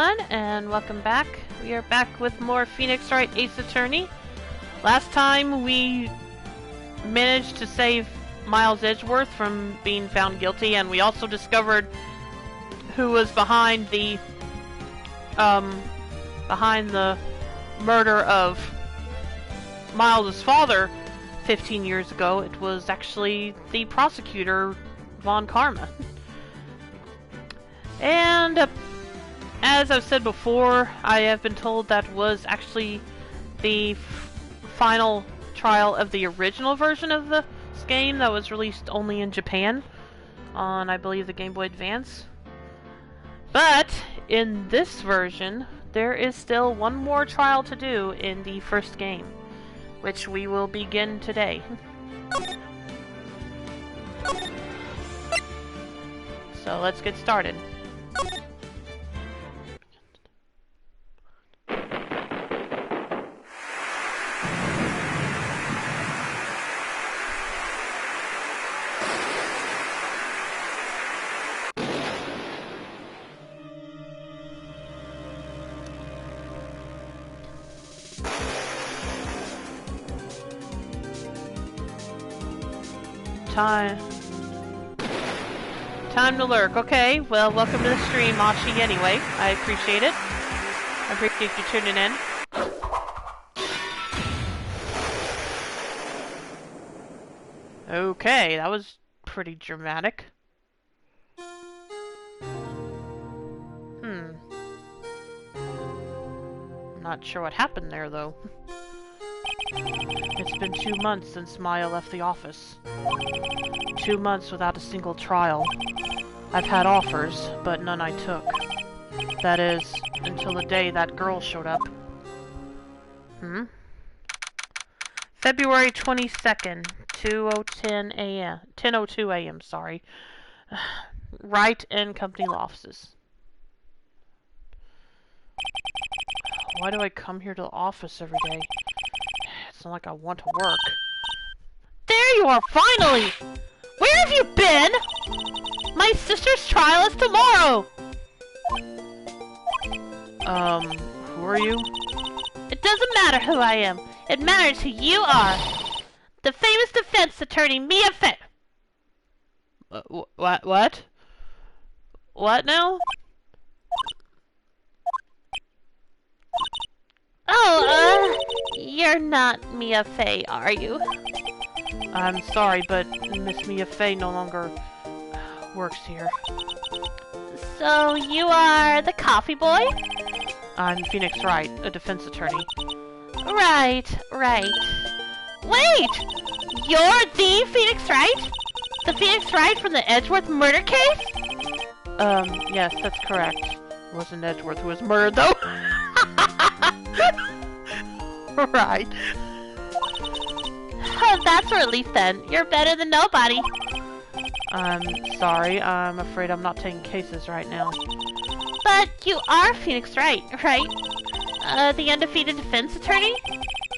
And welcome back. We are back with more Phoenix Wright Ace Attorney. Last time we managed to save Miles Edgeworth from being found guilty, and we also discovered who was behind the murder of Miles' father 15 years ago. It was actually the prosecutor, Von Karma. And as I've said before, I have been told that was actually the final trial of the original version of this game that was released only in Japan on, I believe, the Game Boy Advance. But in this version, there is still one more trial to do in the first game, which we will begin today. So let's get started. Time to lurk. Okay, well, welcome to the stream, Machi, anyway. I appreciate it. I appreciate you tuning in. Okay, that was pretty dramatic. Not sure what happened there, though. It's been 2 months since Maya left the office. 2 months without a single trial. I've had offers, but none I took. That is, until the day that girl showed up. February 22nd, 10:02 a.m., sorry. Wright and Company offices. Why do I come here to the office every day? It's not like I want to work. There you are, finally! Where have you been? My sister's trial is tomorrow! Who are you? It doesn't matter who I am. It matters who you are. The famous defense attorney, Mia Fey. What? What now? Oh, you're not Mia Fey, are you? I'm sorry, but Miss Mia Fey no longer works here. So you are the coffee boy? I'm Phoenix Wright, a defense attorney. Right. Wait! You're the Phoenix Wright? The Phoenix Wright from the Edgeworth murder case? Yes, that's correct. It wasn't Edgeworth who was murdered, though. Right. Oh, that's a relief then. You're better than nobody. I'm sorry. I'm afraid I'm not taking cases right now. But you are Phoenix Wright, right? The undefeated defense attorney?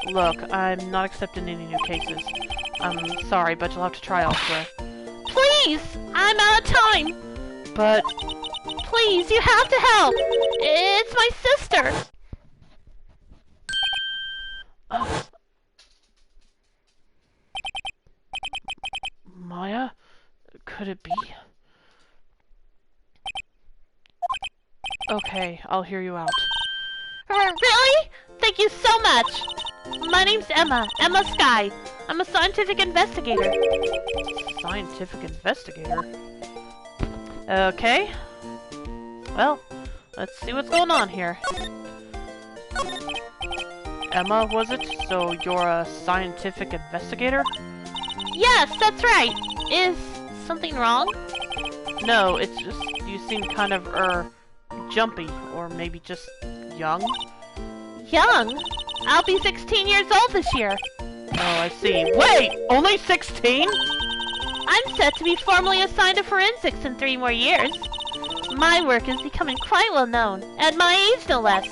Look, I'm not accepting any new cases. I'm sorry, but you'll have to try elsewhere. Please! I'm out of time! But... Please, you have to help! It's my sister! Maya? Could it be? Okay, I'll hear you out. Really? Thank you so much! My name's Emma Sky. I'm a scientific investigator. Scientific investigator? Okay. Well, let's see what's going on here. Emma, was it? So you're a scientific investigator? Yes, that's right. Is something wrong? No, it's just you seem kind of, jumpy, or maybe just young? Young? I'll be 16 years old this year. Oh, I see. Wait! Only 16? I'm set to be formally assigned to forensics in 3 more years. My work is becoming quite well known, at my age no less.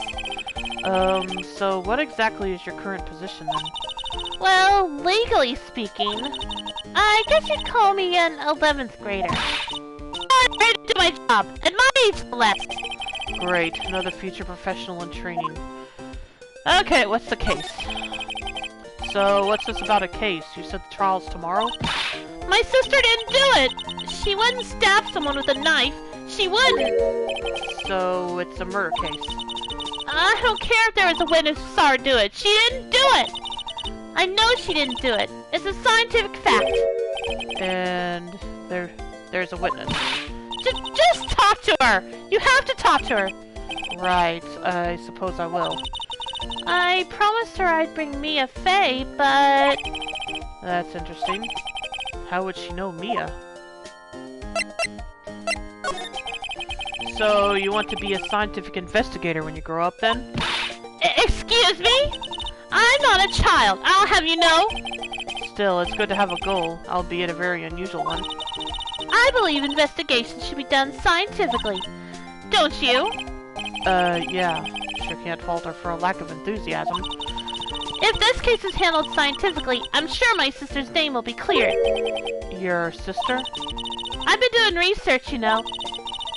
So what exactly is your current position then? Well, legally speaking, I guess you'd call me an 11th grader. I'm ready to do my job, at my age no less. Great, another future professional in training. Okay, what's the case? So, what's this about a case? You said the trial's tomorrow? My sister didn't do it! She wouldn't stab someone with a knife. She wouldn't! So, it's a murder case. I don't care if there was a witness who saw her do it. She didn't do it! I know she didn't do it. It's a scientific fact. And there's a witness. Just talk to her! You have to talk to her! Right, I suppose I will. I promised her I'd bring Mia Fey, but... That's interesting. How would she know Mia? So, you want to be a scientific investigator when you grow up, then? Excuse me? I'm not a child, I'll have you know! Still, it's good to have a goal, albeit a very unusual one. I believe investigations should be done scientifically. Don't you? Yeah. Sure can't fault her for a lack of enthusiasm. If this case is handled scientifically, I'm sure my sister's name will be cleared. Your sister? I've been doing research, you know.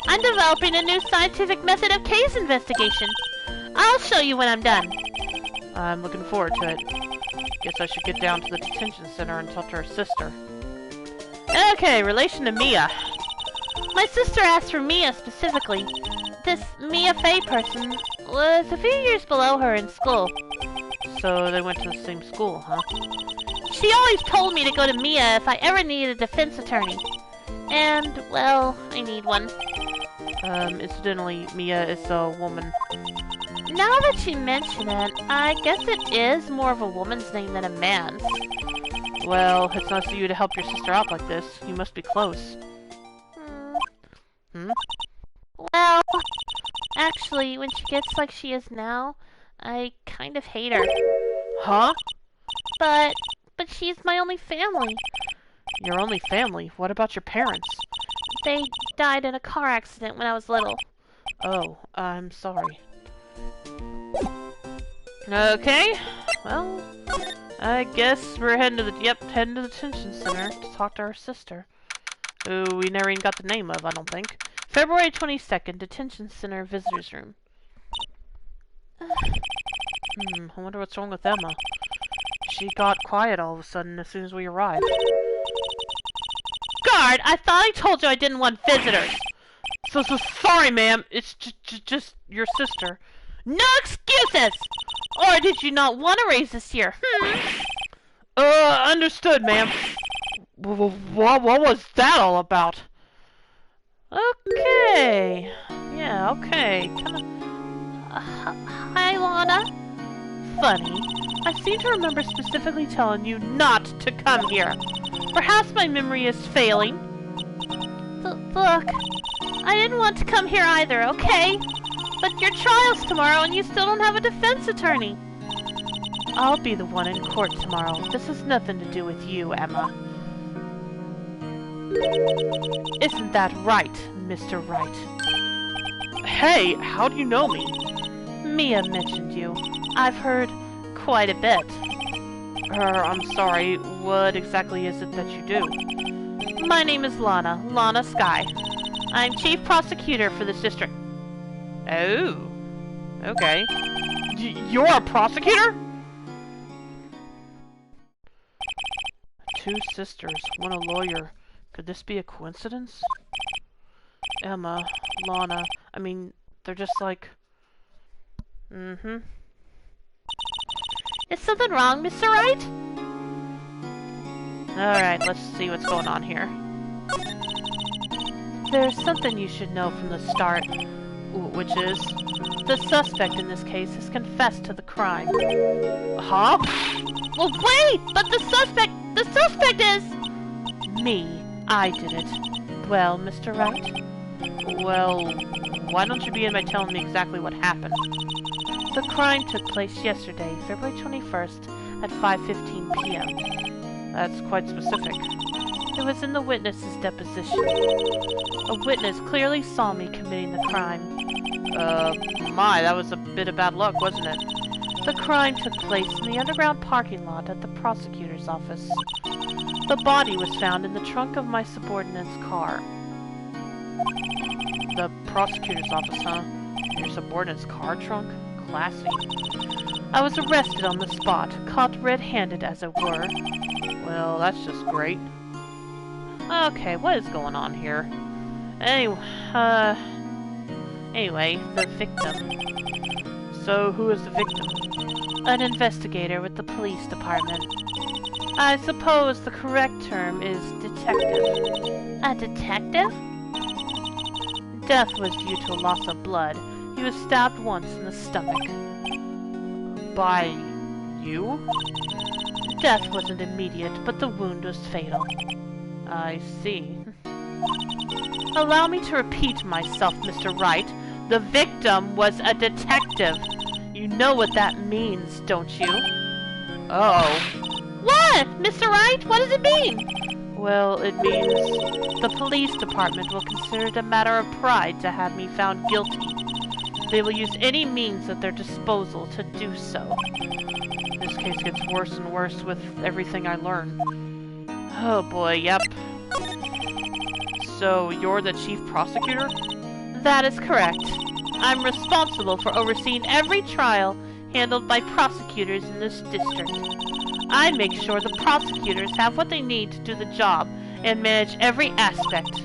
I'm developing a new scientific method of case investigation. I'll show you when I'm done. I'm looking forward to it. Guess I should get down to the detention center and talk to her sister. Okay, relation to Mia. My sister asked for Mia specifically. This Mia Fey person was a few years below her in school. So they went to the same school, huh? She always told me to go to Mia if I ever needed a defense attorney. And, well, I need one. Incidentally, Mia is a woman. Now that you mention it, I guess it is more of a woman's name than a man's. Well, it's nice of you to help your sister out like this. You must be close. Well, actually, when she gets like she is now, I kind of hate her. Huh? But she's my only family. Your only family? What about your parents? They died in a car accident when I was little. Oh, I'm sorry. Okay, well, I guess we're heading to the detention center to talk to our sister. Who we never even got the name of, I don't think. February 22nd, detention center visitors room. I wonder what's wrong with Emma. She got quiet all of a sudden as soon as we arrived. Guard, I thought I told you I didn't want visitors. So sorry, ma'am. It's just your sister. No excuses! Or did you not want to raise this here? Understood, ma'am. What was that all about? Okay. Yeah, okay. Hi, Lana. Funny. I seem to remember specifically telling you not to come here. Perhaps my memory is failing. Look, I didn't want to come here either, okay? But your trial's tomorrow and you still don't have a defense attorney. I'll be the one in court tomorrow. This has nothing to do with you, Emma. Isn't that right, Mr. Wright? Hey, how do you know me? Mia mentioned you. I've heard quite a bit. I'm sorry, what exactly is it that you do? My name is Lana Sky. I'm chief prosecutor for this district. Oh, okay. You're a prosecutor? Two sisters, one a lawyer. Could this be a coincidence? Emma, Lana, I mean, they're just like... Is something wrong, Mr. Wright? Alright, let's see what's going on here. There's something you should know from the start, which is... the suspect in this case has confessed to the crime. Huh? Well, wait! But the suspect is... Me. I did it. Well, Mr. Wright? Well, why don't you begin by telling me exactly what happened? The crime took place yesterday, February 21st, at 5:15 p.m. That's quite specific. It was in the witness's deposition. A witness clearly saw me committing the crime. That was a bit of bad luck, wasn't it? The crime took place in the underground parking lot at the prosecutor's office. The body was found in the trunk of my subordinate's car. The prosecutor's office, huh? Your subordinate's car trunk? Classy. I was arrested on the spot, caught red-handed as it were. Well, that's just great. Okay, what is going on here? Anyway, the victim. So, who is the victim? An investigator with the police department. I suppose the correct term is detective. A detective? Death was due to a loss of blood. He was stabbed once in the stomach. By you? Death wasn't immediate, but the wound was fatal. I see. Allow me to repeat myself, Mr. Wright. The victim was a detective. You know what that means, don't you? Oh. What? Mr. Wright? What does it mean? Well, it means the police department will consider it a matter of pride to have me found guilty. They will use any means at their disposal to do so. This case gets worse and worse with everything I learn. Oh boy, yep. So, you're the chief prosecutor? That is correct. I'm responsible for overseeing every trial handled by prosecutors in this district. I make sure the prosecutors have what they need to do the job and manage every aspect.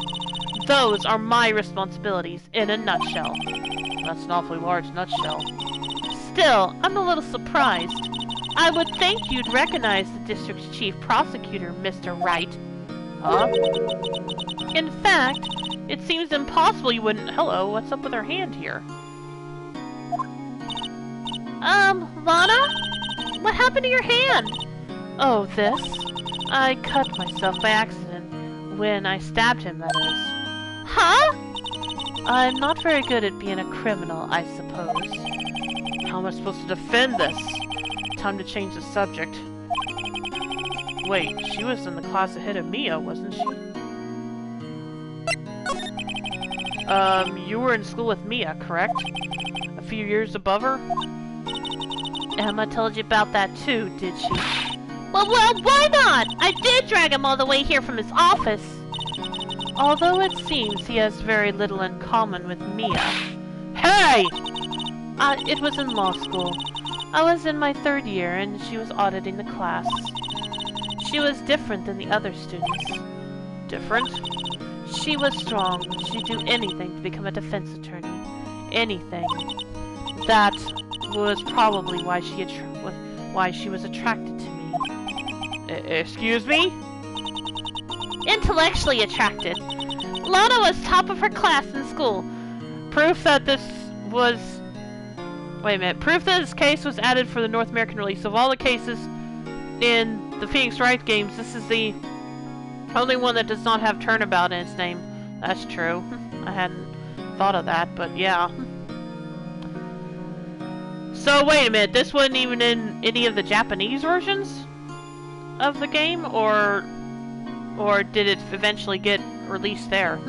Those are my responsibilities in a nutshell. That's an awfully large nutshell. Still, I'm a little surprised. I would think you'd recognize the district's chief prosecutor, Mr. Wright. Huh? In fact, it seems impossible you wouldn't— Hello, what's up with her hand here? Lana? What happened to your hand? Oh, this? I cut myself by accident. When I stabbed him, that is. Huh? I'm not very good at being a criminal, I suppose. How am I supposed to defend this? Time to change the subject. Wait, she was in the class ahead of Mia, wasn't she? You were in school with Mia, correct? A few years above her? Emma told you about that too, did she? Well, why not? I did drag him all the way here from his office. Although it seems he has very little in common with Mia. Hey! It was in law school. I was in my 3rd year and she was auditing the class. She was different than the other students. Different? She was strong. She'd do anything to become a defense attorney. Anything. That was probably why she was attracted to me. Excuse me? Intellectually attracted. Lana was top of her class in school. Proof that this was... Wait a minute. Proof that this case was added for the North American release. Of all the cases in the Phoenix Wright games, this is the only one that does not have Turnabout in its name. That's true. I hadn't thought of that, but yeah. So wait a minute, this wasn't even in any of the Japanese versions of the game, or did it eventually get released there?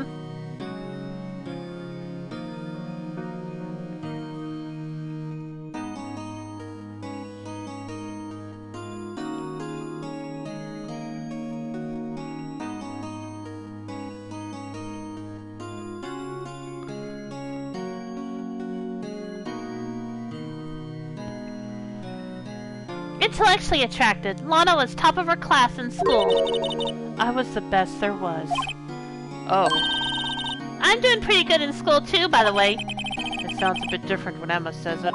Intellectually attracted. Lana was top of her class in school. I was the best there was. Oh. I'm doing pretty good in school too, by the way. It sounds a bit different when Emma says it.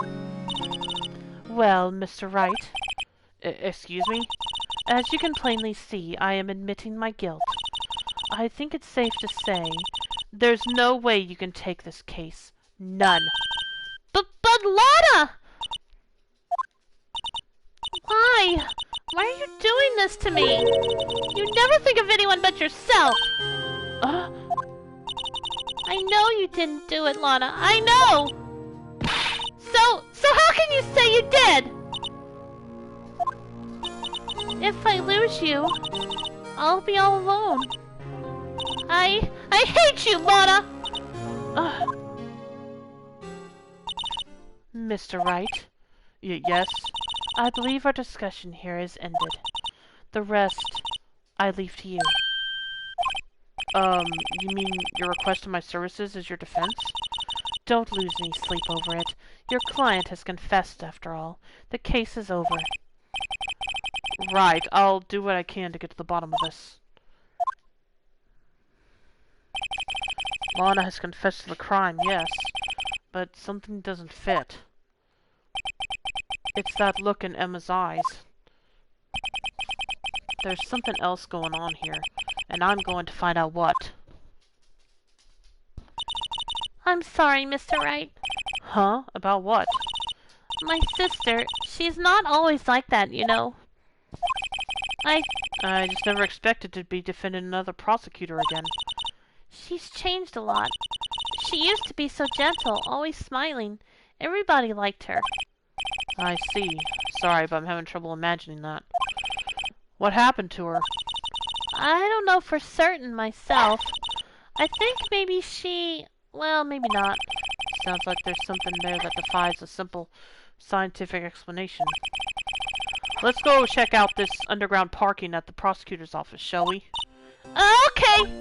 Well, Mr. Wright. Excuse me? As you can plainly see, I am admitting my guilt. I think it's safe to say there's no way you can take this case. None. But Lana! Why? Why are you doing this to me? You never think of anyone but yourself. I know you didn't do it, Lana. I know! So how can you say you did? If I lose you, I'll be all alone. I hate you, Lana! Mr. Wright? Yes? I believe our discussion here is ended. The rest, I leave to you. You mean your request of my services is your defense? Don't lose any sleep over it. Your client has confessed after all. The case is over. Right, I'll do what I can to get to the bottom of this. Lana has confessed to the crime, yes, but something doesn't fit. It's that look in Emma's eyes. There's something else going on here, and I'm going to find out what. I'm sorry, Mr. Wright. Huh? About what? My sister, she's not always like that, you know. I just never expected to be defending another prosecutor again. She's changed a lot. She used to be so gentle, always smiling. Everybody liked her. I see. Sorry, but I'm having trouble imagining that. What happened to her? I don't know for certain myself. I think maybe she... well, maybe not. Sounds like there's something there that defies a simple scientific explanation. Let's go check out this underground parking at the prosecutor's office, shall we? Okay!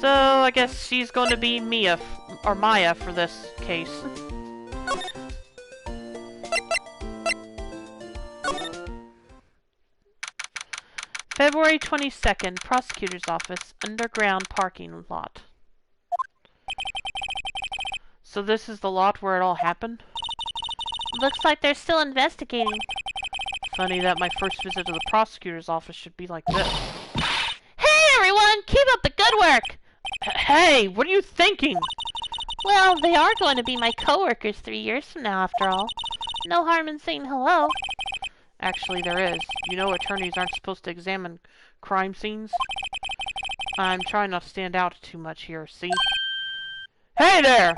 So, I guess she's going to be Maya for this case. February 22nd, prosecutor's office, underground parking lot. So this is the lot where it all happened? Looks like they're still investigating. Funny that my first visit to the prosecutor's office should be like this. Hey everyone! Keep up the good work! Hey, what are you thinking? Well, they are going to be my coworkers 3 years from now, after all. No harm in saying hello. Actually, there is. You know attorneys aren't supposed to examine crime scenes? I'm trying not to stand out too much here, see? Hey there!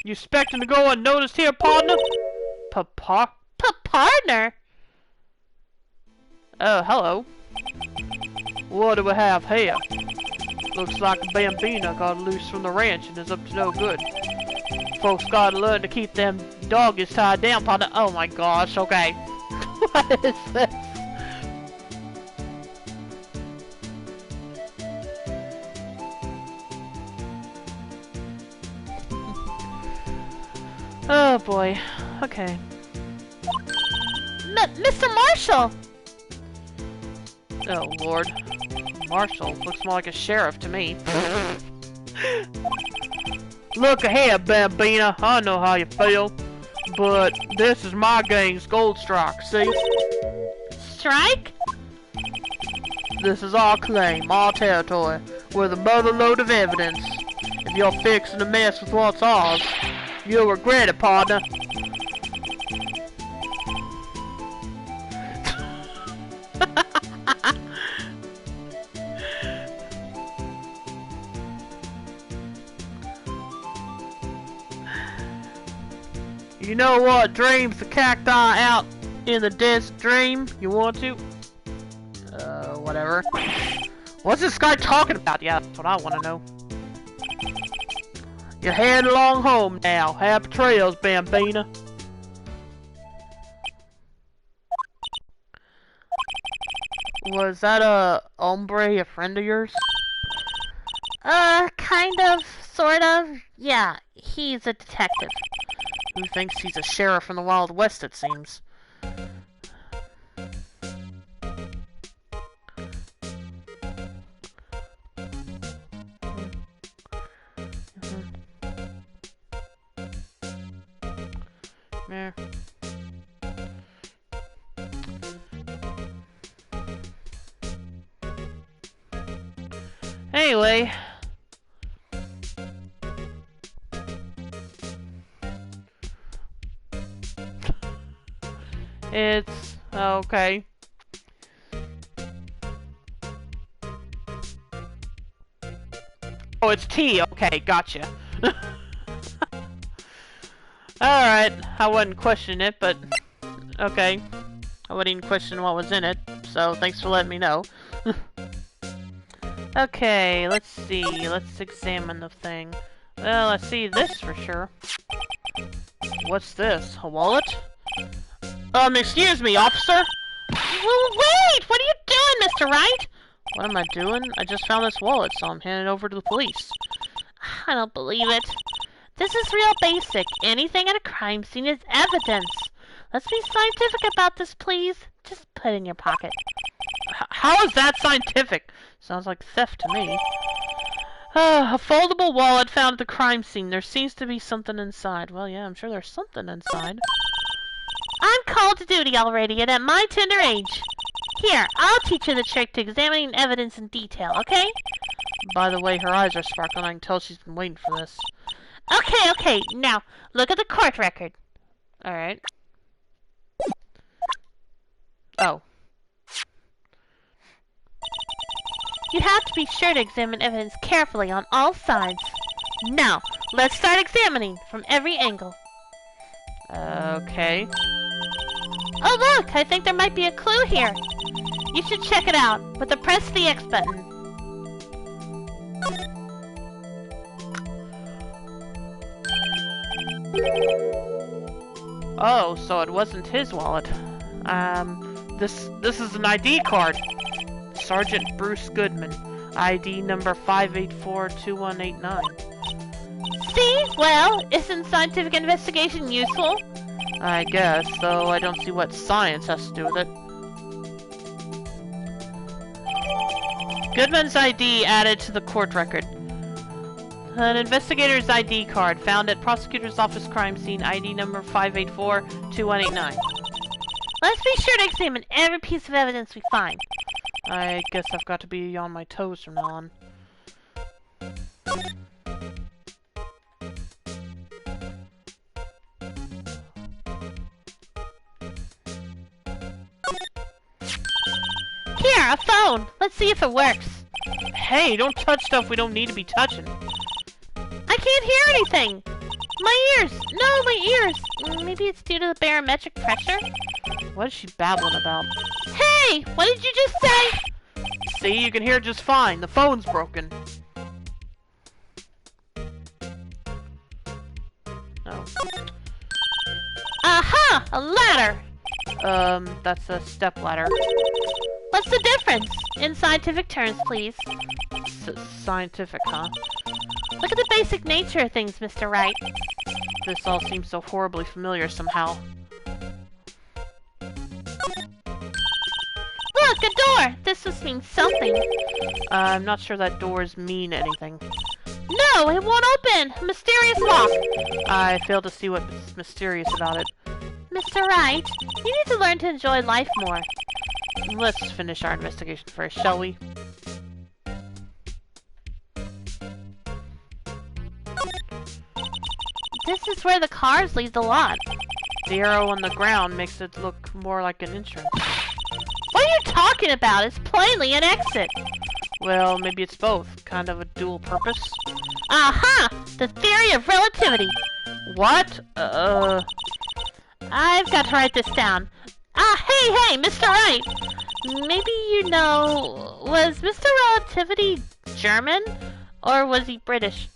You expecting to go unnoticed here, partner? Partner? Oh, hello. What do we have here? Looks like a Bambina got loose from the ranch and is up to no good. Folks gotta learn to keep them doggies tied down, partner. Oh my gosh, okay. What is this? Oh boy. Okay. Mr. Marshall! Oh lord. Marshall looks more like a sheriff to me. Look ahead, Bambina. I know how you feel. But this is my gang's gold strike, see? Strike? This is our claim, our territory. With a mother load of evidence. If you're fixing to mess with what's ours, you'll regret it, partner. You know what dreams the cacti out in the desert dream? You want to? Whatever. What's this guy talking about? Yeah, that's what I want to know. You're heading along home now. Happy trails, Bambina. Was that a hombre, a friend of yours? Kind of, sort of. Yeah, he's a detective. Who thinks he's a sheriff in the Wild West, it seems. Yeah. Anyway. It's okay. Oh, it's tea. Okay, gotcha. Alright, I wouldn't question it, but okay. I wouldn't even question what was in it, so thanks for letting me know. Okay, let's see. Let's examine the thing. Well, let's see this for sure. What's this? A wallet? Excuse me, officer? Wait! What are you doing, Mr. Wright? What am I doing? I just found this wallet, so I'm handing it over to the police. I don't believe it. This is real basic. Anything at a crime scene is evidence. Let's be scientific about this, please. Just put it in your pocket. How is that scientific? Sounds like theft to me. A foldable wallet found at the crime scene. There seems to be something inside. Well, yeah, I'm sure there's something inside. I'm called to duty already, and at my tender age. Here, I'll teach you the trick to examining evidence in detail, okay? By the way, her eyes are sparkling. I can tell she's been waiting for this. Okay. Now, look at the court record. Alright. Oh. You have to be sure to examine evidence carefully on all sides. Now, let's start examining from every angle. Okay. Oh look, I think there might be a clue here. You should check it out, but press the X button. Oh, so it wasn't his wallet. This is an ID card. Sergeant Bruce Goodman, ID number 5842189. See? Well, isn't scientific investigation useful? I guess, though I don't see what science has to do with it. Goodman's ID added to the court record. An investigator's ID card found at prosecutor's office crime scene, ID number 5842189. Let's be sure to examine every piece of evidence we find. I guess I've got to be on my toes from now on. Here, a phone! Let's see if it works. Hey, don't touch stuff we don't need to be touching. I can't hear anything! My ears! No, my ears! Maybe it's due to the barometric pressure? What is she babbling about? Hey! What did you just say? See, you can hear just fine. The phone's broken. Oh. Aha! A ladder! That's a step ladder. What's the difference? In scientific terms, please. Scientific, huh? Look at the basic nature of things, Mr. Wright. This all seems so horribly familiar somehow. Look, a door! This must mean something. I'm not sure that doors mean anything. No, it won't open! A mysterious lock! I fail to see what's mysterious about it. Mr. Wright, you need to learn to enjoy life more. Let's finish our investigation first, shall we? This is where the cars leave the lot. The arrow on the ground makes it look more like an entrance. What are you talking about? It's plainly an exit. Well, maybe it's both. Kind of a dual purpose. Aha! The theory of relativity. What? I've got to write this down. Hey, Mr. Wright! Maybe you know, was Mr. Relativity German? Or was he British?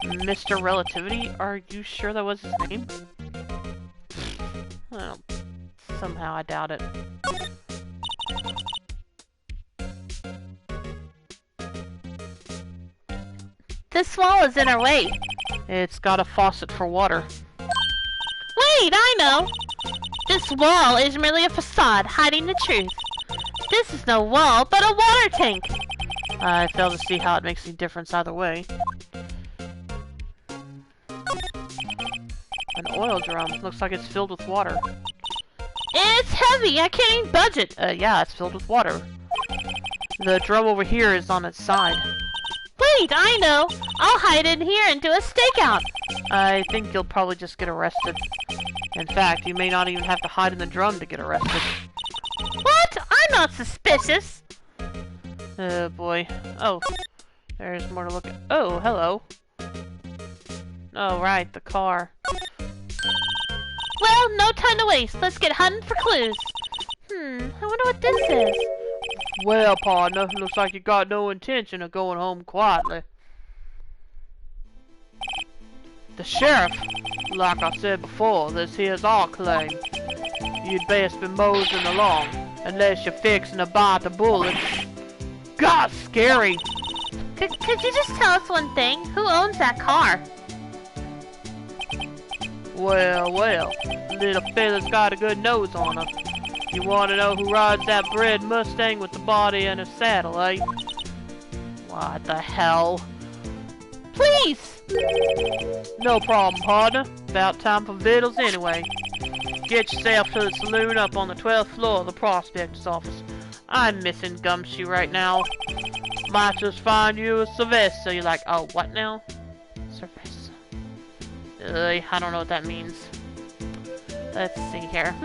Mr. Relativity? Are you sure that was his name? Well, somehow I doubt it. This wall is in our way. It's got a faucet for water. Wait, I know! This wall is merely a facade hiding the truth. This is no wall, but a water tank! I fail to see how it makes any difference either way. An oil drum. Looks like it's filled with water. It's heavy! I can't even budge it! Yeah, it's filled with water. The drum over here is on its side. Wait, I know! I'll hide in here and do a stakeout! I think you'll probably just get arrested. In fact, you may not even have to hide in the drum to get arrested. What? I'm not suspicious! Oh boy. Oh, there's more to look at. Oh, hello. Oh, right, the car. Well, no time to waste. Let's get hunting for clues. I wonder what this is. Well, partner, looks like you got no intention of going home quietly. The sheriff. Like I said before, this here's our claim. You'd best be moseying along, unless you're fixing to bite the bullets. God, scary! Could you just tell us one thing? Who owns that car? Well, little fella's got a good nose on him. You want to know who rides that red Mustang with the body and a saddle, eh? What the hell? Please! No problem, partner. About time for victuals anyway. Get yourself to the saloon up on the 12th floor of the prospector's office. I'm missing Gumshoe right now. Might just find you a Sylvester. You're like, oh, what now? Sylvester. I don't know what that means. Let's see here.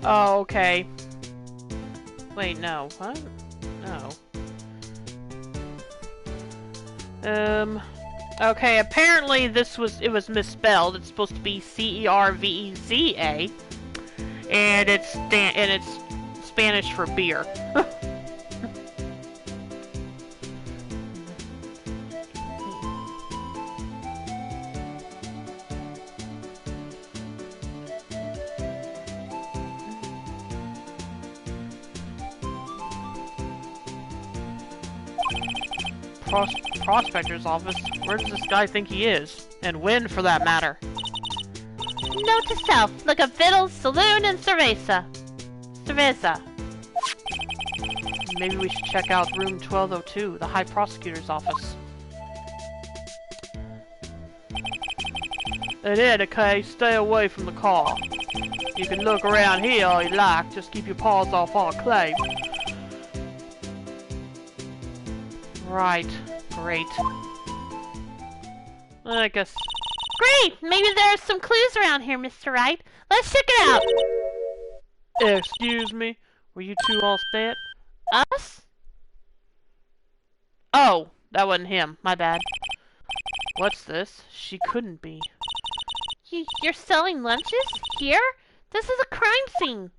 Oh, okay. Wait, no. What? No. Okay, apparently it was misspelled. It's supposed to be Cerveza. And it's Spanish for beer. Prospector's office? Where does this guy think he is? And when, for that matter? Note to self, look up Vittles, Saloon, and Cerveza. Maybe we should check out room 1202, the High Prosecutor's office. In any case, stay away from the car. You can look around here all you like, just keep your paws off our claim. Right. Great. I guess... Great! Maybe there are some clues around here, Mr. Wright. Let's check it out! Excuse me? Were you two all set? Us? Oh! That wasn't him. My bad. What's this? She couldn't be. You're selling lunches? Here? This is a crime scene!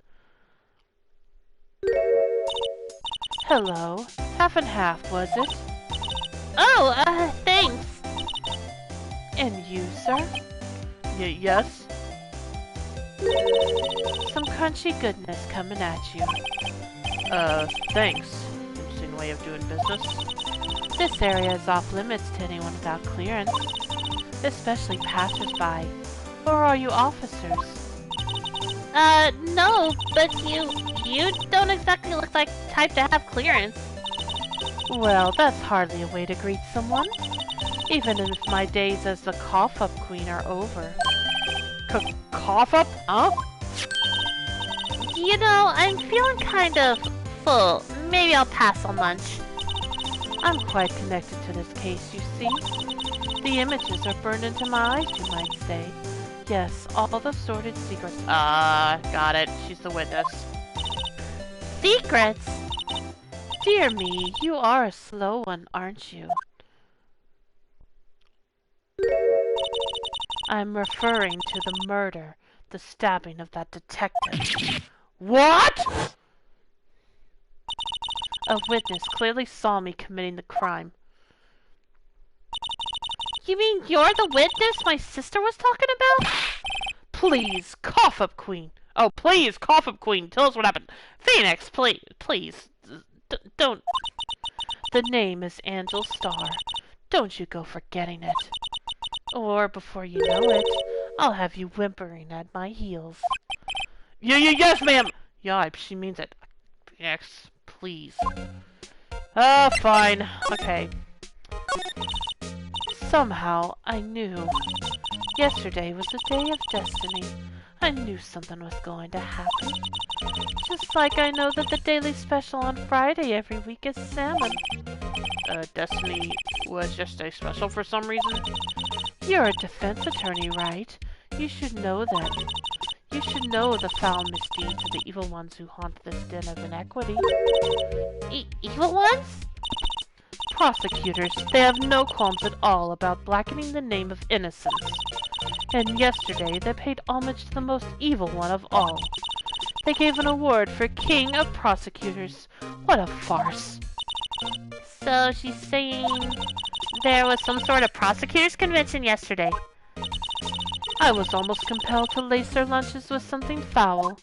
Hello. Half and half, was it? Oh, thanks. And you, sir? Yes? Some crunchy goodness coming at you. Thanks. Interesting way of doing business. This area is off limits to anyone without clearance. Especially passers-by. Or are you officers? No, but you don't exactly look like the type to have clearance. Well, that's hardly a way to greet someone. Even if my days as the cough-up queen are over. Cough-up? Huh? You know, I'm feeling kind of full. Maybe I'll pass on lunch. I'm quite connected to this case, you see. The images are burned into my eyes, you might say. Yes, all the sordid secrets. Got it. She's the witness. Secrets? Dear me, you are a slow one, aren't you? I'm referring to the murder, the stabbing of that detective. What?! A witness clearly saw me committing the crime. You mean you're the witness my sister was talking about? Please, cough up queen. Oh, please, cough up queen. Tell us what happened. Phoenix, please. Don't. The name is Angel Starr. Don't you go forgetting it. Or before you know it, I'll have you whimpering at my heels. Yes, ma'am. Yipe, she means it. Phoenix, please. Fine. Okay. Somehow, I knew. Yesterday was a day of destiny. I knew something was going to happen. Just like I know that the daily special on Friday every week is salmon. Destiny was just a special for some reason? You're a defense attorney, right? You should know that. You should know the foul misdeeds of the evil ones who haunt this den of inequity. Evil ones? Prosecutors, they have no qualms at all about blackening the name of innocence. And yesterday they paid homage to the most evil one of all. They gave an award for King of Prosecutors. What a farce. So she's saying there was some sort of prosecutors convention yesterday. I was almost compelled to lace their lunches with something foul.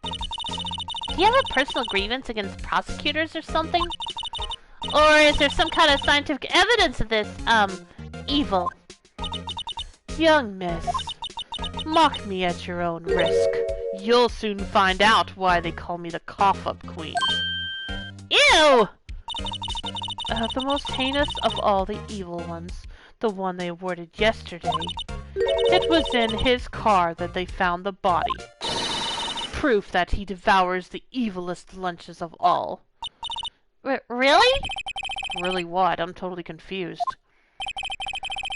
Do you have a personal grievance against prosecutors or something? Or is there some kind of scientific evidence of this, evil? Young miss, mock me at your own risk. You'll soon find out why they call me the cough-up queen. Ew! The most heinous of all the evil ones, the one they awarded yesterday. It was in his car that they found the body. Proof that he devours the evilest lunches of all. Really? Really what? I'm totally confused.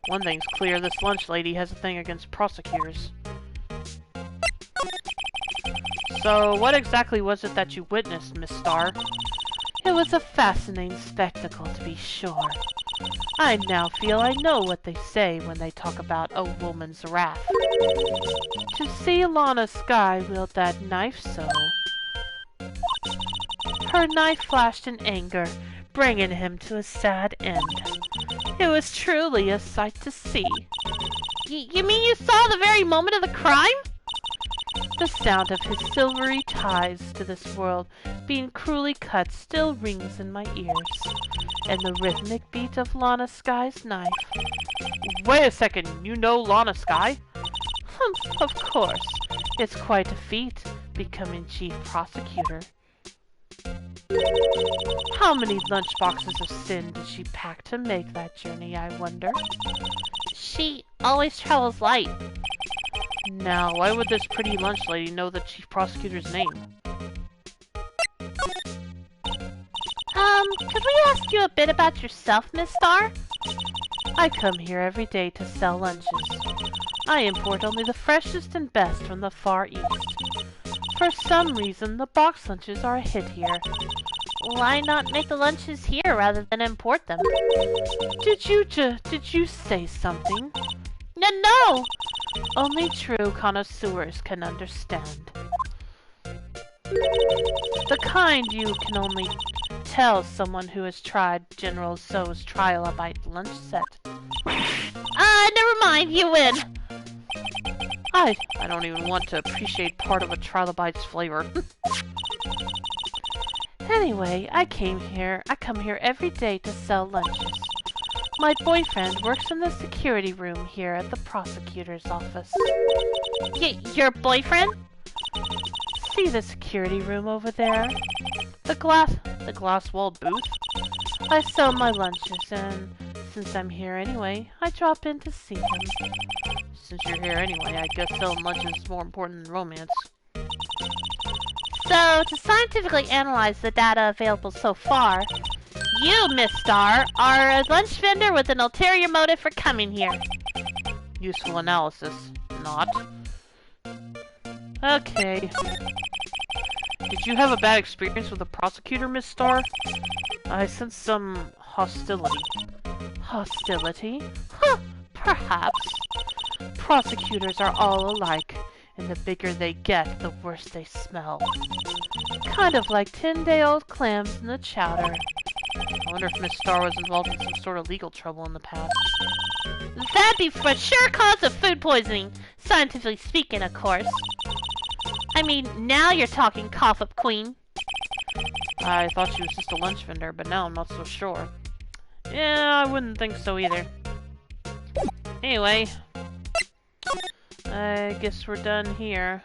One thing's clear, this lunch lady has a thing against prosecutors. So, what exactly was it that you witnessed, Miss Starr? It was a fascinating spectacle, to be sure. I now feel I know what they say when they talk about a woman's wrath. To see Lana Skye wield that knife so... Her knife flashed in anger, bringing him to a sad end. It was truly a sight to see. You mean you saw the very moment of the crime? The sound of his silvery ties to this world being cruelly cut still rings in my ears, and the rhythmic beat of Lana Skye's knife. Wait a second, you know Lana Skye? Of course. It's quite a feat, becoming chief prosecutor. How many lunchboxes of sin did she pack to make that journey, I wonder? She always travels light. Now, why would this pretty lunch lady know the chief prosecutor's name? Could we ask you a bit about yourself, Miss Starr? I come here every day to sell lunches. I import only the freshest and best from the Far East. For some reason, the box lunches are a hit here. Why not make the lunches here rather than import them? Did you say something? No! Only true connoisseurs can understand. The kind you can only tell someone who has tried General Tso's Trilobite lunch set. Never mind, you win! I don't even want to appreciate part of a Trilobite's flavor. Anyway, I come here every day to sell lunches. My boyfriend works in the security room here at the prosecutor's office. Your boyfriend? See the security room over there? The glass-walled booth? I sell my lunches, and since I'm here anyway, I drop in to see him. Since you're here anyway, I guess selling lunches is more important than romance. So, to scientifically analyze the data available so far, you, Miss Starr, are a lunch vendor with an ulterior motive for coming here. Useful analysis. Not. Okay. Did you have a bad experience with the prosecutor, Miss Starr? I sense some hostility. Hostility? Huh, perhaps. Prosecutors are all alike, and the bigger they get, the worse they smell. Kind of like 10-day-old clams in the chowder. I wonder if Miss Starr was involved in some sort of legal trouble in the past. That'd be for sure cause of food poisoning, scientifically speaking, of course. I mean, now you're talking, cough-up queen. I thought she was just a lunch vendor, but now I'm not so sure. Yeah, I wouldn't think so either. Anyway, I guess we're done here.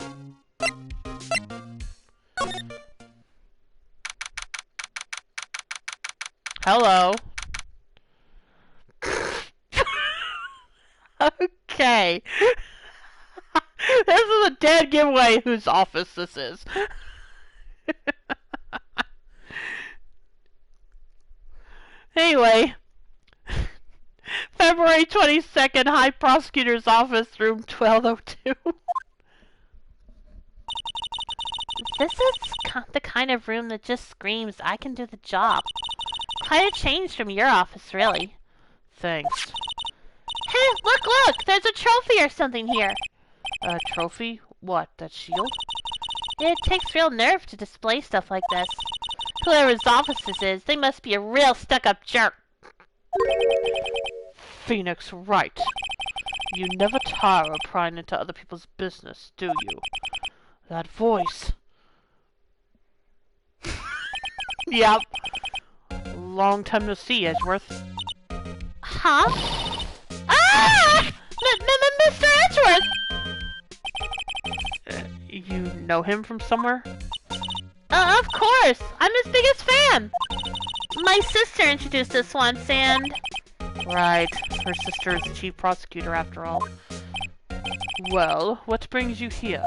Hello. Okay. This is a dead giveaway whose office this is. Anyway. February 22nd, High Prosecutor's Office, room 1202. This is the kind of room that just screams, I can do the job. quite a change from your office, really. Thanks. Hey, look! There's a trophy or something here. A trophy? What, that shield? It takes real nerve to display stuff like this. Whoever's office this is, they must be a real stuck-up jerk. Phoenix Wright. You never tire of prying into other people's business, do you? That voice. Yep. Long time no see, Edgeworth. Huh? Ah! Mr. Edgeworth! You know him from somewhere? Of course! I'm his biggest fan! My sister introduced us once, and... Right. Her sister is the chief prosecutor, after all. Well, what brings you here?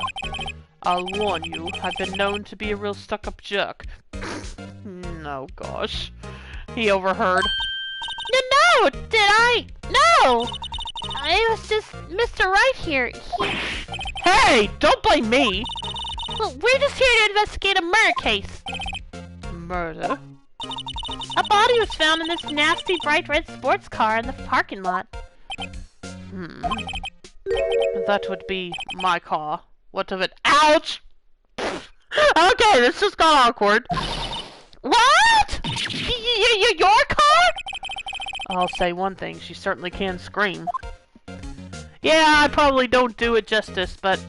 I'll warn you, I've been known to be a real stuck-up jerk. No, gosh. He overheard. No! Did I? No! It was just Mr. Wright here. Hey! Don't blame me! Well, we're just here to investigate a murder case. Murder? A body was found in this nasty bright red sports car in the parking lot. That would be my car. What of it? Ouch! Okay, this just got awkward. What? Your car? I'll say one thing, she certainly can scream. Yeah, I probably don't do it justice, but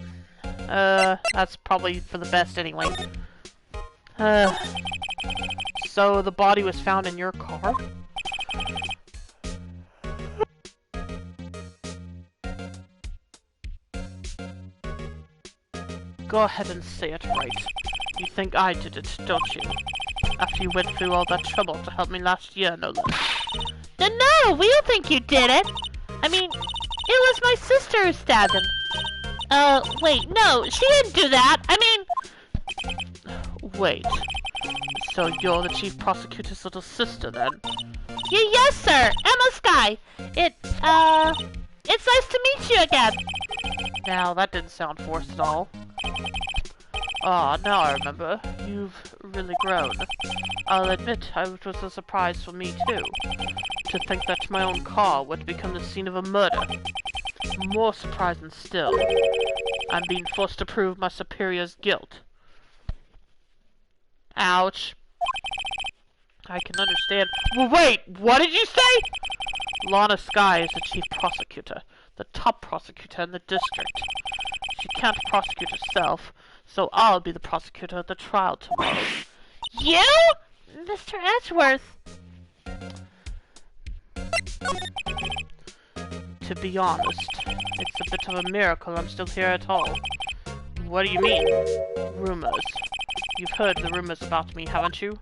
that's probably for the best anyway. So the body was found in your car? Go ahead and say it right. You think I did it, don't you? After you went through all that trouble to help me last year, no less. No, we don't think you did it. I mean, it was my sister who stabbed him. Wait, no, she didn't do that. I mean... Wait. So you're the chief prosecutor's little sister, then? Yes, sir. Emma Sky. It's nice to meet you again. Now, that didn't sound forced at all. Ah, now I remember. You've really grown. I'll admit, it was a surprise for me, too. To think that my own car would become the scene of a murder. More surprising still, I'm being forced to prove my superior's guilt. Ouch. I can understand. Wait, what did you say? Lana Sky is the chief prosecutor, the top prosecutor in the district. She can't prosecute herself, so I'll be the prosecutor at the trial tomorrow. You? Mr. Edgeworth. To be honest, it's a bit of a miracle I'm still here at all. What do you mean? Rumors. You've heard the rumors about me, haven't you?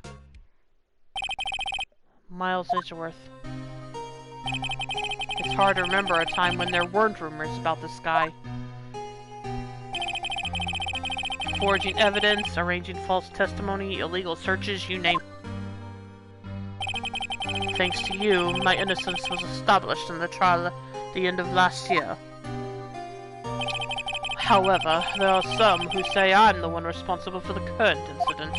Miles Edgeworth. It's hard to remember a time when there weren't rumors about this guy. Forging evidence, arranging false testimony, illegal searches, you name it. Thanks to you, my innocence was established in the trial at the end of last year. However, there are some who say I'm the one responsible for the current incident.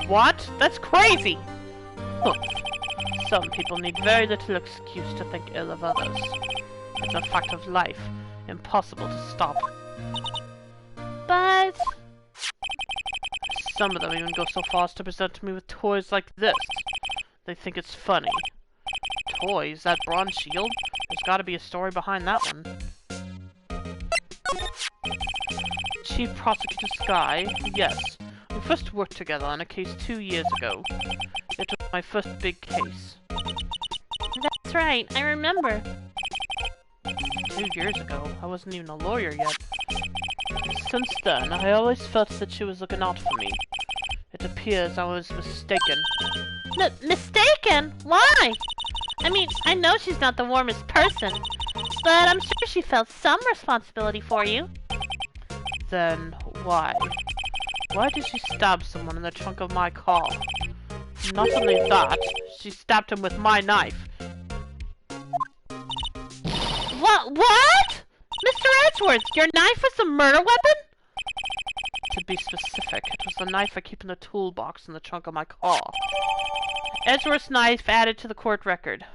What? That's crazy! Look, some people need very little excuse to think ill of others. It's a fact of life, impossible to stop. But... Some of them even go so far as to present me with toys like this. They think it's funny. Toys? That bronze shield? There's gotta be a story behind that one. Chief Prosecutor Sky, yes. We first worked together on a case 2 years ago. It was my first big case. That's right, I remember. 2 years ago? I wasn't even a lawyer yet. Since then, I always felt that she was looking out for me. It appears I was mistaken. Mistaken? Why? I mean, I know she's not the warmest person, but I'm sure she felt some responsibility for you. Then, why? Why did she stab someone in the trunk of my car? Not only that, she stabbed him with my knife. What? Mr. Edgeworth, your knife was a murder weapon? To be specific, it was the knife I keep in the toolbox in the trunk of my car. Edgeworth's knife added to the court record.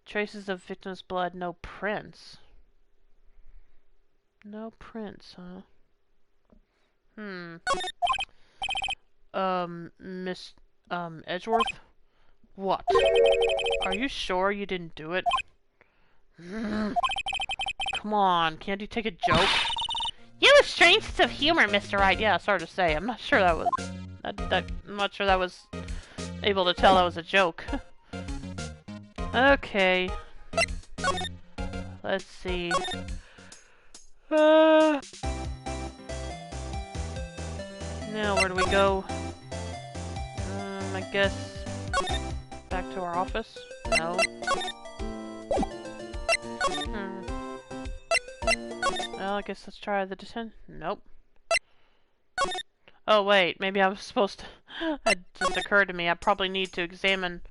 Traces of victim's blood, no prints. No prints, huh? Miss, Edgeworth? What? Are you sure you didn't do it? Come on, can't you take a joke? You have a strange sense of humor, Mr. Wright. Yeah, sorry to say. I'm not sure that was... I'm not sure that was... able to tell that was a joke. Okay. Let's see. Now, where do we go? I guess... back to our office? No. Well, I guess let's try the detention. Nope. Oh, wait. Maybe I was supposed to... It just occurred to me. I probably need to examine...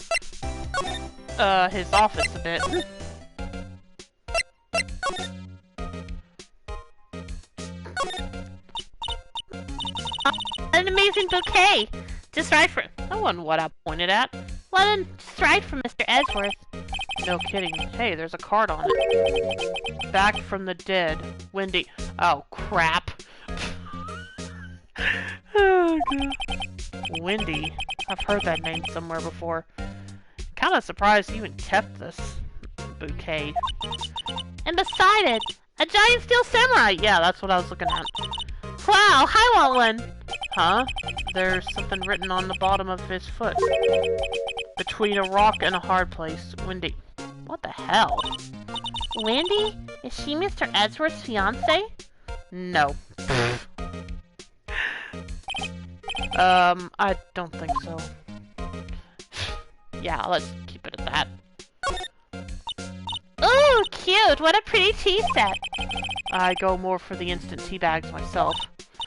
his office a bit. An amazing bouquet! Just right for... That wasn't what I pointed at. Well, just right for Mr. Edgeworth. No kidding. Hey, there's a card on it. Back from the dead. Wendy. Oh, crap. Oh, God. Wendy. I've heard that name somewhere before. Kinda surprised you even kept this bouquet. And beside it, a giant steel samurai! Yeah, that's what I was looking at. Wow, I want one! Huh? There's something written on the bottom of his foot. Between a rock and a hard place. Wendy. What the hell? Wendy? Is she Mr. Edgeworth's fiancée? No. I don't think so. Yeah, let's keep it at that. Ooh, cute! What a pretty tea set! I go more for the instant tea bags myself.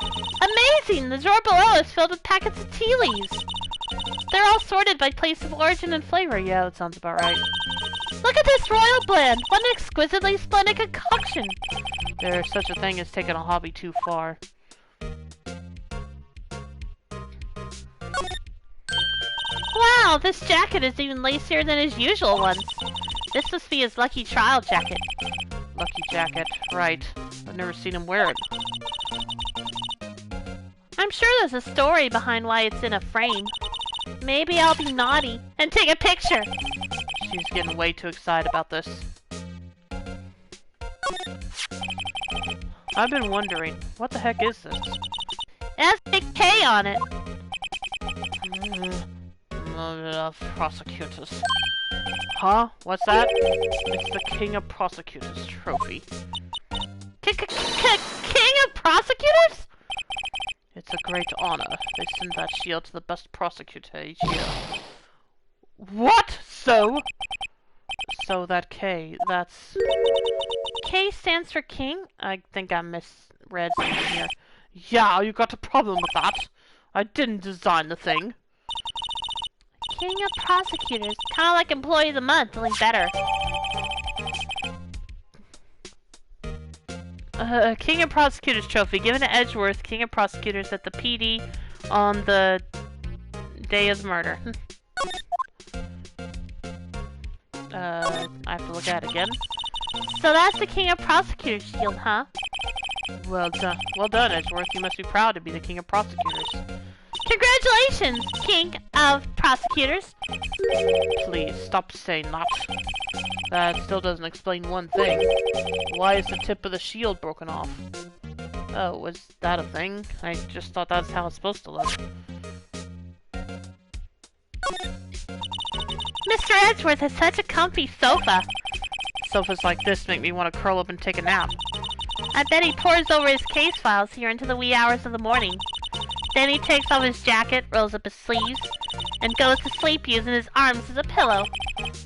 Amazing! The drawer below is filled with packets of tea leaves. They're all sorted by place of origin and flavor. Yeah, that sounds about right. Look at this royal blend! What an exquisitely splendid concoction! There's such a thing as taking a hobby too far. Wow, this jacket is even lacier than his usual ones. This must be his lucky trial jacket. Lucky jacket, right. I've never seen him wear it. I'm sure there's a story behind why it's in a frame. Maybe I'll be naughty and take a picture. She's getting way too excited about this. I've been wondering, what the heck is this? It has a big K on it. Prosecutors. Huh? What's that? It's the King of Prosecutors trophy. King of Prosecutors? It's a great honor. They send that shield to the best prosecutor each year. What? So that K, that's... K stands for king? I think I misread something here. Yeah, you got a problem with that. I didn't design the thing. King of Prosecutors. Kinda like Employee of the Month, only better. King of Prosecutors trophy given to Edgeworth, King of Prosecutors at the PD on the day of the murder. I have to look at it again. So that's the King of Prosecutors shield, huh? Well done, Edgeworth. You must be proud to be the King of Prosecutors. Congratulations, King of Prosecutors. Please, stop saying that. That still doesn't explain one thing. Why is the tip of the shield broken off? Oh, was that a thing? I just thought that's how it's supposed to look. Mr. Edgeworth has such a comfy sofa. Sofas like this make me want to curl up and take a nap. I bet he pores over his case files here into the wee hours of the morning. Then he takes off his jacket, rolls up his sleeves, and goes to sleep using his arms as a pillow.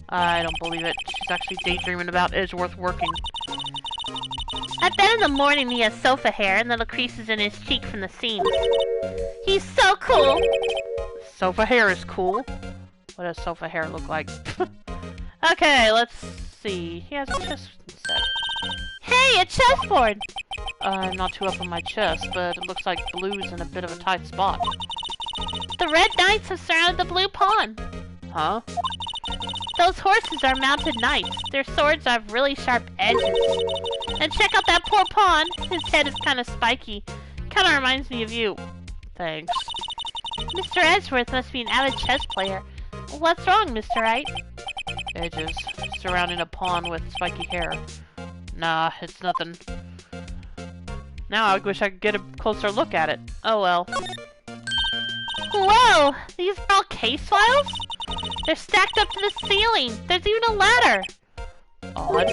I don't believe it. She's actually daydreaming about Edgeworth working. I bet in the morning he has sofa hair and little creases in his cheek from the seams. He's so cool! Sofa hair is cool. What does sofa hair look like? Okay, let's see. He has a chess set. Hey, a chessboard! I'm not too up on my chess, but it looks like blue's in a bit of a tight spot. The Red Knights have surrounded the Blue Pawn. Huh? Those horses are mounted knights. Their swords have really sharp edges. And check out that poor pawn. His head is kind of spiky. Kind of reminds me of you. Thanks. Mr. Edgeworth must be an avid chess player. What's wrong, Mr. Wright? Edges surrounding a pawn with spiky hair. Nah, it's nothing. Now I wish I could get a closer look at it. Oh well. Whoa! These are all case files? They're stacked up to the ceiling. There's even a ladder. Odd.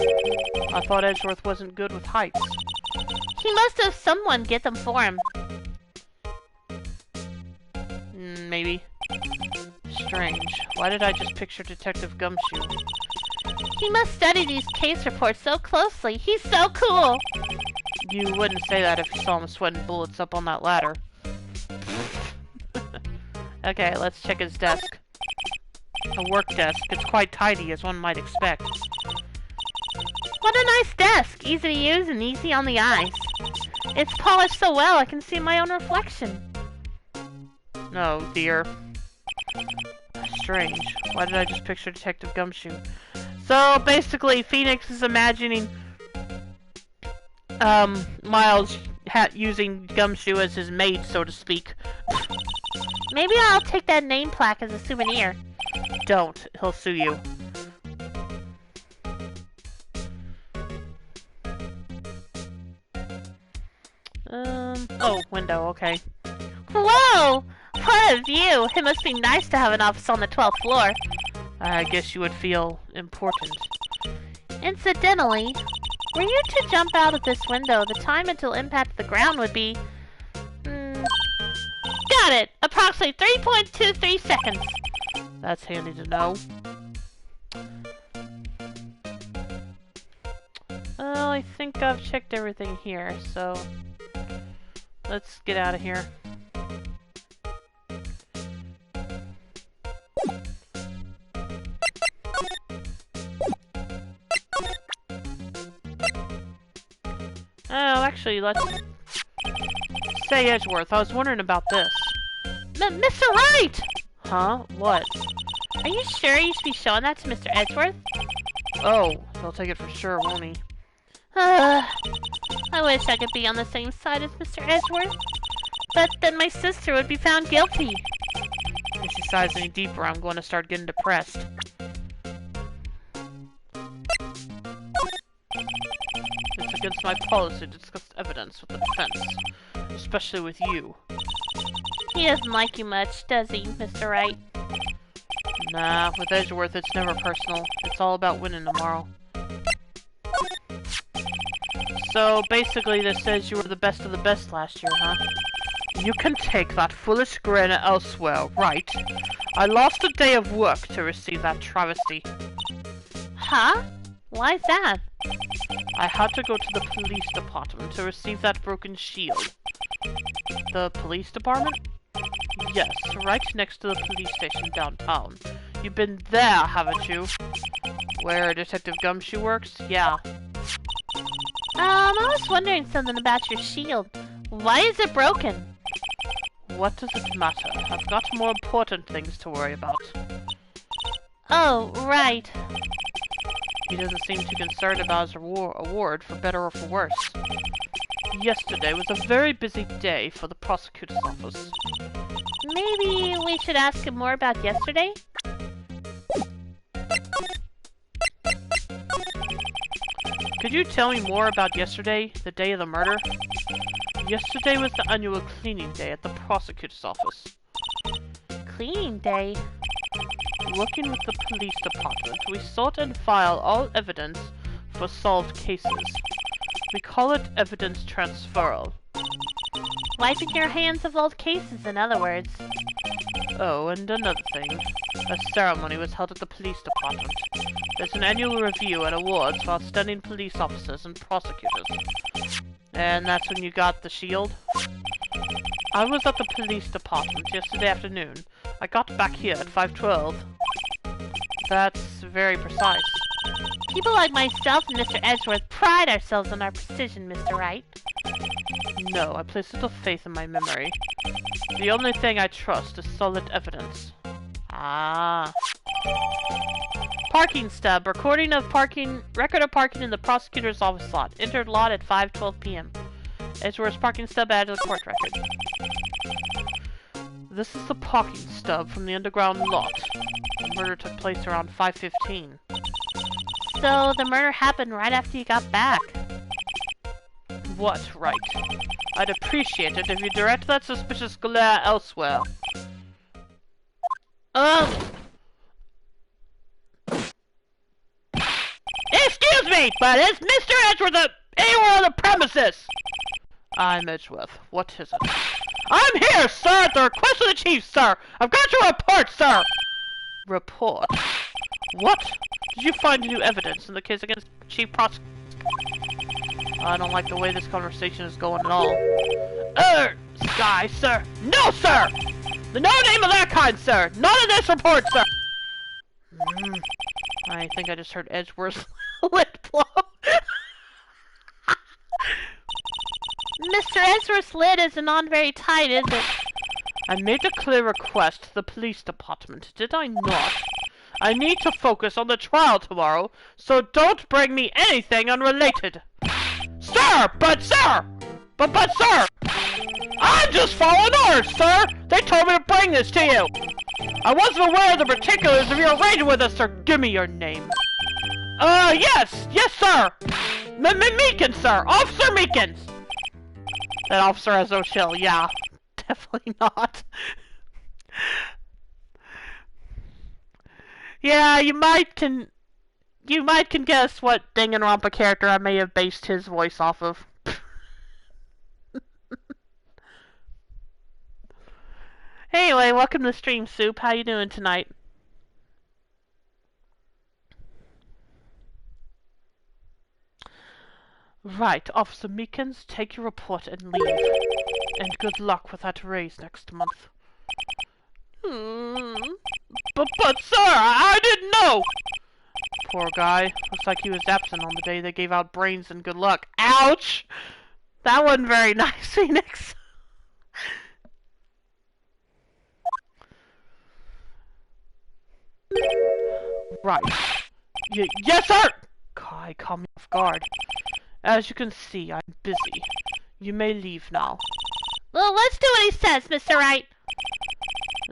I thought Edgeworth wasn't good with heights. He must have someone get them for him. Maybe. Strange. Why did I just picture Detective Gumshoe? He must study these case reports so closely. He's so cool. You wouldn't say that if you saw him sweating bullets up on that ladder. Okay, let's check his desk. A work desk. It's quite tidy, as one might expect. What a nice desk. Easy to use and easy on the eyes. It's polished so well I can see my own reflection. No, dear. Strange. Why did I just picture Detective Gumshoe? So, basically, Phoenix is imagining Miles using Gumshoe as his maid, so to speak. Maybe I'll take that name plaque as a souvenir. Don't. He'll sue you. Oh, window, okay. Whoa! What a view! It must be nice to have an office on the 12th floor. I guess you would feel important. Incidentally, were you to jump out of this window, the time until impact to the ground would be... got it! Approximately 3.23 seconds. That's handy to know. Well, I think I've checked everything here, so... let's get out of here. Oh, actually, let's... say Edgeworth, I was wondering about this. Mr. Wright! Huh? What? Are you sure you should be showing that to Mr. Edgeworth? Oh, he'll take it for sure, won't he? I wish I could be on the same side as Mr. Edgeworth. But then my sister would be found guilty. If she sighs any deeper, I'm going to start getting depressed. It's against my policy to discuss evidence with the defense, especially with you. He doesn't like you much, does he, Mr. Wright? Nah, with Edgeworth it's never personal. It's all about winning tomorrow. So, basically this says you were the best of the best last year, huh? You can take that foolish grin elsewhere, right? I lost a day of work to receive that travesty. Huh? Why's that? I had to go to the police department to receive that broken shield. The police department? Yes, right next to the police station downtown. You've been there, haven't you? Where Detective Gumshoe works? Yeah. I was wondering something about your shield. Why is it broken? What does it matter? I've got more important things to worry about. Oh, right. He doesn't seem too concerned about his award, for better or for worse. Yesterday was a very busy day for the prosecutor's office. Maybe we should ask him more about yesterday? Could you tell me more about yesterday, the day of the murder? Yesterday was the annual cleaning day at the prosecutor's office. Cleaning day? Working with the police department, we sort and file all evidence for solved cases. We call it evidence transferal. Wiping your hands of old cases, in other words. Oh, and another thing. A ceremony was held at the police department. There's an annual review and awards for outstanding police officers and prosecutors. And that's when you got the shield? I was at the police department yesterday afternoon. I got back here at 5:12. That's very precise. People like myself and Mr. Edgeworth pride ourselves on our precision, Mr. Wright. No, I place little faith in my memory. The only thing I trust is solid evidence. Ah. Parking stub. Record of parking in the prosecutor's office lot. Entered lot at 5:12 p.m. Edgeworth's parking stub added to the court record. This is the parking stub from the underground lot. The murder took place around 5:15. So the murder happened right after you got back. What, Wright? I'd appreciate it if you direct that suspicious glare elsewhere. Excuse me, but is Mr. Edgeworth anywhere on the premises? I'm Edgeworth. What is it? I'm here, sir, at the request of the chief, sir. I've got your report, sir. Report? What? Did you find new evidence in the case against Chief Prosecutor? I don't like the way this conversation is going at all. Sky, sir. No, sir! No name of that kind, sir! None of this report, sir! I think I just heard Edgeworth's lip blow. Mr. Edgeworth's lid isn't on very tight, is it? I made a clear request to the police department, did I not? I need to focus on the trial tomorrow, so don't bring me anything unrelated. Sir! But sir! But sir! I'm just following orders, sir! They told me to bring this to you! I wasn't aware of the particulars of your arrangement with us, sir. Give me your name. Yes! Yes, sir! Meekins, sir! Officer Meekins! That officer has no chill, yeah. Definitely not. Yeah, you might can guess what Danganronpa character I may have based his voice off of. Anyway, welcome to Stream Soup. How you doing tonight? Right, Officer Meekins, take your report and leave. And good luck with that raise next month. But sir, I didn't know! Poor guy. Looks like he was absent on the day they gave out brains and good luck. Ouch! That wasn't very nice, Phoenix. Right. Yes, sir! Kai, caught me off guard. As you can see, I'm busy. You may leave now. Well, let's do what he says, Mr. Wright.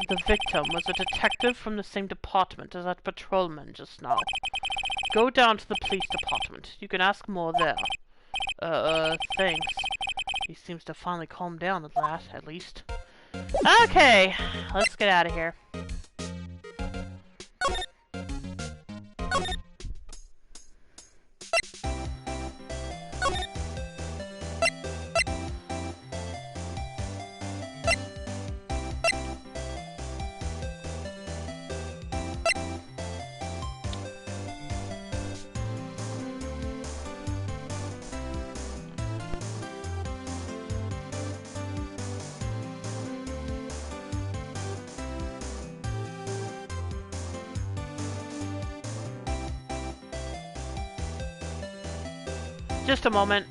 The victim was a detective from the same department as that patrolman just now. Go down to the police department. You can ask more there. Thanks. He seems to finally calm down at least. Okay, let's get out of here. Just a moment.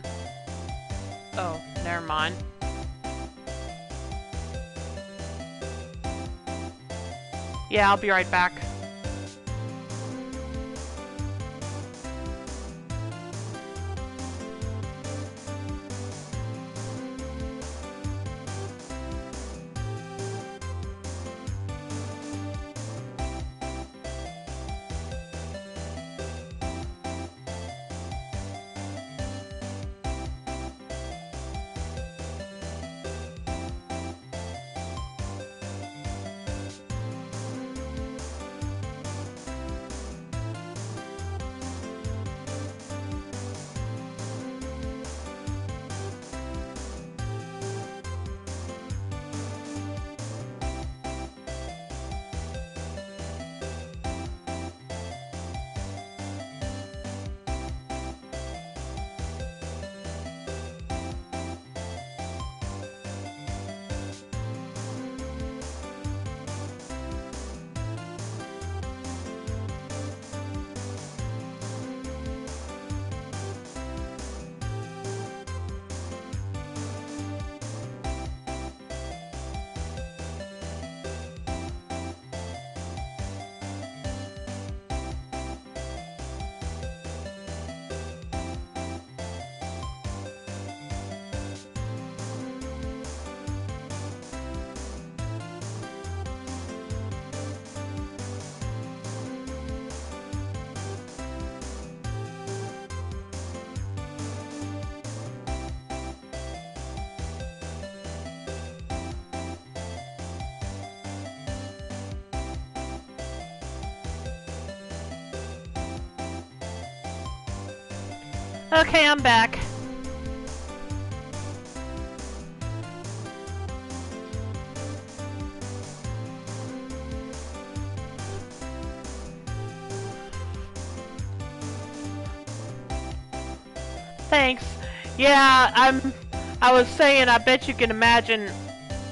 Oh, never mind. Yeah, I'll be right back. Okay, I'm back. Thanks. Yeah, I was saying, I bet you can imagine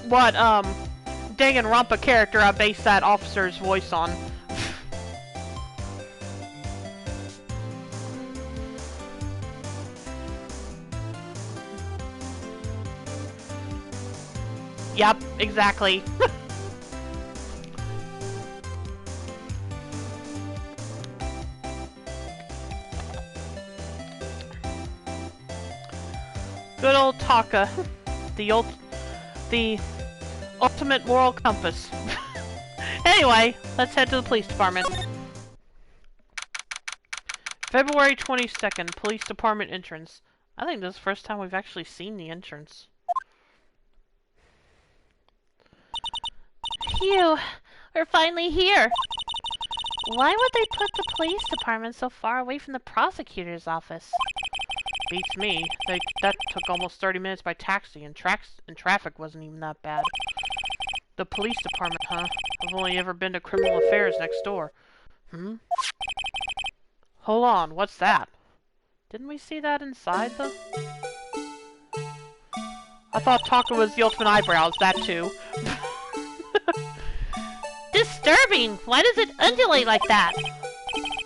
what, Danganronpa character I based that officer's voice on. Yep, exactly. Good old Taka. The ultimate moral compass. Anyway, let's head to the police department. February 22nd, police department entrance. I think this is the first time we've actually seen the entrance. Phew, we're finally here. Why would they put the police department so far away from the prosecutor's office? Beats me. That took almost 30 minutes by taxi, and traffic wasn't even that bad. The police department, huh? I've only ever been to criminal affairs next door. Hold on, what's that? Didn't we see that inside, though? I thought Taka was the ultimate eyebrows, that too. Disturbing! Why does it undulate like that?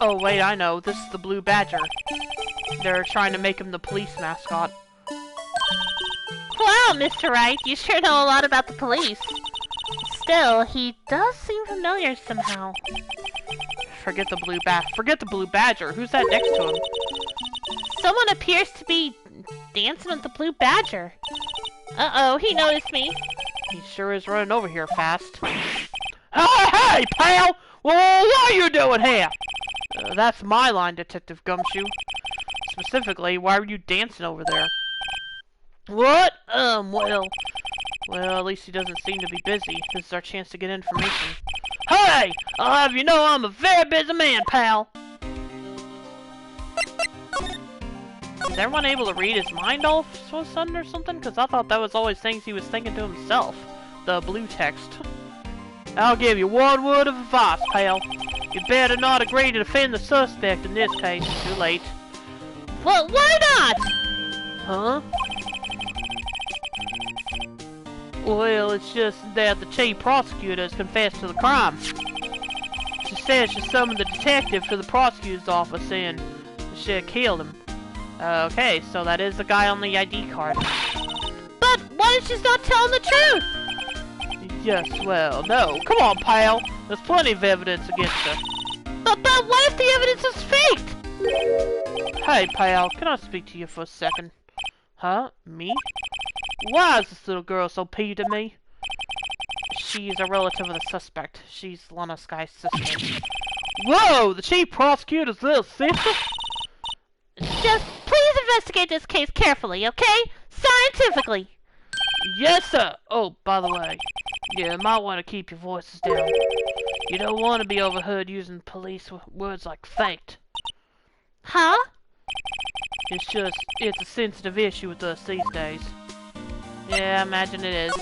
Oh, wait, I know. This is the Blue Badger. They're trying to make him the police mascot. Wow, Mr. Wright, you sure know a lot about the police. Still, he does seem familiar somehow. Forget the Blue Badger. Who's that next to him? Someone appears to be dancing with the Blue Badger. Uh-oh, he noticed me. He sure is running over here fast. Hey, pal! Well, what are you doing here? That's my line, Detective Gumshoe. Specifically, why were you dancing over there? What? Well, at least he doesn't seem to be busy. This is our chance to get information. Hey! I'll have you know I'm a very busy man, pal! Is everyone able to read his mind all of a sudden or something? Because I thought that was always things he was thinking to himself. The blue text. I'll give you one word of advice, pal. You better not agree to defend the suspect in this case. Too late. Well, why not? Huh? Well, it's just that the chief prosecutor has confessed to the crime. She says she summoned the detective to the prosecutor's office and she killed him. Okay, so that is the guy on the ID card. But what if she's not telling the truth? Yes, well, no. Come on, pal. There's plenty of evidence against her. But what if the evidence is faked? Hey, pal, can I speak to you for a second? Huh? Me? Why is this little girl so peeved at me? She's a relative of the suspect. She's Lana Sky's sister. Whoa! The chief prosecutor's little sister? Just please investigate this case carefully, okay? Scientifically. Yes, sir! Oh, by the way, you might want to keep your voices down. You don't want to be overheard using police words like faked. Huh? It's a sensitive issue with us these days. Yeah, I imagine it is.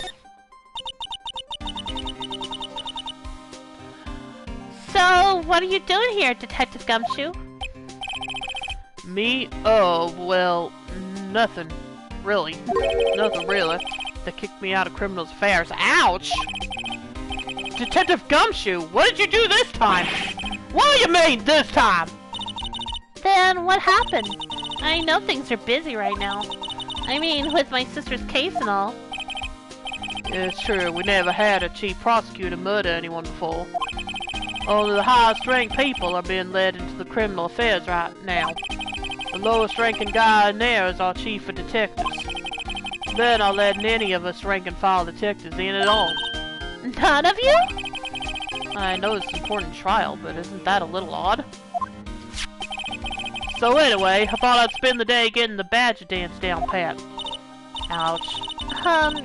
So, what are you doing here, Detective Gumshoe? Me? Oh, well, nothing. Really. Nothing really. They kicked me out of criminals affairs. Ouch! Detective Gumshoe, what did you do this time? What do you mean, this time? Then, what happened? I know things are busy right now. I mean, with my sister's case and all. It's true, we never had a chief prosecutor murder anyone before. Only the highest ranked people are being led into the criminal affairs right now. The lowest ranking guy in there is our chief of detectives. They're not letting any of us rank and file detectives in at all. None of you? I know it's an important trial, but isn't that a little odd? So anyway, I thought I'd spend the day getting the badger dance down pat. Ouch.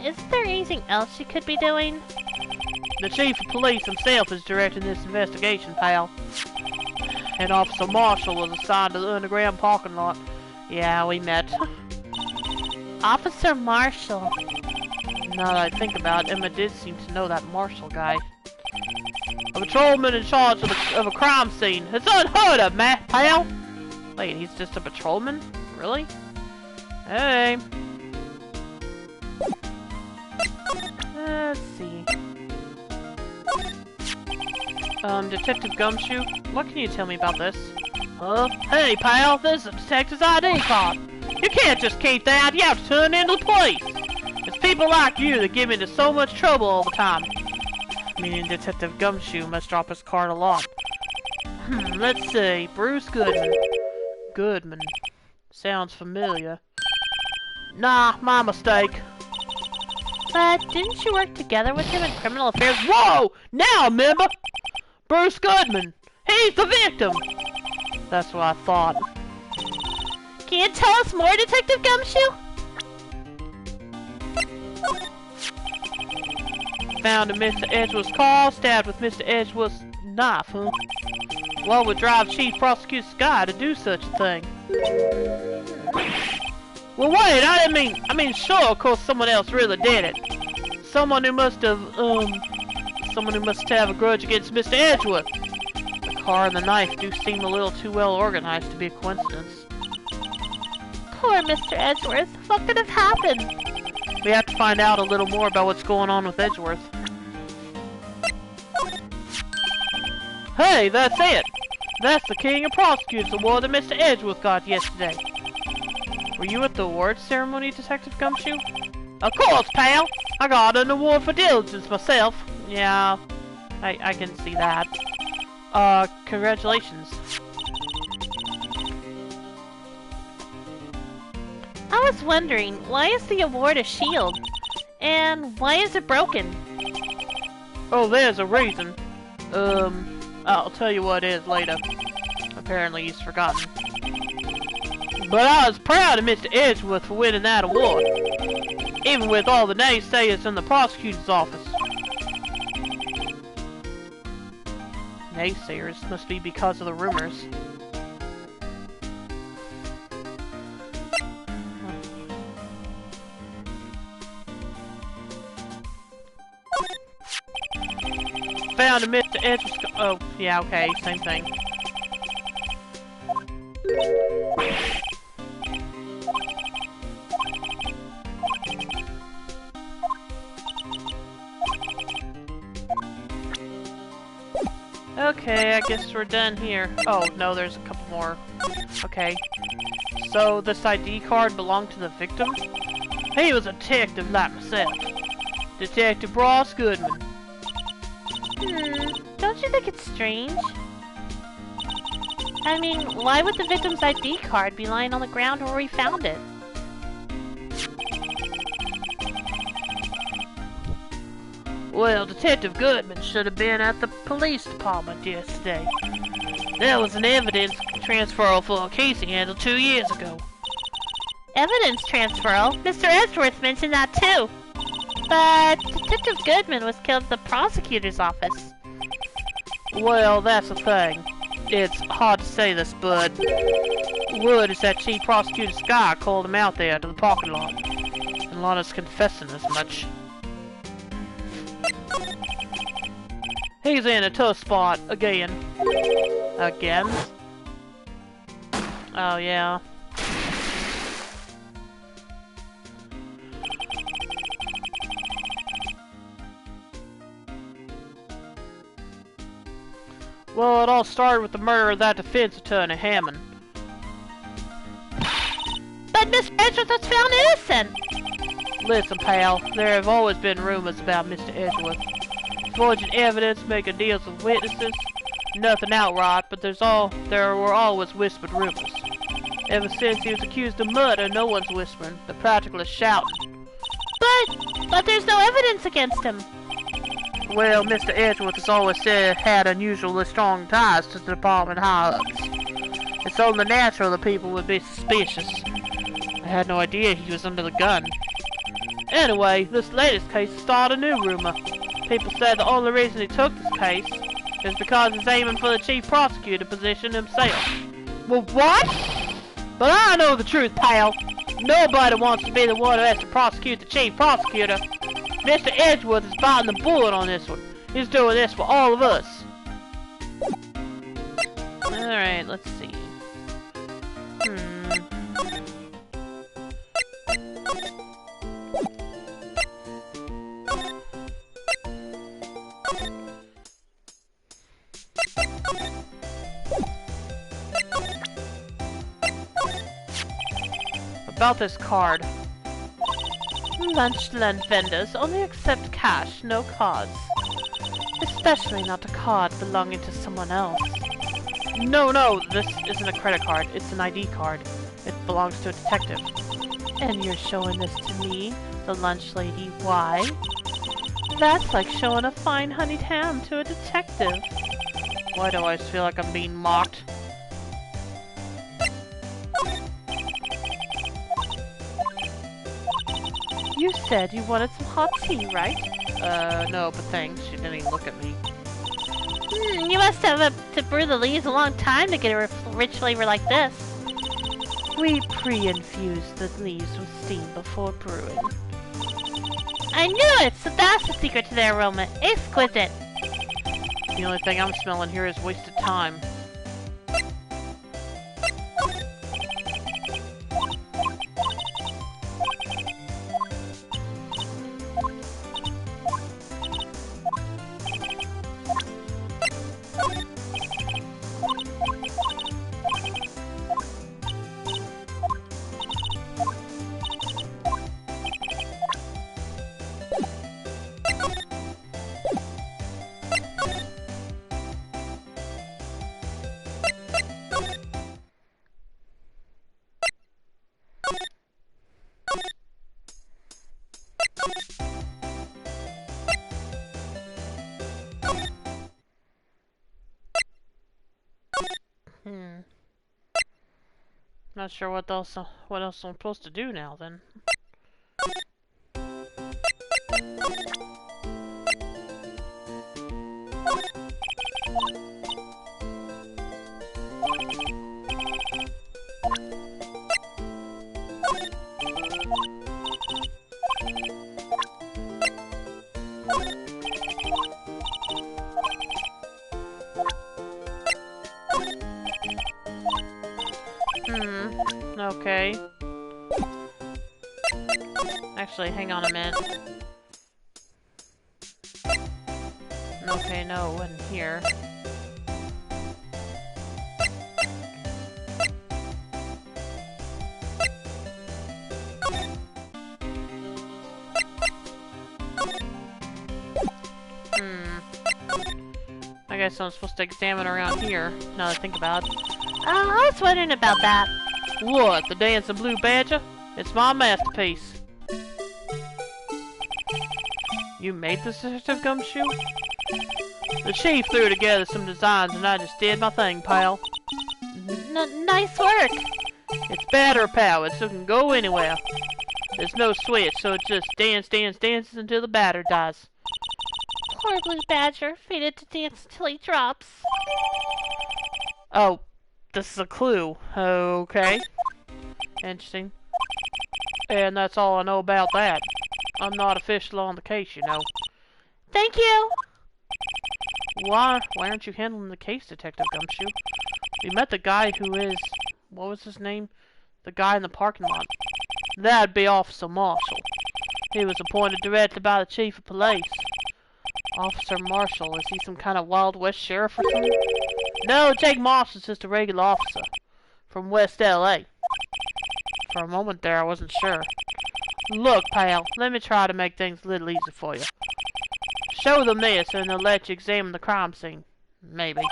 Isn't there anything else you could be doing? The chief of police himself is directing this investigation, pal. And Officer Marshall was assigned to the underground parking lot. Yeah, we met. Officer Marshall. Now that I think about it, Emma did seem to know that Marshall guy. A patrolman in charge of a crime scene. It's unheard of, man, pal! Wait, he's just a patrolman? Really? Hey. Let's see. Detective Gumshoe, what can you tell me about this? Hey, pal, this is a detective's ID card. You can't just keep that, you have to turn in to the police. It's people like you that get me into so much trouble all the time. Meaning Detective Gumshoe must drop his card a lot. Let's see, Bruce Goodman. Goodman. Sounds familiar. Nah, my mistake. But didn't you work together with him in criminal affairs? Whoa! Now I remember! Bruce Goodman! He's the victim! That's what I thought. Can you tell us more, Detective Gumshoe? Found in Mr. Edgeworth's car, stabbed with Mr. Edgeworth's knife, huh? What would drive Chief Prosecutor Sky to do such a thing? Well, wait, I mean, sure, of course, someone else really did it. Someone who must have a grudge against Mr. Edgeworth. The car and the knife do seem a little too well organized to be a coincidence. Poor Mr. Edgeworth. What could have happened? We have to find out a little more about what's going on with Edgeworth. Hey, that's it! That's the King of Prosecutors award that Mr. Edgeworth got yesterday. Were you at the awards ceremony, Detective Gumshoe? Of course, pal! I got an award for diligence myself. Yeah, I can see that. Congratulations. I was wondering, why is the award a shield? And why is it broken? Oh, there's a reason. I'll tell you what it is later. Apparently he's forgotten. But I was proud of Mr. Edgeworth for winning that award. Even with all the naysayers in the prosecutor's office. Naysayers must be because of the rumors. Found a Mr. Edgeworth. Oh, yeah, okay, same thing. Okay, I guess we're done here. Oh, no, there's a couple more. Okay. So, this ID card belonged to the victim? He was a detective like myself. Detective Ross Goodman. Don't you think it's strange? I mean, why would the victim's ID card be lying on the ground where we found it? Well, Detective Goodman should have been at the police department yesterday. There was an evidence transferal for a case he handled 2 years ago. Evidence transferal? Mr. Edgeworth mentioned that too. But Detective Goodman was killed at the prosecutor's office. Well, that's the thing. It's hard to say this, but word is that Chief Prosecutor Sky called him out there to the parking lot. And Lana's confessing as much. He's in a tough spot again. Again? Oh, yeah. Well, it all started with the murder of that defense attorney, Hammond. But Mr. Edgeworth was found innocent! Listen, pal, there have always been rumors about Mr. Edgeworth. Forging evidence, making deals with witnesses. Nothing outright, but there were always whispered rumors. Ever since he was accused of murder, no one's whispering. They're practically shouting. But there's no evidence against him. Well, Mr. Edgeworth has always said had unusually strong ties to the department high-ups. It's only natural that people would be suspicious. I had no idea he was under the gun. Anyway, this latest case started a new rumor. People said the only reason he took this case is because he's aiming for the chief prosecutor position himself. Well, what? But I know the truth, pal. Nobody wants to be the one who has to prosecute the chief prosecutor. Mr. Edgeworth is biting the bullet on this one. He's doing this for all of us. Alright, let's see. About this card. Lunchland vendors only accept cash, no cards. Especially not a card belonging to someone else. No, this isn't a credit card. It's an ID card. It belongs to a detective. And you're showing this to me, the lunch lady. Why? That's like showing a fine honeyed ham to a detective. Why do I always feel like I'm being mocked? You said you wanted some hot tea, right? No, but thanks. She didn't even look at me. You must have to brew the leaves a long time to get a rich flavor like this. We pre-infuse the leaves with steam before brewing. I knew it! So that's the secret to their aroma. Exquisite! The only thing I'm smelling here is wasted time. Not sure what else I'm supposed to do now then. Okay. Actually, hang on a minute. Okay, no, it wasn't here. I guess I'm supposed to examine around here, now that I think about it. I was wondering about that. What, the dancing blue badger? It's my masterpiece. You made this, Detective Gumshoe? The chief threw together some designs and I just did my thing, pal. Nice work! It's battery powered, so it can go anywhere. There's no switch, so it just dances until the batter dies. Poor blue badger, fated to dance until he drops. Oh, this is a clue. Okay. Interesting. And that's all I know about that. I'm not official on the case, you know. Thank you! Why aren't you handling the case, Detective Gumshoe? We met the guy who is... what was his name? The guy in the parking lot. That'd be Officer Marshall. He was appointed directly by the Chief of Police. Officer Marshall, is he some kind of Wild West sheriff or something? No, Jake Marshall's just a regular officer. From West L.A. For a moment there, I wasn't sure. Look, pal, let me try to make things a little easier for you. Show them this, and they'll let you examine the crime scene. Maybe.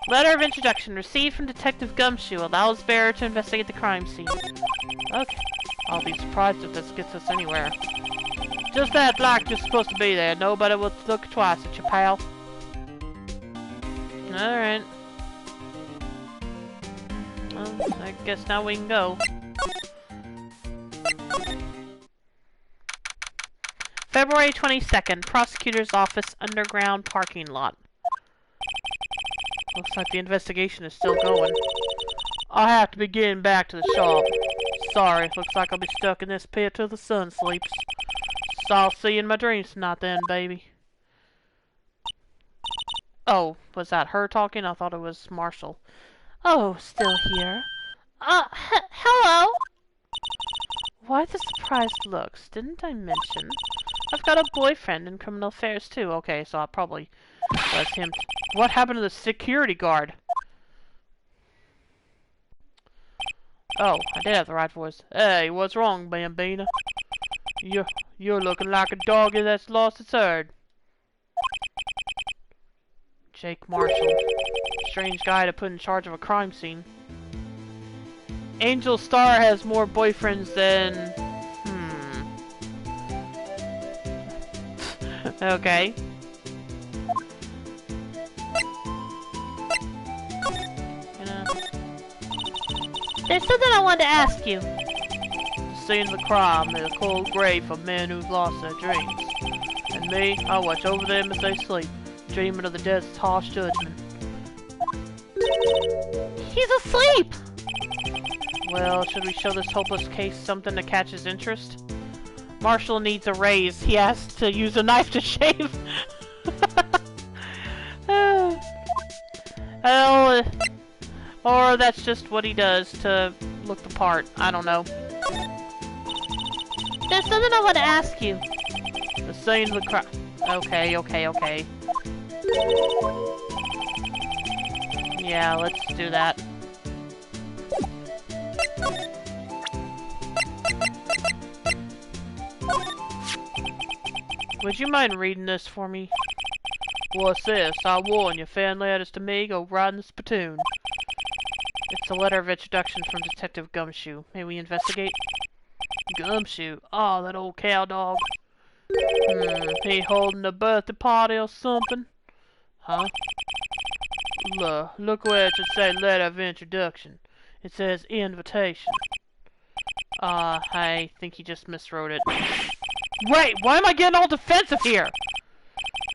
Letter of introduction received from Detective Gumshoe allows bearer to investigate the crime scene. Okay. I'll be surprised if this gets us anywhere. Just act like you're supposed to be there. Nobody will look twice at you, pal. Alright. Well, I guess now we can go. February 22nd, Prosecutor's Office Underground Parking Lot. Looks like the investigation is still going. I have to be getting back to the shop. Sorry, looks like I'll be stuck in this pit till the sun sleeps. So I'll see you in my dreams tonight then, baby. Oh, was that her talking? I thought it was Marshall. Oh, still here? Hello? Why the surprised looks? Didn't I mention? I've got a boyfriend in criminal affairs too. Okay, so I probably was him. What happened to the security guard? Oh, I did have the right voice. Hey, what's wrong, Bambina? You're looking like a doggy that's lost its herd. Jake Marshall. Strange guy to put in charge of a crime scene. Angel Star has more boyfriends than... Okay. There's something I wanted to ask you. The scene of the crime is a cold grave for men who've lost their dreams. And me, I watch over them as they sleep, dreaming of the death's harsh judgment. He's asleep! Well, should we show this hopeless case something to catch his interest? Marshall needs a raise. He has to use a knife to shave. Well, or that's just what he does to look the part. I don't know. There's something I want to ask you. The scene of the crime. Okay. Yeah, let's do that. Would you mind reading this for me? What's this? I warn you, fan letters to me go right in the spittoon. It's a letter of introduction from Detective Gumshoe. May we investigate? Gumshoe? Oh, that old cow dog. He holding a birthday party or something? Huh? Look where it should say letter of introduction. It says invitation. I think he just miswrote it. Wait, why am I getting all defensive here?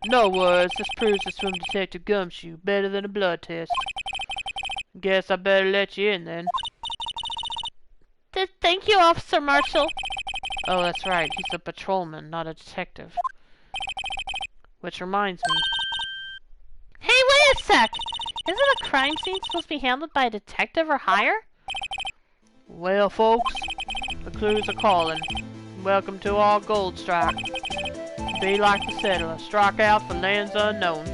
No words, this proves it's from Detective Gumshoe. Better than a blood test. Guess I better let you in then. Thank you, Officer Marshall. Oh, that's right. He's a patrolman, not a detective. Which reminds me. Hey, wait a sec! Isn't a crime scene supposed to be handled by a detective or higher? Well, folks, the clues are calling. Welcome to our gold strike. Be like the settler, strike out for lands unknown.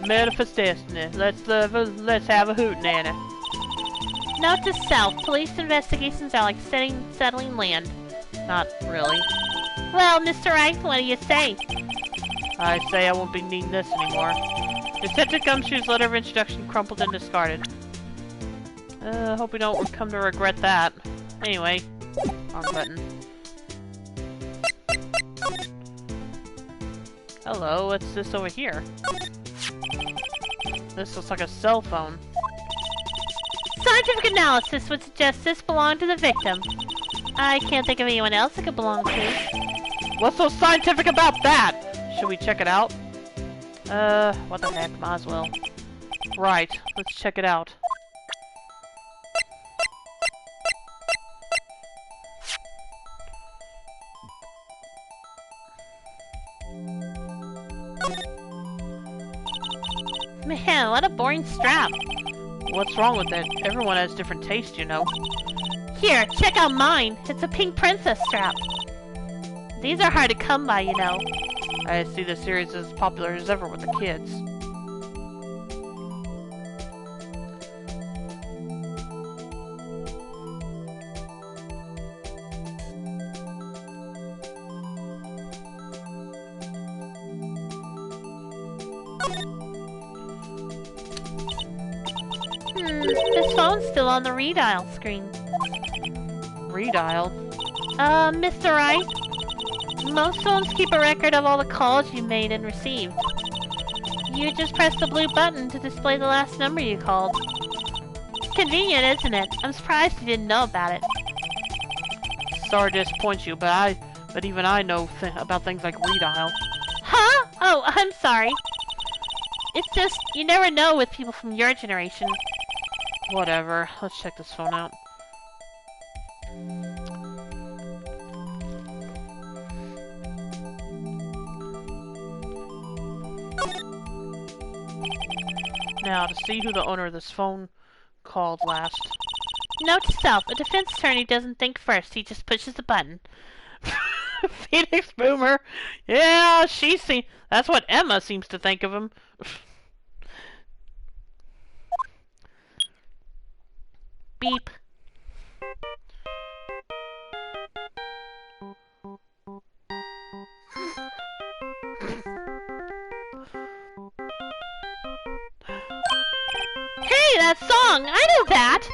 Manifest destiny. Let's have a hootenanny. Note to self: police investigations are like settling land. Not really. Well, Mr. Wright, what do you say? I say I won't be needing this anymore. Detective Gumshoe's letter of introduction crumpled and discarded. Hope we don't come to regret that. Anyway, wrong button. Hello, what's this over here? This looks like a cell phone. Scientific analysis would suggest this belonged to the victim. I can't think of anyone else it could belong to. What's so scientific about that? Should we check it out? What the heck, might as well. Right, let's check it out. Man, what a boring strap. What's wrong with it? Everyone has different taste, you know. Here, check out mine. It's a pink princess strap. These are hard to come by, you know. I see the series is as popular as ever with the kids. This phone's still on the redial screen. Redial? Mr. Wright? Most phones keep a record of all the calls you made and received. You just press the blue button to display the last number you called. It's convenient, isn't it? I'm surprised you didn't know about it. Sorry to disappoint you, but even I know about things like redial. Huh? Oh, I'm sorry. It's just, you never know with people from your generation. Whatever. Let's check this phone out. Now, to see who the owner of this phone called last. Note to self, a defense attorney doesn't think first, he just pushes a button. Phoenix Boomer. Yeah, that's what Emma seems to think of him. Beep. Hey, that song! I know that!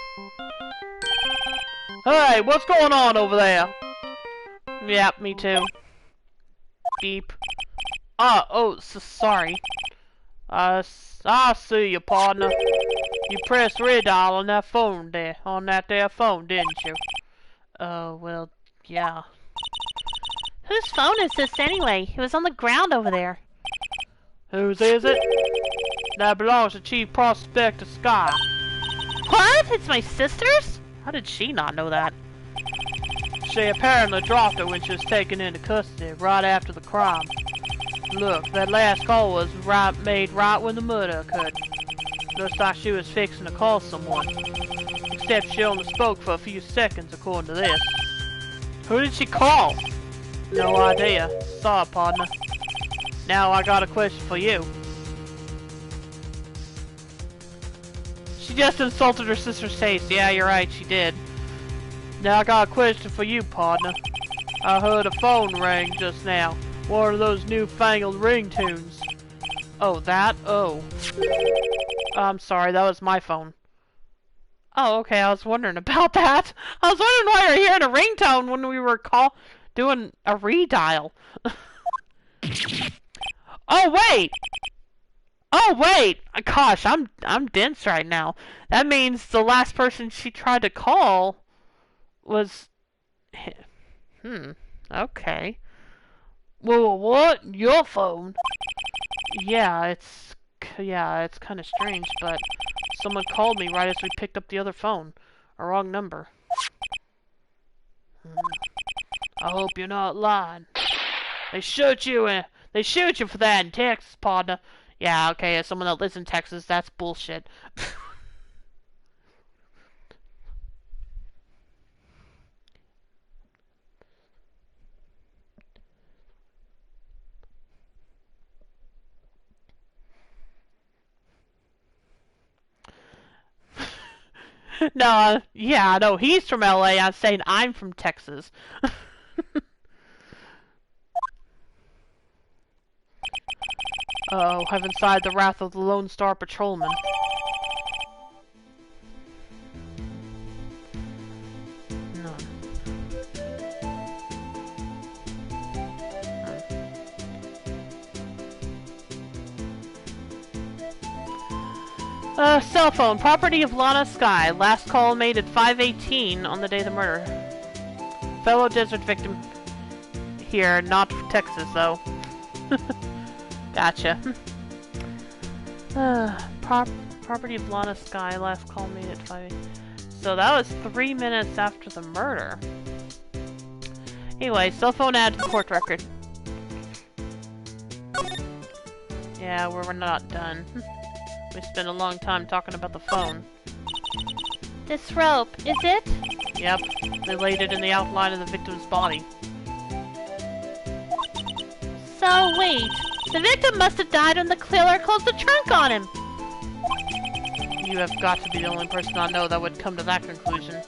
Hey, what's going on over there? Yep, me too. Beep. Sorry. I see you, partner. You pressed redial on that phone there, phone, didn't you? Oh, well, yeah. Whose phone is this anyway? It was on the ground over there. Whose is it? That belongs to Chief Prospector Sky. What? It's my sister's? How did she not know that? She apparently dropped it when she was taken into custody right after the crime. Look, that last call was made right when the murder occurred. Looks like she was fixing to call someone. Except she only spoke for a few seconds according to this. Who did she call? No idea. Sorry, partner. Now I got a question for you. She just insulted her sister's taste. Yeah, you're right, she did. Now I got a question for you, partner. I heard a phone ring just now. One of those newfangled ringtones. Oh, that? Oh. I'm sorry, that was my phone. Oh, okay, I was wondering about that. I was wondering why you were hearing a ringtone when we were doing a redial. Oh, wait! Oh, wait! Gosh, I'm dense right now. That means the last person she tried to call was... Okay. Well, what? Your phone? Yeah, it's kind of strange, but someone called me right as we picked up the other phone. A wrong number. I hope you're not lying. They shoot you for that in Texas, partner. Yeah, okay, as someone that lives in Texas, that's bullshit. No, yeah, no, he's from LA. I'm saying I'm from Texas. Uh-oh, I've inside the wrath of the Lone Star Patrolman. No. Cell phone, property of Lana Sky. Last call made at 5:18 on the day of the murder. Fellow desert victim here, not Texas, though. Gotcha. Property of Lana Sky. Last call made at 5:18. So that was 3 minutes after the murder. Anyway, cell phone add to the court record. Yeah, we're not done. We spent a long time talking about the phone. This rope, is it? Yep, they laid it in the outline of the victim's body. So, wait. The victim must have died when the killer closed the trunk on him. You have got to be the only person I know that would come to that conclusion.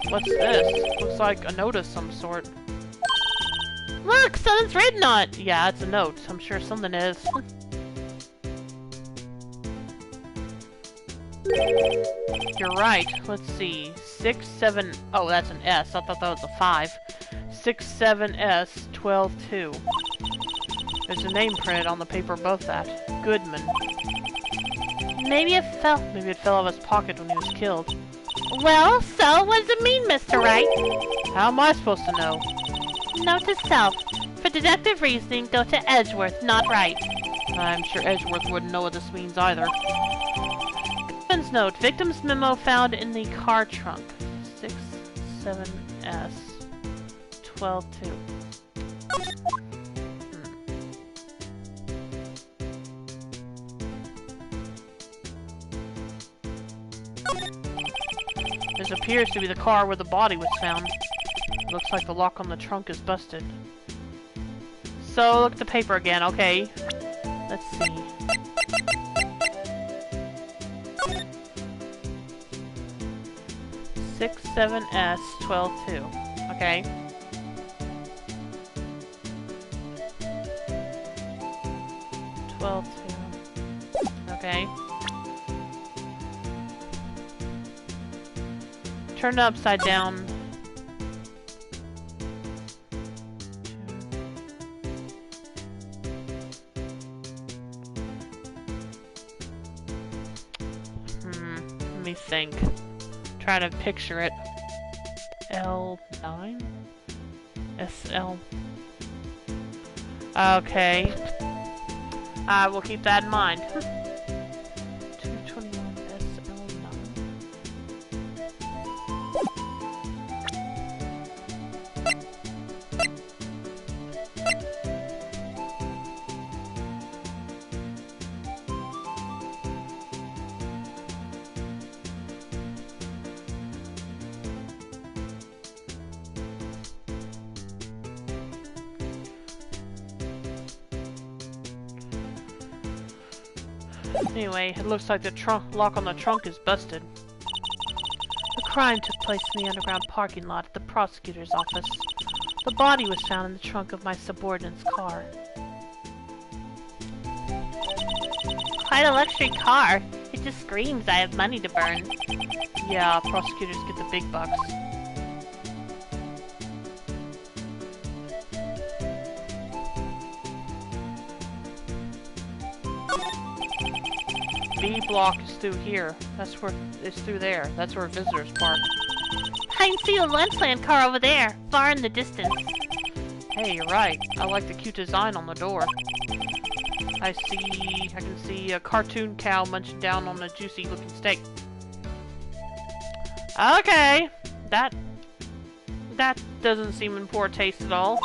What's this? Looks like a note of some sort. Look, something's written on it. Yeah, it's a note. I'm sure something is. You're right. Let's see. 6, 7... Oh, that's an S. I thought that was a 5. 67S 122. There's a name printed on the paper above that. Goodman. Maybe it fell out of his pocket when he was killed. Well, so what does it mean, Mr. Wright? How am I supposed to know? Note to self. For deductive reasoning, go to Edgeworth, not Wright. I'm sure Edgeworth wouldn't know what this means either. Goodman's note. Victim's memo found in the car trunk. 67S 12-2. This appears to be the car where the body was found. Looks like the lock on the trunk is busted. So, look at the paper again, okay. Let's see. Six, 7S, 12-2. Okay. Okay. Turn it upside down. Let me think. Try to picture it. L9? SL. Okay. I will keep that in mind. 221 SL9. Anyway, it looks like the lock on the trunk is busted. The crime took place in the underground parking lot at the prosecutor's office. The body was found in the trunk of my subordinate's car. Quite a luxury car. It just screams I have money to burn. Yeah, prosecutors get the big bucks. B block is through here. That's where it's through there. That's where visitors park. I can see the Lunchland car over there, far in the distance. Hey, you're right. I like the cute design on the door. I can see a cartoon cow munching down on a juicy looking steak. Okay, that doesn't seem in poor taste at all.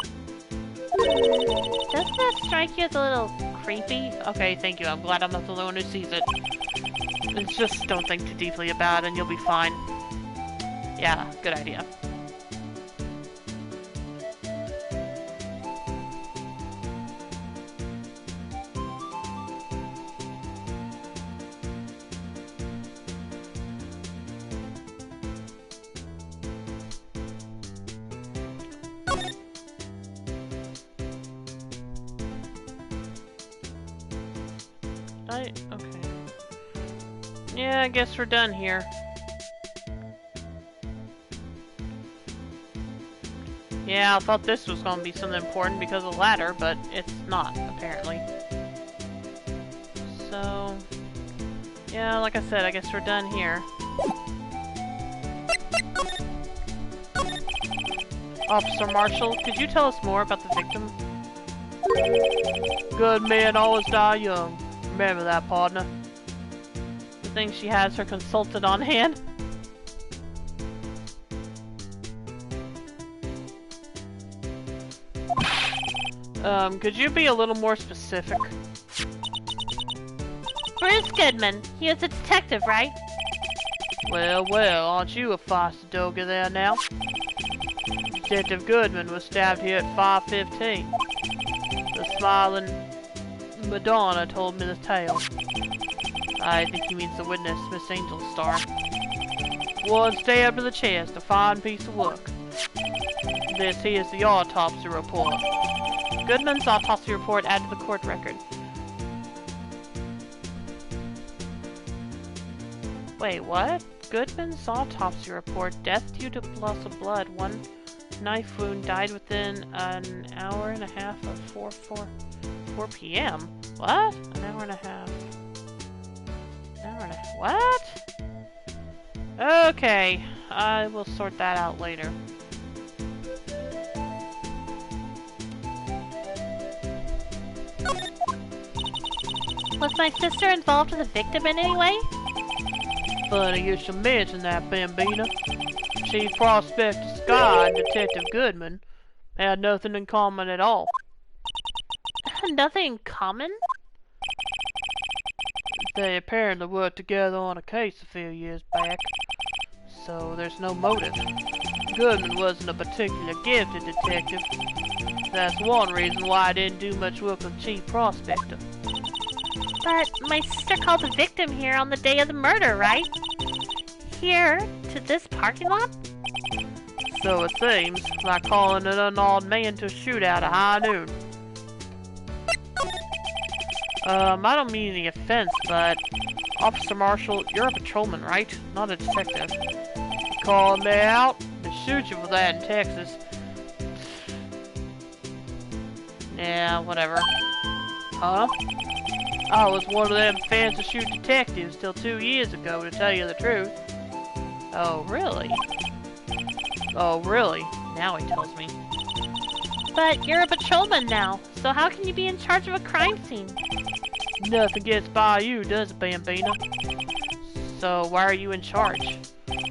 Doesn't that strike you as a little creepy? Okay, thank you. I'm glad I'm not the only one who sees it. It's just don't think too deeply about it and you'll be fine. Yeah, good idea. Okay. Yeah, I guess we're done here. Yeah, I thought this was going to be something important because of the ladder, but it's not, apparently. So, yeah, like I said, I guess we're done here. Officer Marshall, could you tell us more about the victim? Good men always die young. Remember that, partner. You think she has her consultant on hand? Could you be a little more specific? Bruce Goodman. He is a detective, right? Well, well, aren't you a feisty doggy there now? Detective Goodman was stabbed here at 5:15. The smiling Madonna told me the tale. I think he means the witness, Miss Angel Star. One stabbed to the chest, a fine piece of work. This here's the autopsy report. Goodman's autopsy report added to the court record. Wait, what? Goodman's autopsy report. Death due to loss of blood. One knife wound, died within an hour and a half of 4 p.m. What? An hour and a half. An hour and a half. What? Okay, I will sort that out later. Was my sister involved with the victim in any way? Funny you should mention that, Bambina. Chief Prospector Sky and Detective Goodman had nothing in common at all. Nothing in common? They apparently worked together on a case a few years back, so there's no motive. Goodman wasn't a particularly gifted detective. That's one reason why I didn't do much work with Chief Prospector. But my sister called the victim here on the day of the murder, right? Here, to this parking lot? So it seems, like calling an unarmed man to a shootout at high noon. I don't mean any offense, but Officer Marshall, you're a patrolman, right? Not a detective. You called me out, they shoot you for that in Texas. Yeah, whatever. Huh? I was one of them fans to shoot detectives till 2 years ago, to tell you the truth. Oh, really? Oh, really? Now he tells me. But you're a patrolman now, so how can you be in charge of a crime scene? Nothing gets by you, does it, Bambina? So why are you in charge?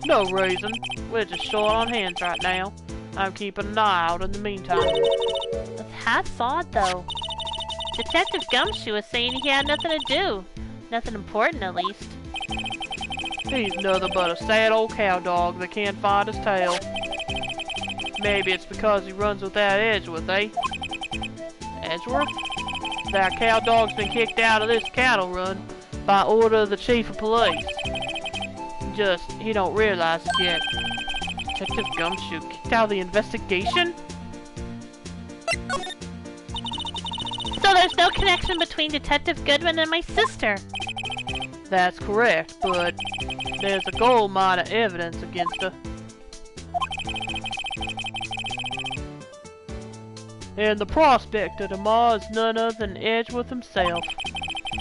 No reason. We're just short on hands right now. I'm keeping an eye out in the meantime. That's odd, though. Detective Gumshoe was saying he had nothing to do. Nothing important, at least. He's nothing but a sad old cow dog that can't find his tail. Maybe it's because he runs with that Edgeworth, eh? Edgeworth? That cow dog's been kicked out of this cattle run by order of the chief of police. Just, he don't realize it yet. Detective Gumshoe kicked out of the investigation? So there's no connection between Detective Goodman and my sister? That's correct, but there's a gold mine of evidence against her. And the prospector tomorrow is none other than Edgeworth himself.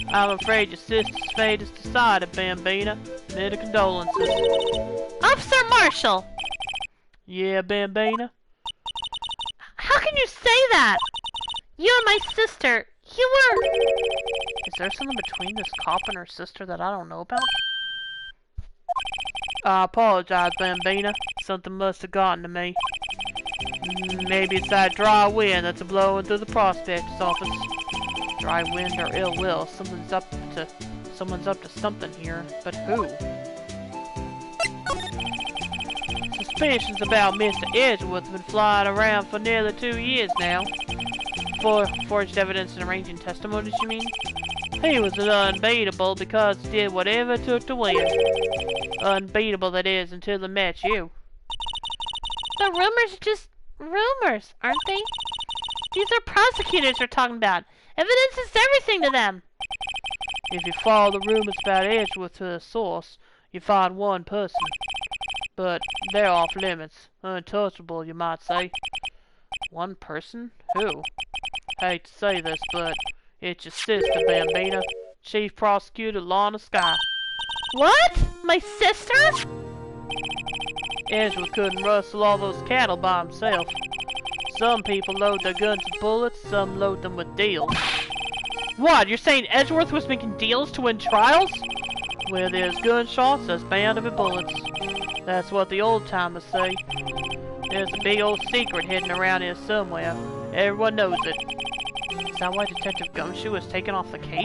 I'm afraid your sister's fate is decided, Bambina. Many condolences. Officer Marshall! Yeah, Bambina? How can you say that? You and my sister, you were... Is there something between this cop and her sister that I don't know about? I apologize, Bambina. Something must have gotten to me. Maybe it's that dry wind that's blowing through the prospector's office. Dry wind or ill will. Someone's up to something here. But who? Suspicions about Mr. Edgeworth have been flying around for nearly 2 years now. For forged evidence and arranging testimonies, you mean? He was unbeatable because he did whatever it took to win. Unbeatable, that is, until he met you. The rumors are just rumors, aren't they? These are prosecutors we're talking about. Evidence is everything to them. If you follow the rumors about Edgeworth to the source, you find one person. But they're off limits. Untouchable, you might say. One person? Who? Hate to say this, but it's your sister, Bambina. Chief Prosecutor Lana Sky. What? My sister? Edgeworth couldn't rustle all those cattle by himself. Some people load their guns with bullets, some load them with deals. What, you're saying Edgeworth was making deals to win trials? Where there's gunshots, there's bound to be bullets. That's what the old-timers say. There's a big old secret hidden around here somewhere. Everyone knows it. Is that why Detective Gumshoe was taken off the case?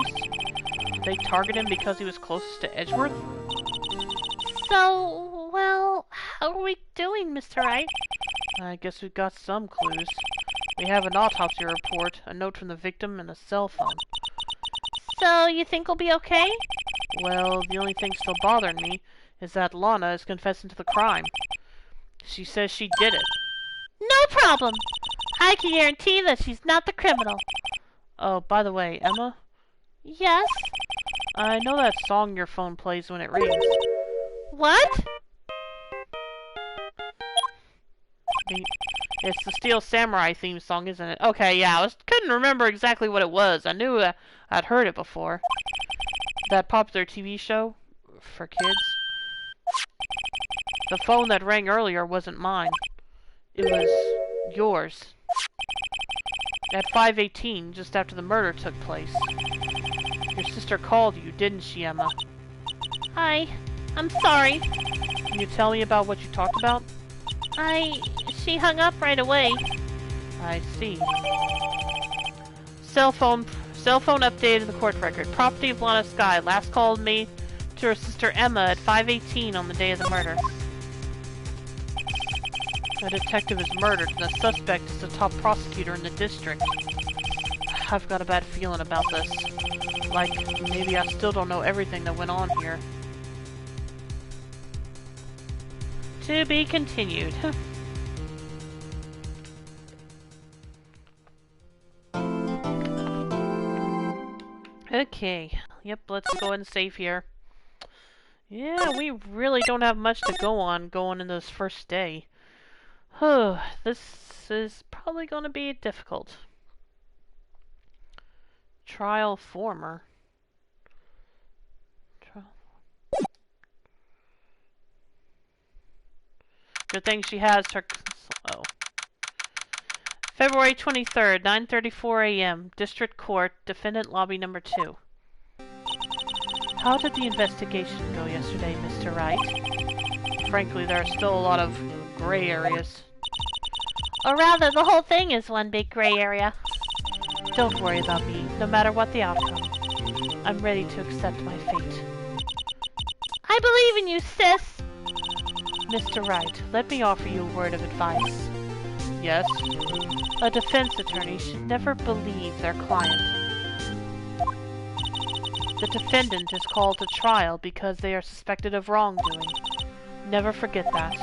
Did they target him because he was closest to Edgeworth? So, well, how are we doing, Mr. Wright? I guess we've got some clues. We have an autopsy report, a note from the victim, and a cell phone. So, you think we'll be okay? Well, the only thing still bothering me is that Lana is confessing to the crime. She says she did it. No problem! I can guarantee that she's not the criminal. Oh, by the way, Emma? Yes? I know that song your phone plays when it rings. What? It's the Steel Samurai theme song, isn't it? Okay, yeah, I couldn't remember exactly what it was. I knew I'd heard it before. That popular TV show for kids. The phone that rang earlier wasn't mine. It was yours. At 5:18, just after the murder took place. Your sister called you, didn't she, Emma? I'm sorry. Can you tell me about what you talked about? She hung up right away. I see. Cell phone updated the court record. Property of Lana Sky last called me to her sister Emma at 5:18 on the day of the murder. A detective is murdered and the suspect is the top prosecutor in the district. I've got a bad feeling about this. Like, maybe I still don't know everything that went on here. To be continued. Okay. Yep, let's go ahead and save here. Yeah, we really don't have much to go on going into this first day. This is probably going to be difficult. Trial former. Good thing she has her... Oh. February 23rd, 9:34 a.m. District Court, Defendant Lobby Number 2. How did the investigation go yesterday, Mr. Wright? Frankly, there are still a lot of gray areas. Or rather, the whole thing is one big gray area. Don't worry about me, no matter what the outcome. I'm ready to accept my fate. I believe in you, sis! Mr. Wright, let me offer you a word of advice. Yes? A defense attorney should never believe their client. The defendant is called to trial because they are suspected of wrongdoing. Never forget that.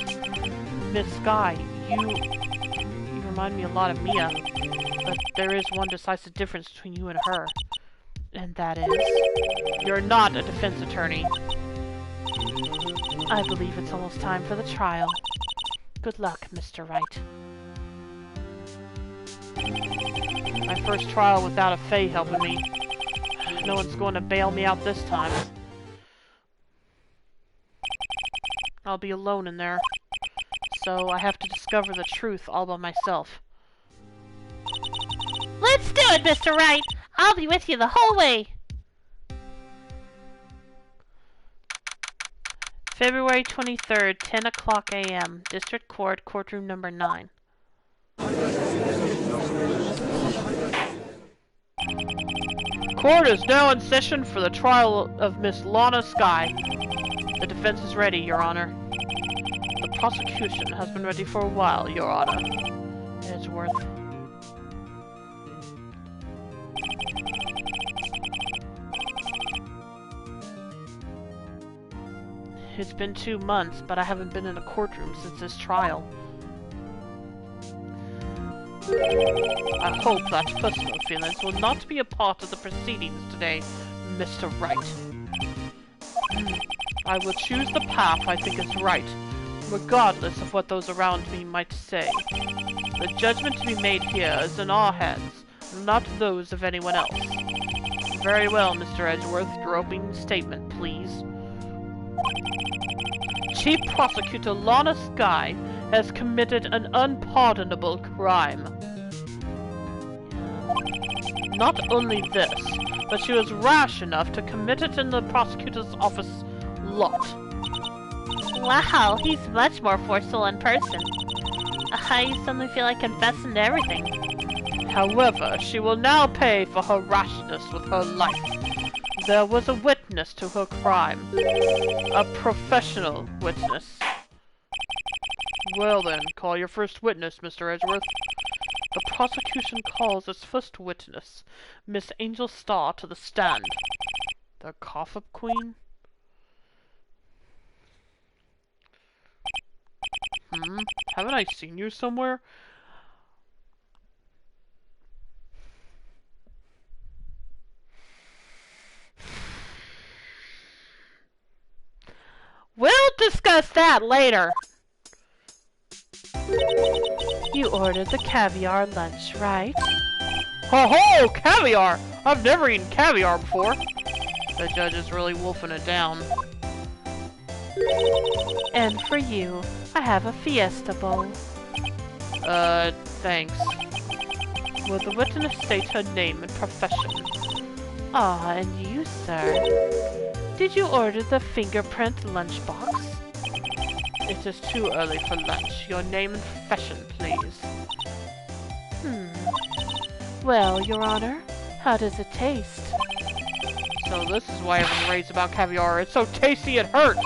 Miss Sky, you remind me a lot of Mia, but there is one decisive difference between you and her. And that is, you're not a defense attorney. I believe it's almost time for the trial. Good luck, Mr. Wright. My first trial without a Fae helping me. No one's going to bail me out this time. I'll be alone in there. So I have to discover the truth all by myself. Let's do it, Mr. Wright! I'll be with you the whole way! February 23rd, 10 o'clock a.m. District Court, Courtroom Number 9. Court is now in session for the trial of Miss Lana Sky. The defense is ready, Your Honor. The prosecution has been ready for a while, Your Honor. Edgeworth. It's been 2 months, but I haven't been in a courtroom since this trial. I hope that personal feelings will not be a part of the proceedings today, Mr. Wright. I will choose the path I think is right, regardless of what those around me might say. The judgment to be made here is in our hands, not those of anyone else. Very well, Mr. Edgeworth, your opening statement, please. Chief Prosecutor Lana Sky has committed an unpardonable crime. Not only this, but she was rash enough to commit it in the prosecutor's office lot. Wow, he's much more forceful in person. I suddenly feel like confessing to everything. However, she will now pay for her rashness with her life. There was a witness to her crime. A professional witness. Well then, call your first witness, Mr. Edgeworth. The prosecution calls its first witness, Miss Angel Star, to the stand. The Cough-Up Queen? Haven't I seen you somewhere? We'll discuss that later! You ordered the caviar lunch, right? Ho-ho! Caviar! I've never eaten caviar before! The judge is really wolfing it down. And for you, I have a fiesta bowl. Thanks. Will the witness state her name and profession? Ah, and you, sir? Did you order the fingerprint lunchbox? It is too early for lunch. Your name and profession, please. Well, Your Honor, how does it taste? So this is why everyone raves about caviar. It's so tasty it hurts!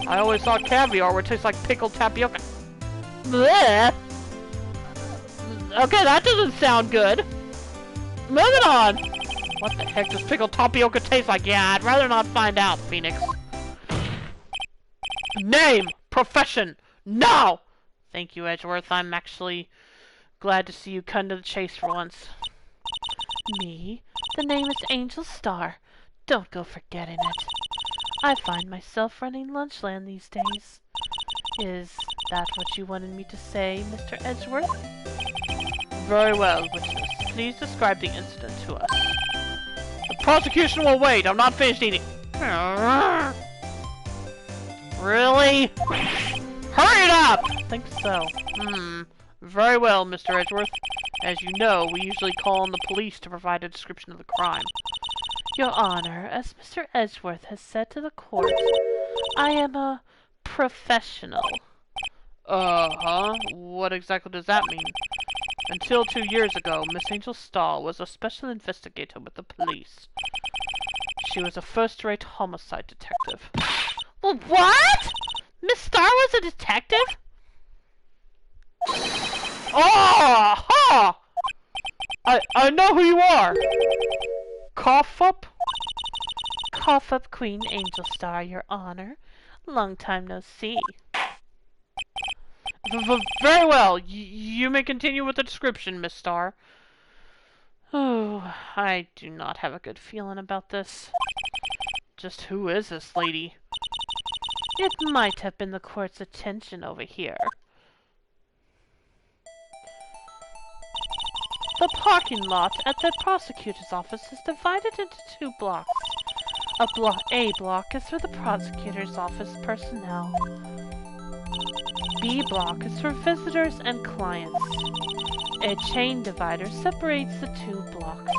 I always thought caviar would taste like pickled tapioca. Blech! Okay, that doesn't sound good. Moving on! What the heck does pickled tapioca taste like? Yeah, I'd rather not find out, Phoenix. Name! Profession! Now! Thank you, Edgeworth. I'm actually glad to see you come to the chase for once. Me? The name is Angel Star. Don't go forgetting it. I find myself running Lunchland these days. Is that what you wanted me to say, Mr. Edgeworth? Very well, witness. Please describe the incident to us. The prosecution will wait. I'm not finished eating. Really? Hurry it up! I think so. Very well, Mr. Edgeworth. As you know, we usually call on the police to provide a description of the crime. Your Honor, as Mr. Edgeworth has said to the court, I am a professional. What exactly does that mean? Until 2 years ago, Miss Angel Starr was a special investigator with the police. She was a first-rate homicide detective. Well, what? Miss Starr was a detective? Oh! Ha! I know who you are! Cough up? Cough up, Queen Angel Star, Your Honor. Long time no see. Very well. You may continue with the description, Miss Starr. Oh, I do not have a good feeling about this. Just who is this lady? It might have been the court's attention over here. The parking lot at the prosecutor's office is divided into 2 blocks. A block is for the prosecutor's office personnel. B block is for visitors and clients. A chain divider separates the 2 blocks.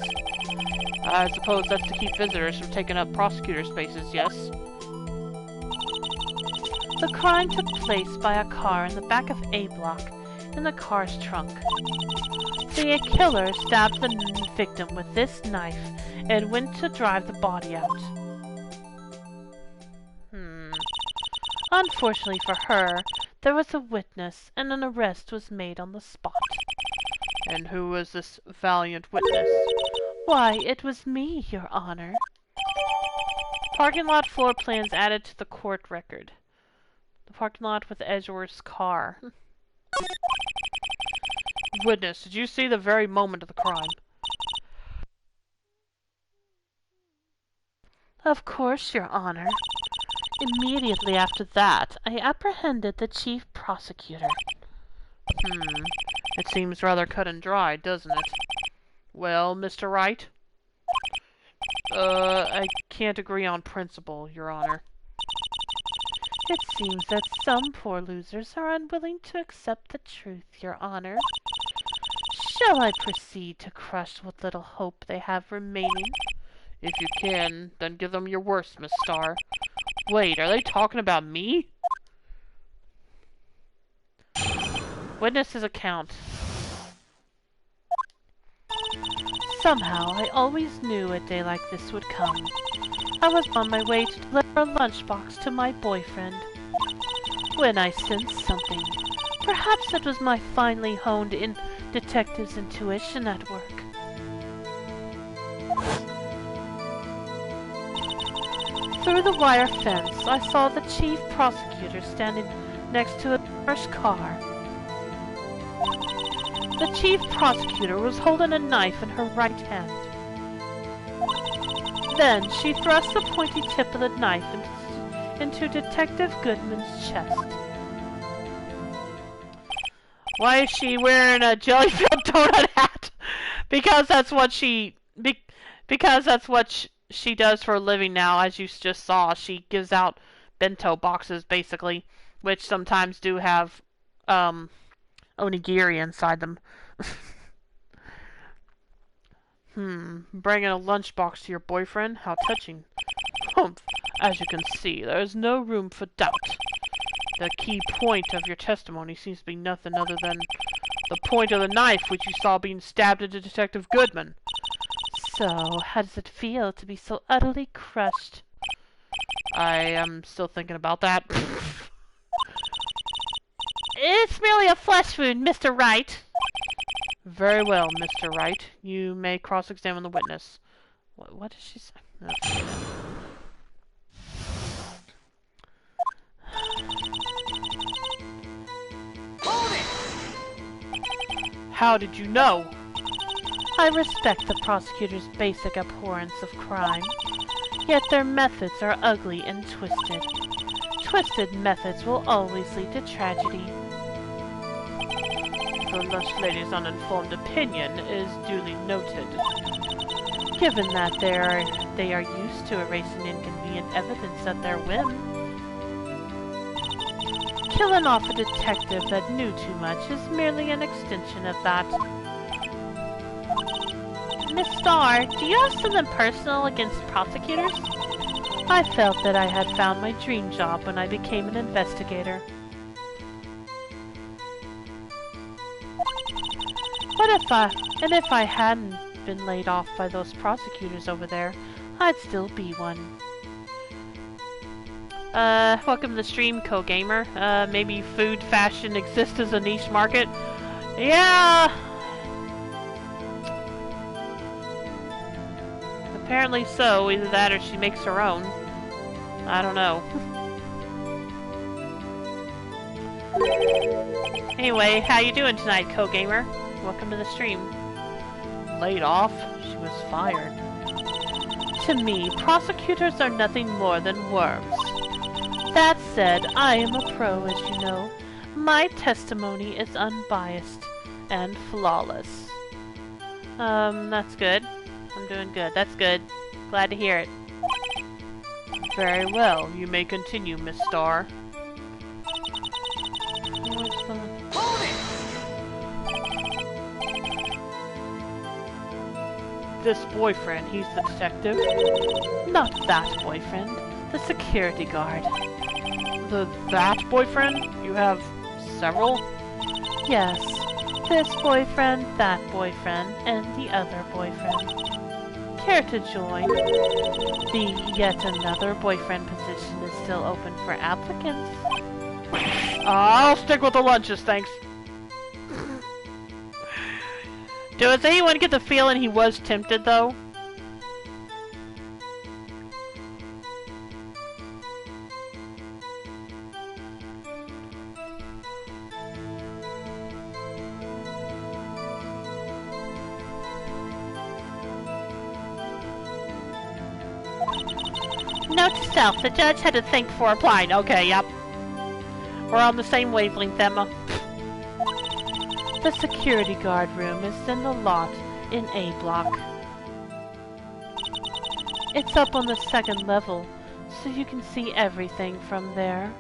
I suppose that's to keep visitors from taking up prosecutor spaces, yes? The crime took place by a car in the back of A block, in the car's trunk. The killer stabbed the victim with this knife and went to drive the body out. Unfortunately for her, there was a witness and an arrest was made on the spot. And who was this valiant witness? Why, it was me, Your Honor. Parking lot floor plans added to the court record. The parking lot with Edgeworth's car. Witness, did you see the very moment of the crime? Of course, Your Honor. Immediately after that, I apprehended the chief prosecutor. It seems rather cut and dry, doesn't it? Well, Mr. Wright? I can't agree on principle, Your Honor. It seems that some poor losers are unwilling to accept the truth, Your Honor. Shall I proceed to crush what little hope they have remaining? If you can, then give them your worst, Miss Starr. Wait, are they talking about me? Witness's account. Somehow, I always knew a day like this would come. I was on my way to deliver a lunchbox to my boyfriend, when I sensed something. Perhaps it was my finely honed detective's intuition at work. Through the wire fence, I saw the chief prosecutor standing next to a nurse car. The chief prosecutor was holding a knife in her right hand. Then she thrust the pointy tip of the knife into Detective Goodman's chest. Why is she wearing a jelly-filled donut hat? Because that's what she does for a living now. As you just saw, she gives out bento boxes, basically, which sometimes do have onigiri inside them. Bringing a lunchbox to your boyfriend? How touching. Humph. As you can see, there is no room for doubt. The key point of your testimony seems to be nothing other than the point of the knife which you saw being stabbed into Detective Goodman. So, how does it feel to be so utterly crushed? I am still thinking about that. It's merely a flesh wound, Mr. Wright. Very well, Mr. Wright. You may cross-examine the witness. What did she say? No. How did you know? I respect the prosecutor's basic abhorrence of crime, yet their methods are ugly and twisted. Twisted methods will always lead to tragedy. The lush lady's uninformed opinion is duly noted. Given that they are used to erasing inconvenient evidence at their whim. Killing off a detective that knew too much is merely an extension of that. Miss Starr, do you have something personal against prosecutors? I felt that I had found my dream job when I became an investigator. If I hadn't been laid off by those prosecutors over there, I'd still be one. Welcome to the stream, Co-Gamer. Maybe food fashion exists as a niche market? Yeah! Apparently so, either that or she makes her own. I don't know. Anyway, how you doing tonight, Co-Gamer? Welcome to the stream. Laid off? She was fired. To me, prosecutors are nothing more than worms. That said, I am a pro, as you know. My testimony is unbiased and flawless. That's good. I'm doing good. That's good. Glad to hear it. Very well. You may continue, Miss Starr. This boyfriend, he's the detective? Not that boyfriend. The security guard. That boyfriend? You have several? Yes. This boyfriend, that boyfriend, and the other boyfriend. Care to join? The yet another boyfriend position is still open for applicants. I'll stick with the lunches, thanks. Does anyone get the feeling he was tempted, though? Note to self, the judge had to think for applying. Okay, yep. We're on the same wavelength, Emma. The security guard room is in the lot in A block. It's up on the second level, so you can see everything from there.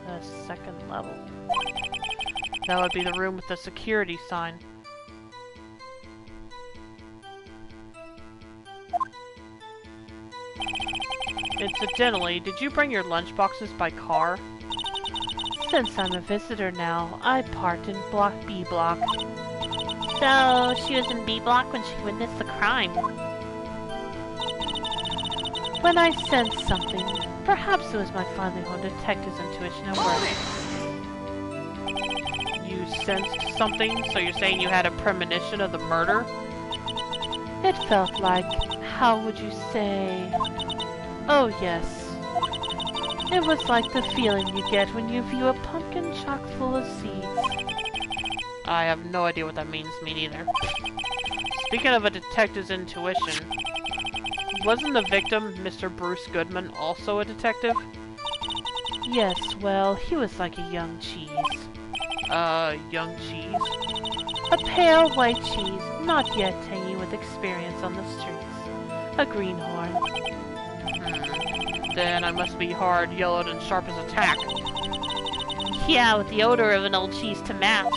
The second level. That would be the room with the security sign. Incidentally, did you bring your lunchboxes by car? Since I'm a visitor now, I parked in block B block. So, she was in B block when she witnessed the crime. When I sensed something, perhaps it was my finely honed detective's intuition at work. You sensed something? So you're saying you had a premonition of the murder? It felt like, how would you say... Oh yes. It was like the feeling you get when you view a pumpkin chock full of seeds. I have no idea what that means, me neither. Speaking of a detective's intuition, wasn't the victim, Mr. Bruce Goodman, also a detective? Yes, well, he was like a young cheese. Young cheese? A pale white cheese, not yet tangy with experience on the streets. A greenhorn. Then I must be hard, yellowed, and sharp as a tack. Yeah, with the odor of an old cheese to match.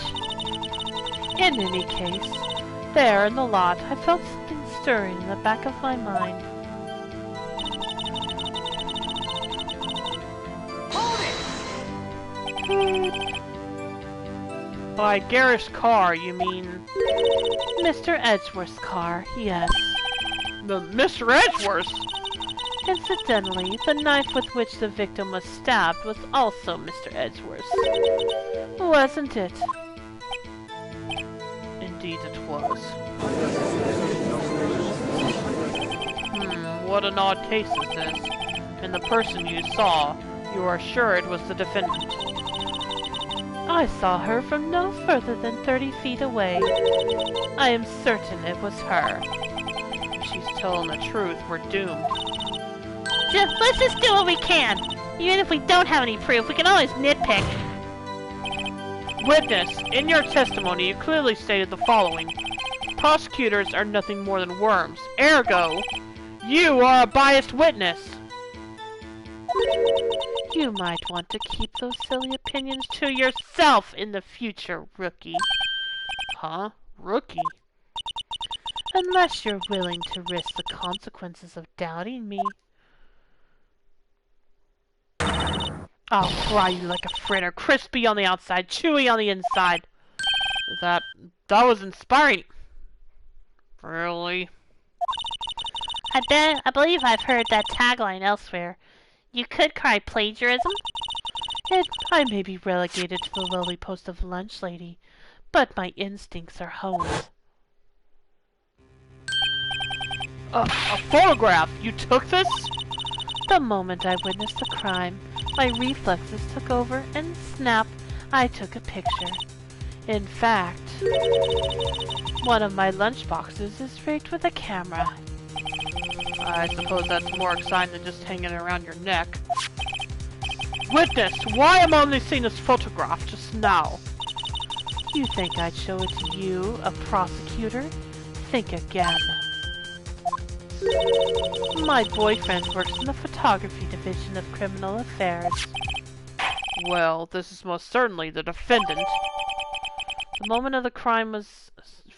In any case, There in the lot, I felt something stirring in the back of my mind. By Garish's car, you mean... Mr. Edgeworth's car, yes. Mr. Edgeworth? Incidentally, the knife with which the victim was stabbed was also Mr. Edgeworth's. Wasn't it? Indeed it was. What an odd case this is. And the person you saw, you are sure it was the defendant? I saw her from no further than 30 feet away. I am certain it was her. If she's telling the truth, we're doomed. Let's just do what we can. Even if we don't have any proof, we can always nitpick. Witness, in your testimony you clearly stated the following. Prosecutors are nothing more than worms. Ergo, you are a biased witness. You might want to keep those silly opinions to yourself in the future, rookie. Huh? Rookie? Unless you're willing to risk the consequences of doubting me. I'll fry you like a fritter, crispy on the outside, chewy on the inside. That was inspiring. Really? I believe I've heard that tagline elsewhere. You could cry plagiarism. I may be relegated to the lowly post of lunch lady, but my instincts are honed. A photograph? You took this? The moment I witnessed the crime, my reflexes took over, and snap, I took a picture. In fact, one of my lunch boxes is rigged with a camera. I suppose that's more exciting than just hanging around your neck. Witness, why am I only seeing this photograph just now? You think I'd show it to you, a prosecutor? Think again. My boyfriend works in the photography division of criminal affairs. Well, this is most certainly the defendant. The moment of the crime was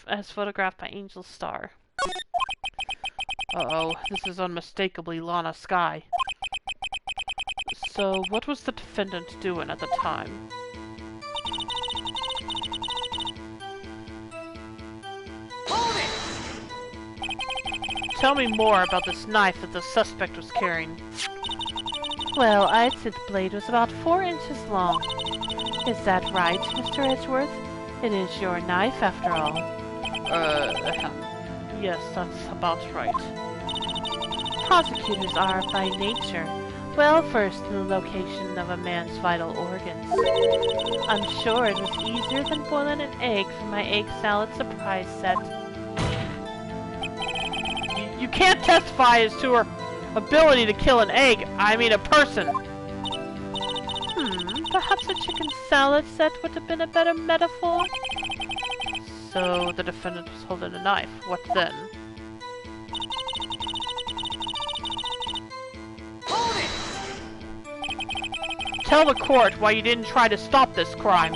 as photographed by Angel Star. Uh-oh, this is unmistakably Lana Sky. So, what was the defendant doing at the time? Tell me more about this knife that the suspect was carrying. Well, I'd say the blade was about 4 inches long. Is that right, Mr. Edgeworth? It is your knife, after all. Yes, that's about right. Prosecutors are, by nature, well versed in the location of a man's vital organs. I'm sure it was easier than boiling an egg for my egg salad surprise set. You can't testify as to her ability to kill an egg, I mean a person. Perhaps a chicken salad set would have been a better metaphor? So the defendant was holding a knife. What then? Tell the court why you didn't try to stop this crime.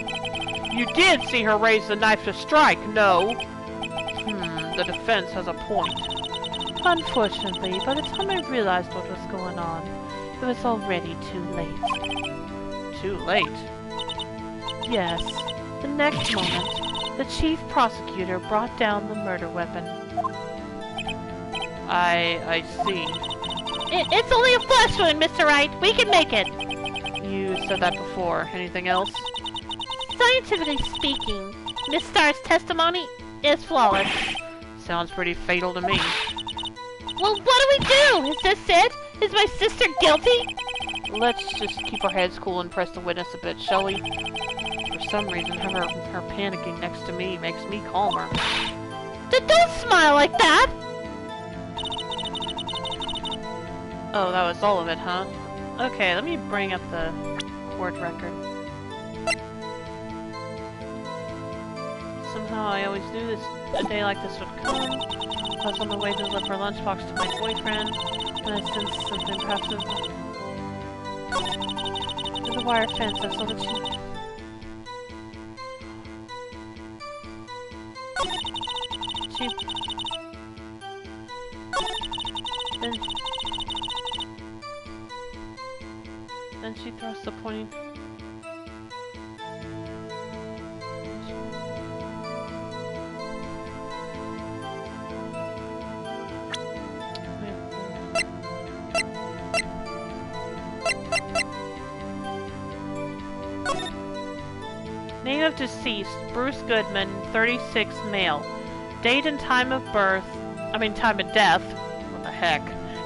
You did see her raise the knife to strike, no? The defense has a point. Unfortunately, by the time I realized what was going on, it was already too late. Too late? Yes. The next moment, the chief prosecutor brought down the murder weapon. I see. It's only a flesh wound, Mr. Wright. We can make it. You said that before. Anything else? Scientifically speaking, Miss Starr's testimony is flawless. Sounds pretty fatal to me. Well, what do we do? Is this it? Is my sister guilty? Let's just keep our heads cool and press the witness a bit, shall we? For some reason, her panicking next to me makes me calmer. Don't smile like that! Oh, that was all of it, huh? Okay, let me bring up the court record. Somehow I always knew this a day like this would come. I was on the way to deliver a lunchbox to my boyfriend, and I sensed something perhaps through the wire fence. I saw that Then, then she thrusts the pointing. Name of deceased, Bruce Goodman, 36, male. Date and time of birth, time of death. What the heck?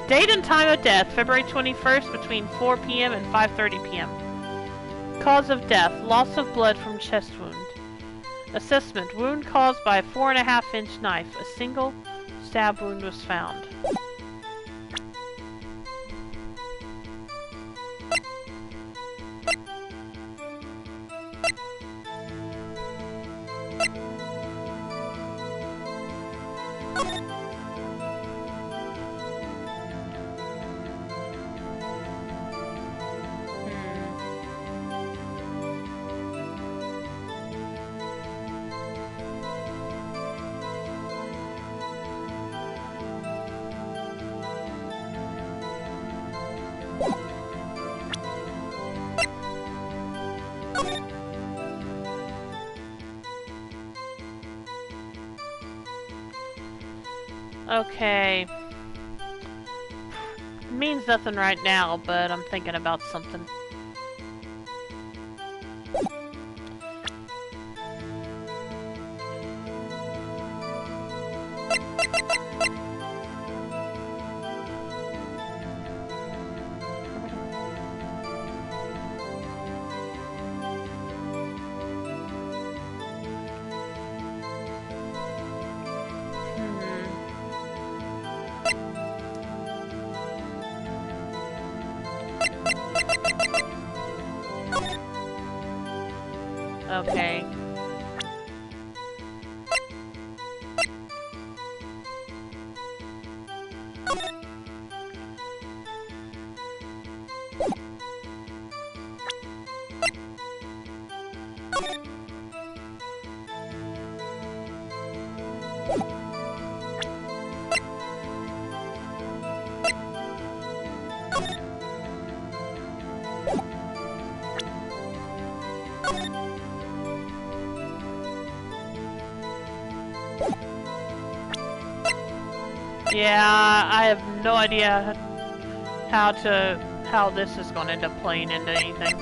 Date and time of death, February 21st between 4 p.m. and 5:30 p.m. Cause of death, loss of blood from chest wound. Assessment, wound caused by a 4.5-inch knife. A single stab wound was found. Okay. Means nothing right now, but I'm thinking about something. Okay. Yeah, I have no idea how this is going to end up playing into anything.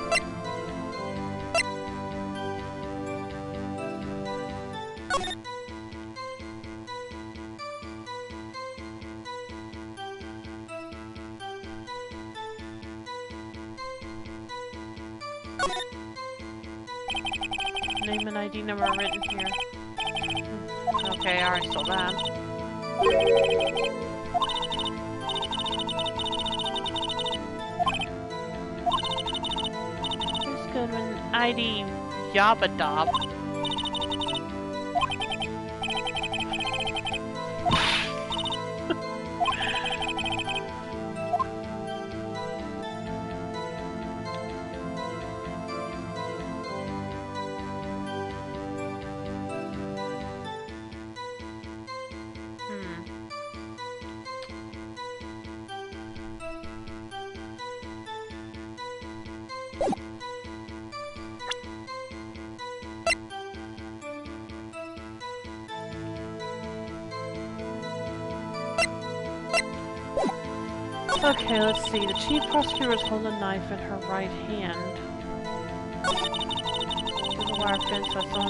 Name and ID number written here. Okay, I already saw that. Here's Goodman ID Yabadob. Okay, let's see. The chief prosecutor is holding a knife in her right hand. There's a wire fence I saw.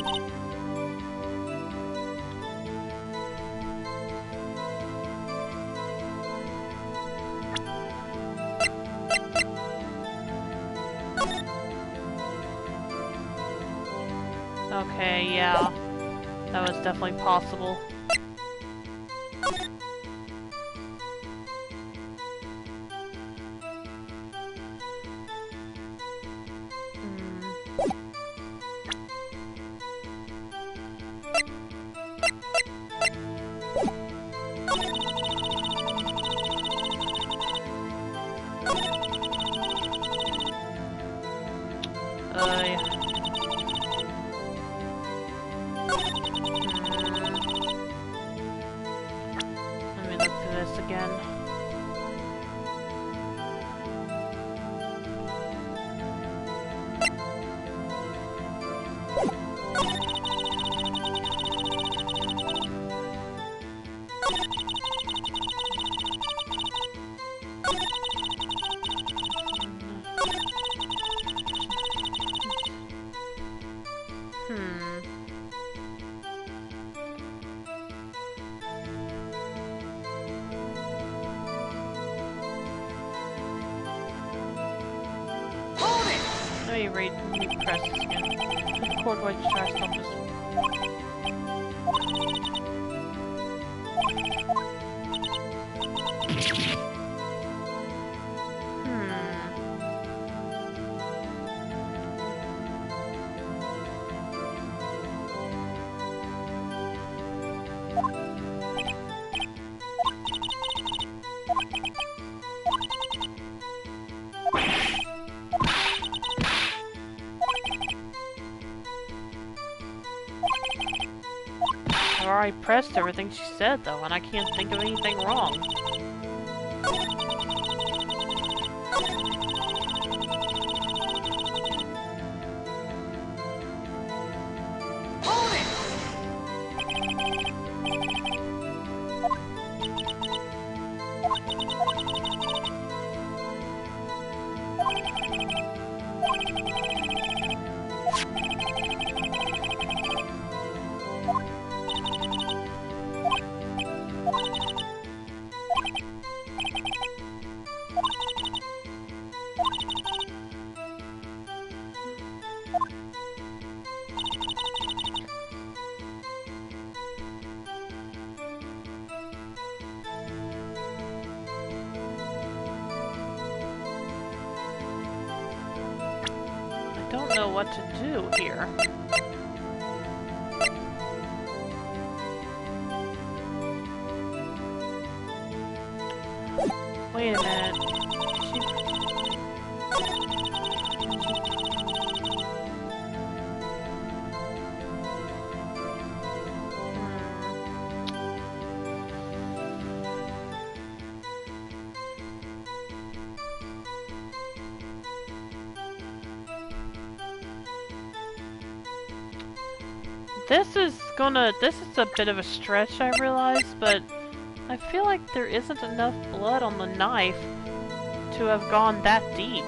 Okay, yeah. That was definitely possible. Yeah. me press this again. Hit the cord while you try to stop this. I pressed everything she said, though, and I can't think of anything wrong. Don't know what to do here. Wait a minute. This is a bit of a stretch, I realize, but I feel like there isn't enough blood on the knife to have gone that deep.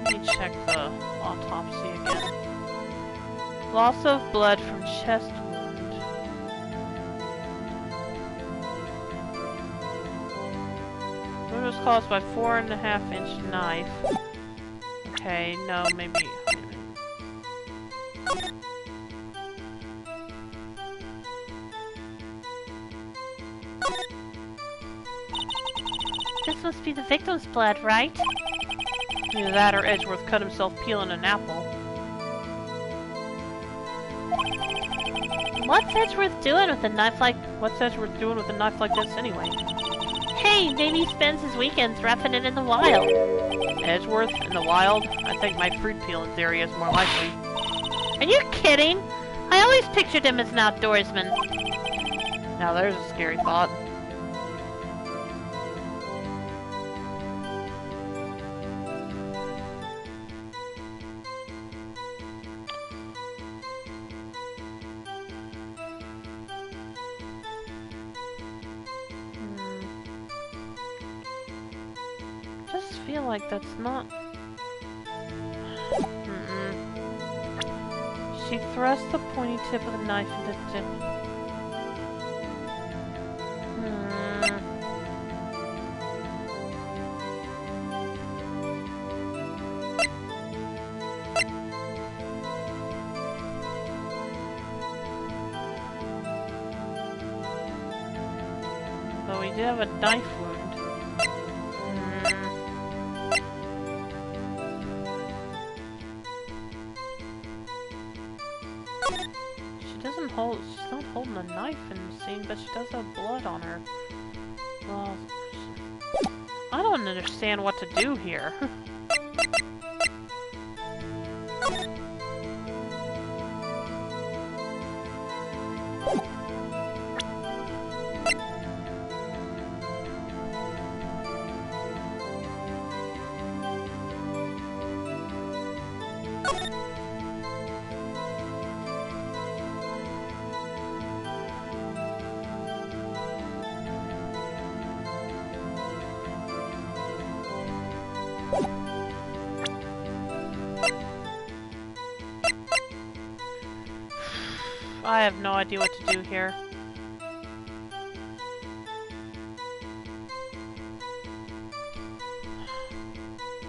Let me check the autopsy again. Loss of blood from chest wound. Wound was caused by 4.5-inch knife. Okay, no, maybe. This must be the victim's blood, right? Either that or Edgeworth cut himself peeling an apple. What's Edgeworth doing with a knife like... What's Edgeworth doing with a knife like this anyway? Hey, maybe he spends his weekends roughing it in the wild. Edgeworth in the wild? I think my fruit peeling theory is more likely. Are you kidding? I always pictured him as an outdoorsman. Now there's a scary thought. Feel like that's not... She thrust the pointy tip of the knife into the... Though we did have a knife wound. She's not holding a knife in the scene, but she does have blood on her. Well, I don't understand what to do here. I have no idea what to do here.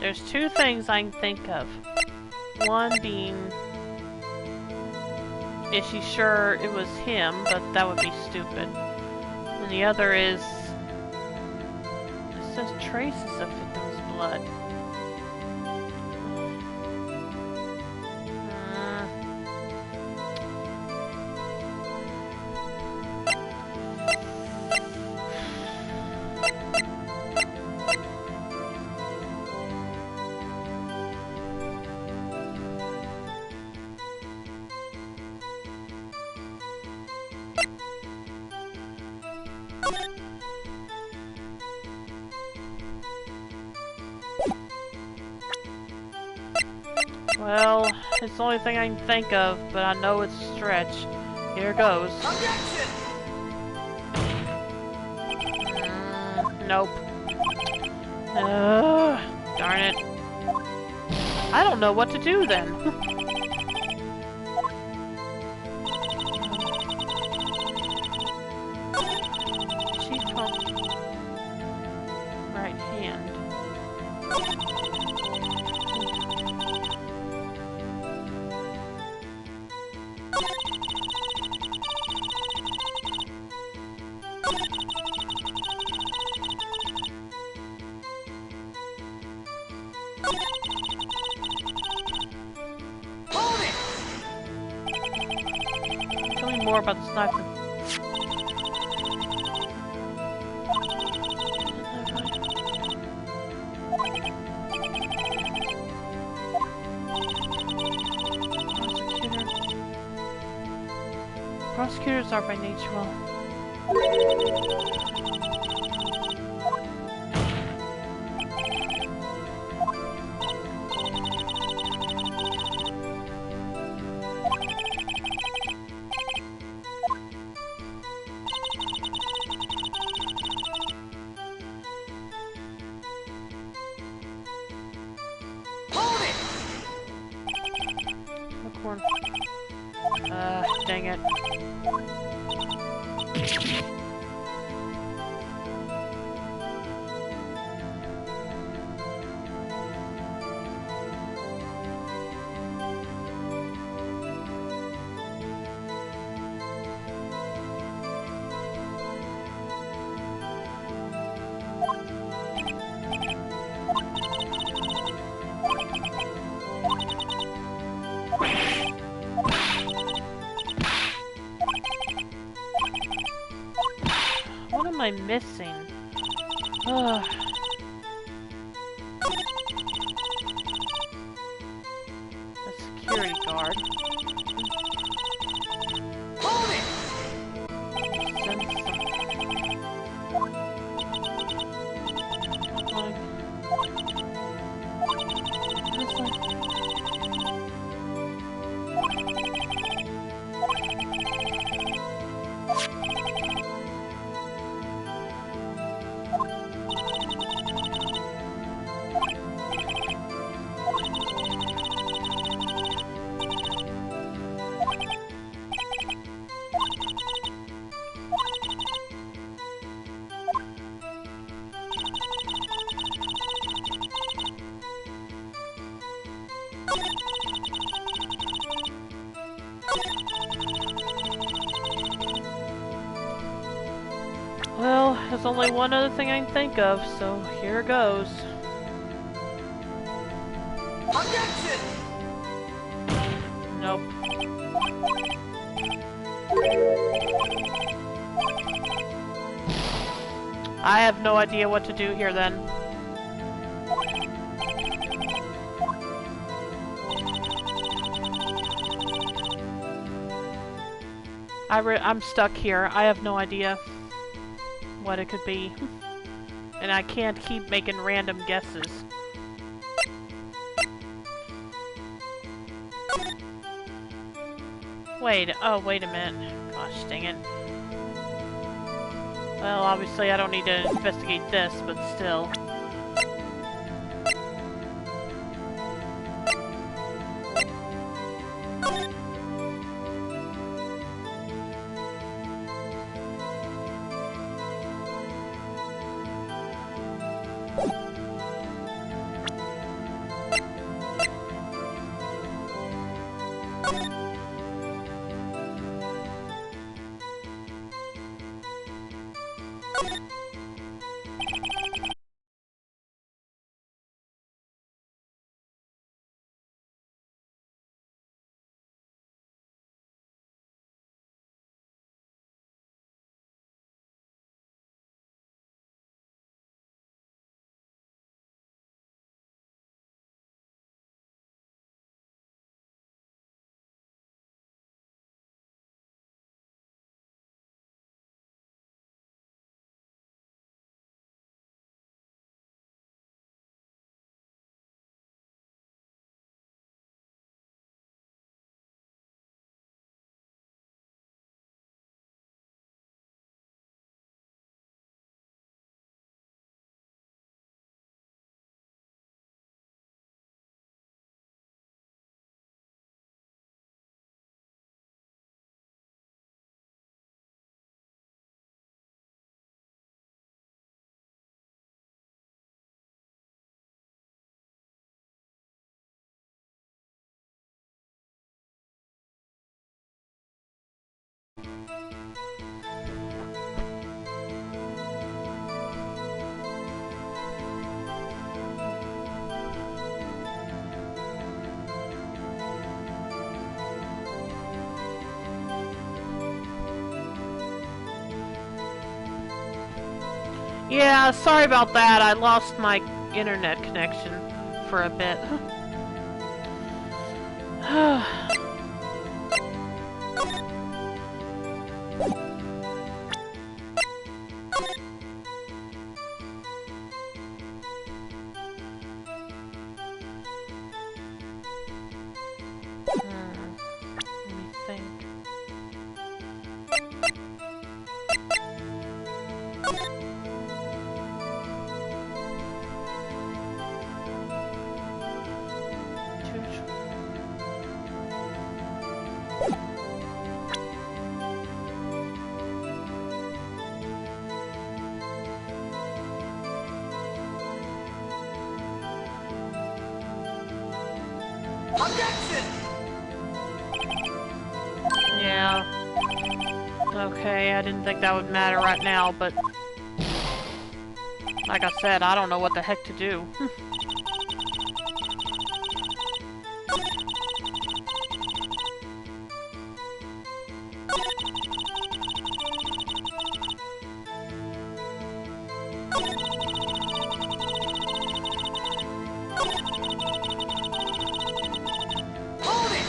There's two things I can think of. One being, is she sure it was him, but that would be stupid. And the other is, it says traces of victim's blood. Well, it's the only thing I can think of, but I know it's a stretch. Here goes. Nope. Darn it. I don't know what to do then. Chief right hand. Tell me more about the sniper. Prosecutors are by nature well. Corn. Dang it. What am I missing? Ugh. A security guard. Hold it! Well, there's only one other thing I can think of, so here goes. Objection! Nope. I have no idea what to do here then. I'm stuck here. I have no idea what it could be. And I can't keep making random guesses. Wait a minute. Gosh, dang it. Well, obviously I don't need to investigate this, but still. Yeah, sorry about that. I lost my internet connection for a bit. Let me think. Objection! Yeah. Okay, I didn't think that would matter right now, but... like I said, I don't know what the heck to do. Hold it!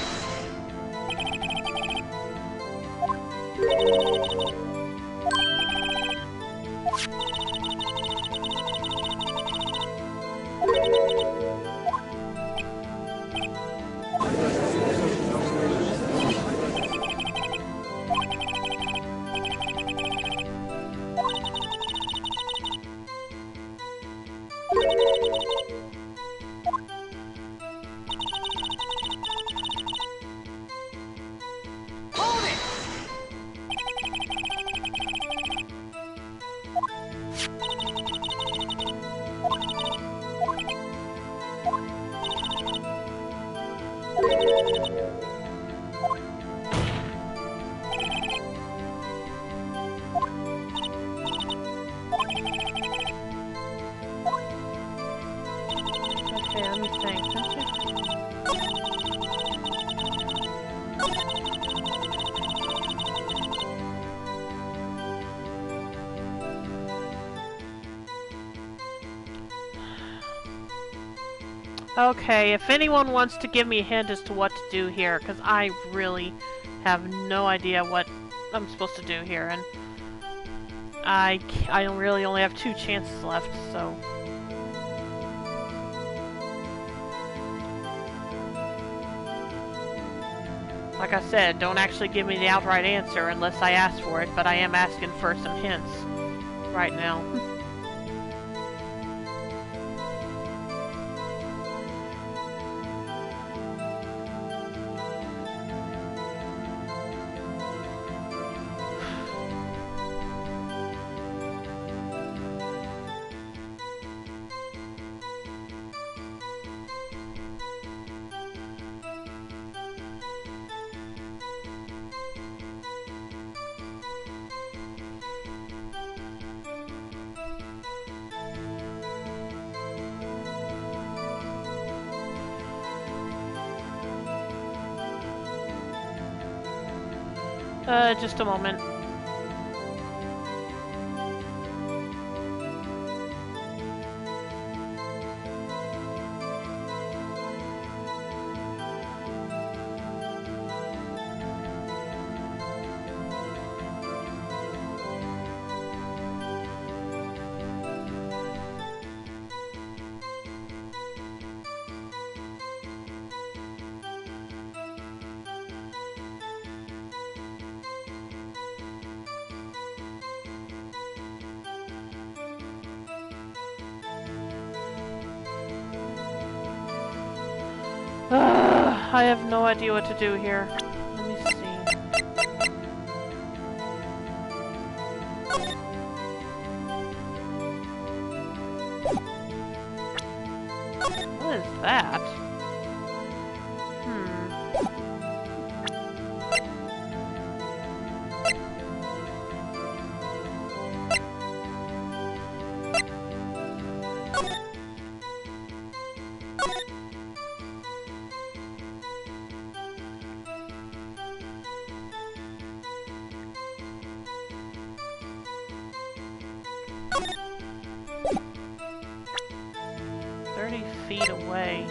Hold it! Okay, let me think. Okay, if anyone wants to give me a hint as to what to do here, because I really have no idea what I'm supposed to do here, and I really only have 2 chances left, so... like I said, don't actually give me the outright answer unless I ask for it, but I am asking for some hints right now. Just a moment. I have no idea what to do here. Let me see. What is that? away.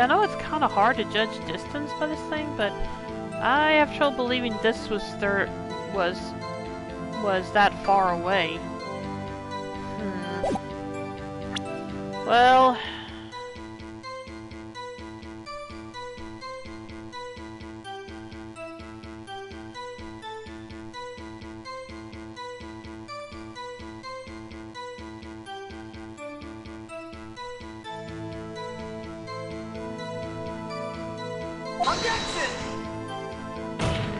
I know it's kind of hard to judge distance by this thing, but I have trouble believing this was that far away. Well, Objection!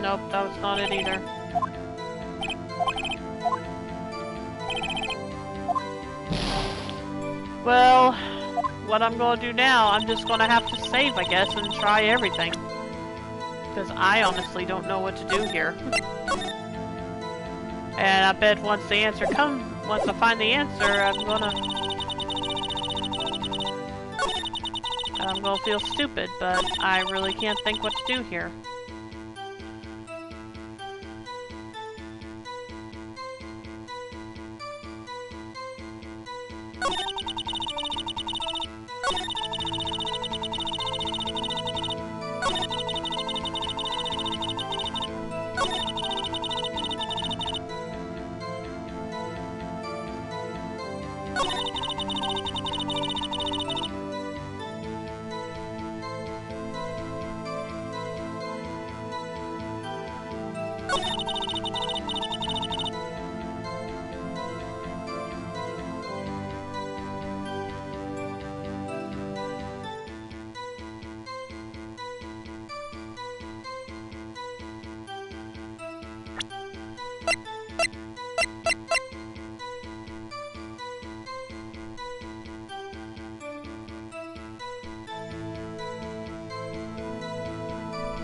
nope, that was not it either. Well, what I'm gonna do now, I'm just gonna have to save, I guess, and try everything. Because I honestly don't know what to do here. And I bet once I find the answer, I'm gonna feel stupid, but I really can't think what to do here.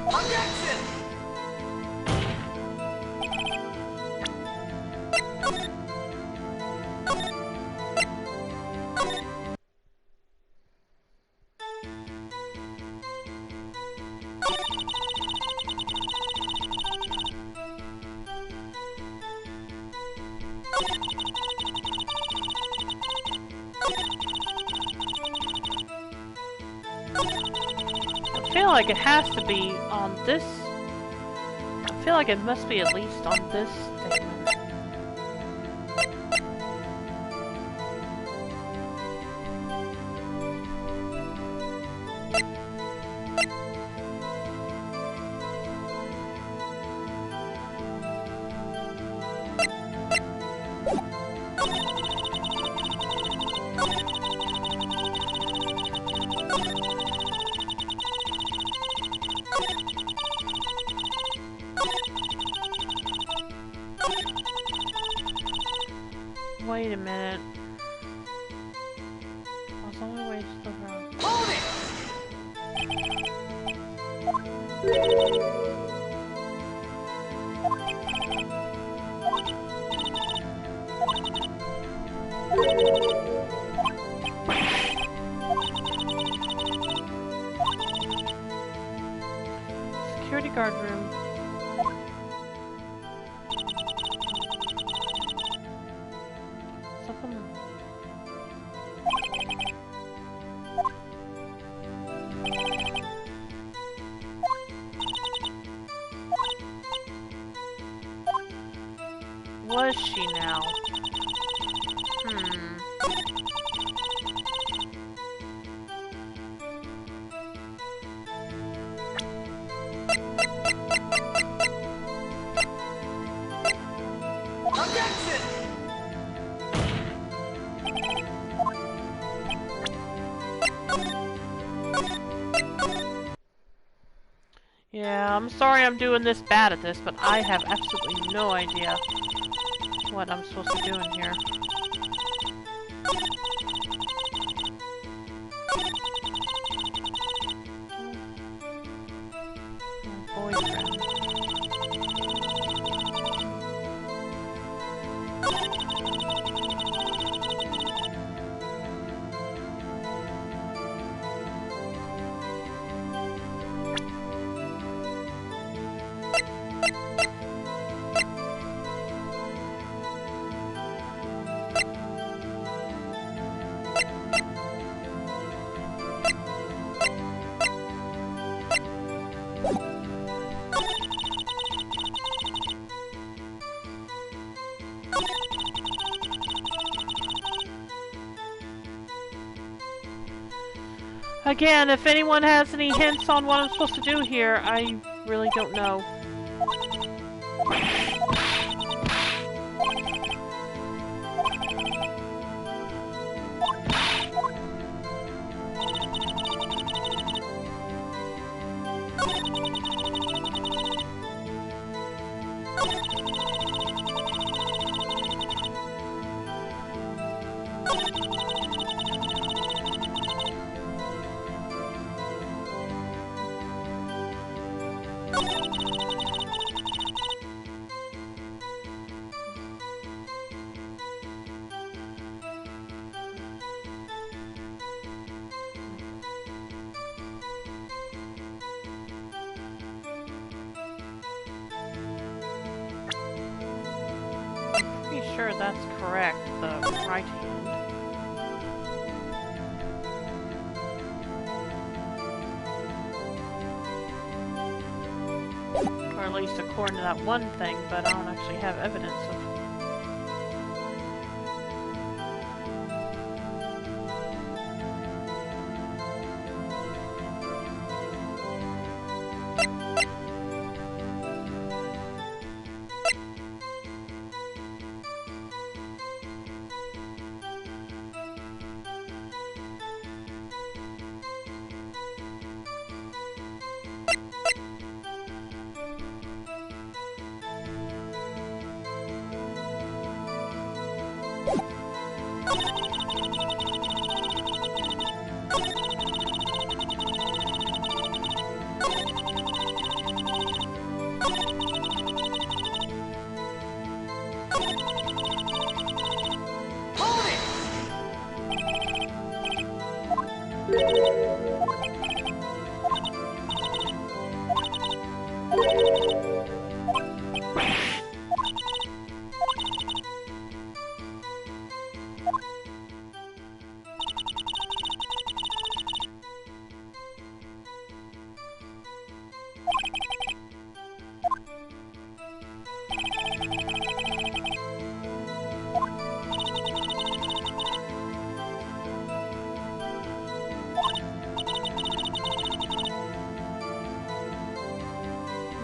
Objection! I feel like it has to be on this. I feel like it must be at least on this statement. Wait a minute. I was on my way to the road. Hold it! Security guard room. Something. Was she now? Objection! Yeah, I'm sorry I'm doing this bad at this, but I have absolutely no idea what I'm supposed to do in here. My boyfriend. Again, if anyone has any hints on what I'm supposed to do here, I really don't know. Pretty sure that's correct, the right hand. Or at least according to that one thing, but I don't actually have evidence of.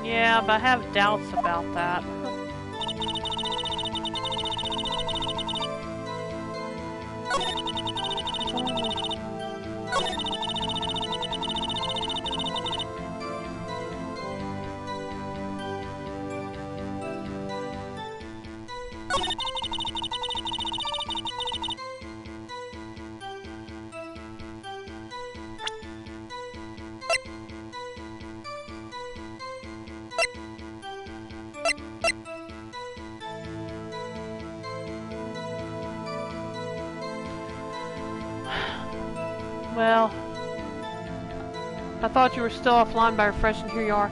Yeah, but I have doubts about that. Well, I thought you were still offline by refreshing. Here you are.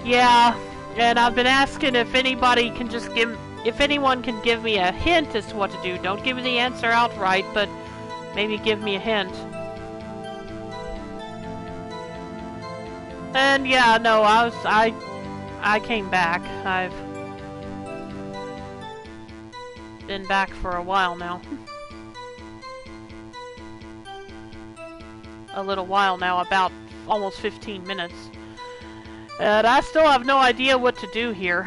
Yeah, and I've been asking if anybody can just if anyone can give me a hint as to what to do. Don't give me the answer outright, but maybe give me a hint. And yeah, no, I came back. I've been back for a while now. A little while now, about almost 15 minutes. And I still have no idea what to do here.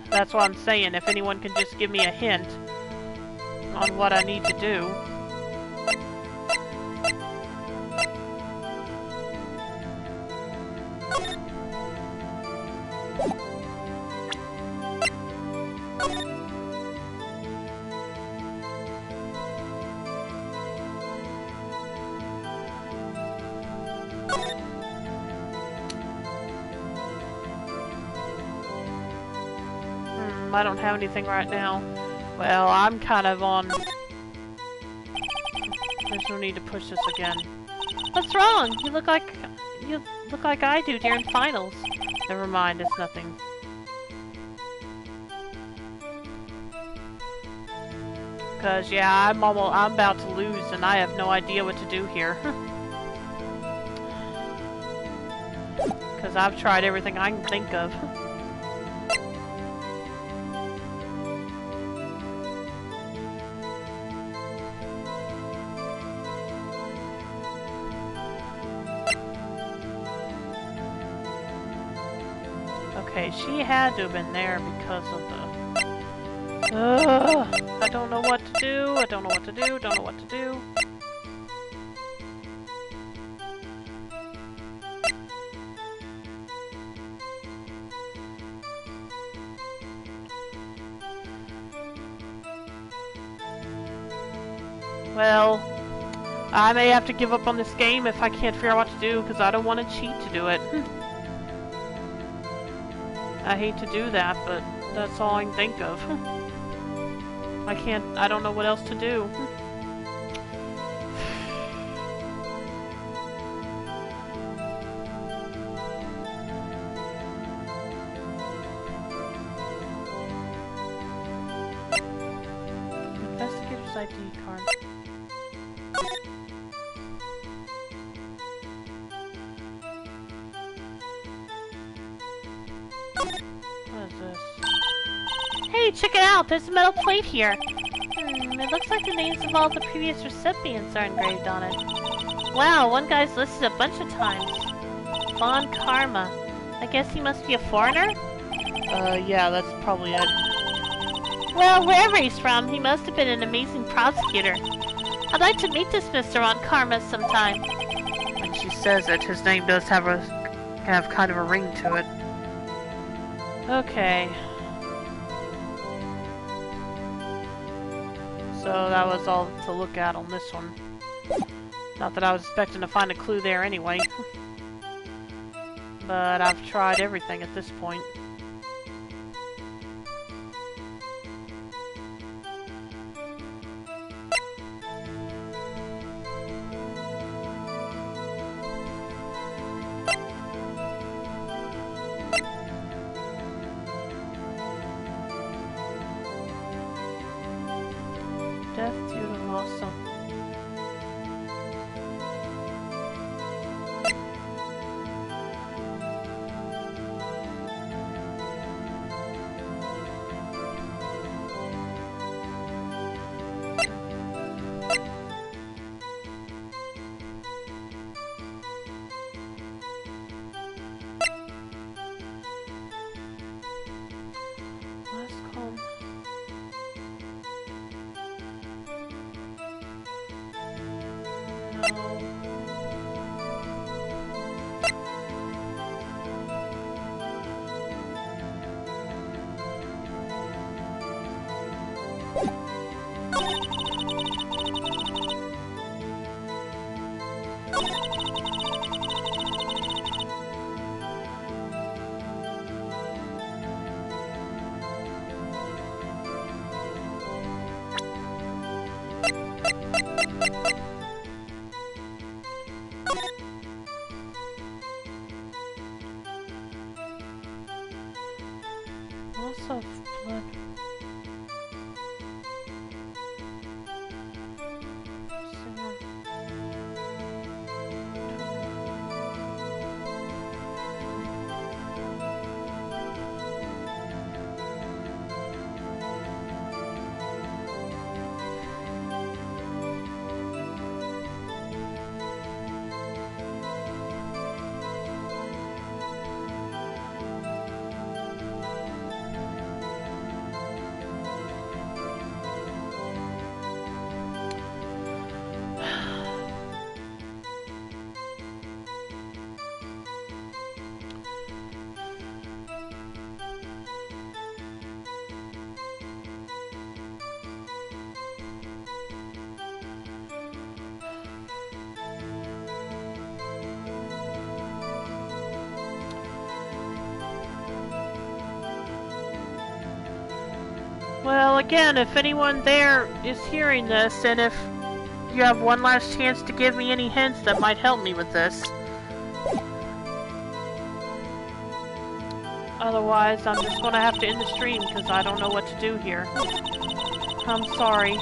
That's what I'm saying. If anyone can just give me a hint on what I need to do. I don't have anything right now. Well, I'm kind of on... There's no need to push this again. What's wrong? You look like I do during finals. Never mind, it's nothing. Cause yeah, I'm about to lose and I have no idea what to do here. Cause I've tried everything I can think of. Okay, she had to have been there because of the... I don't know what to do, I don't know what to do, don't know what to do. Well, I may have to give up on this game if I can't figure out what to do, because I don't want to cheat to do it. I hate to do that, but that's all I can think of. I don't know what else to do. Investigator's ID card. What is this? Hey, check it out! There's a metal plate here! It looks like the names of all the previous recipients are engraved on it. Wow, one guy's listed a bunch of times. Von Karma. I guess he must be a foreigner? Yeah, that's probably it. Well, wherever he's from, he must have been an amazing prosecutor. I'd like to meet this Mr. Von Karma sometime. When she says it, his name does have kind of a ring to it. Okay. So that was all to look at on this one. Not that I was expecting to find a clue there anyway. But I've tried everything at this point. Death due to loss of... Last call. Loss of blood. Well, again, if anyone there is hearing this, and if you have one last chance to give me any hints that might help me with this. Otherwise, I'm just gonna have to end the stream because I don't know what to do here. I'm sorry.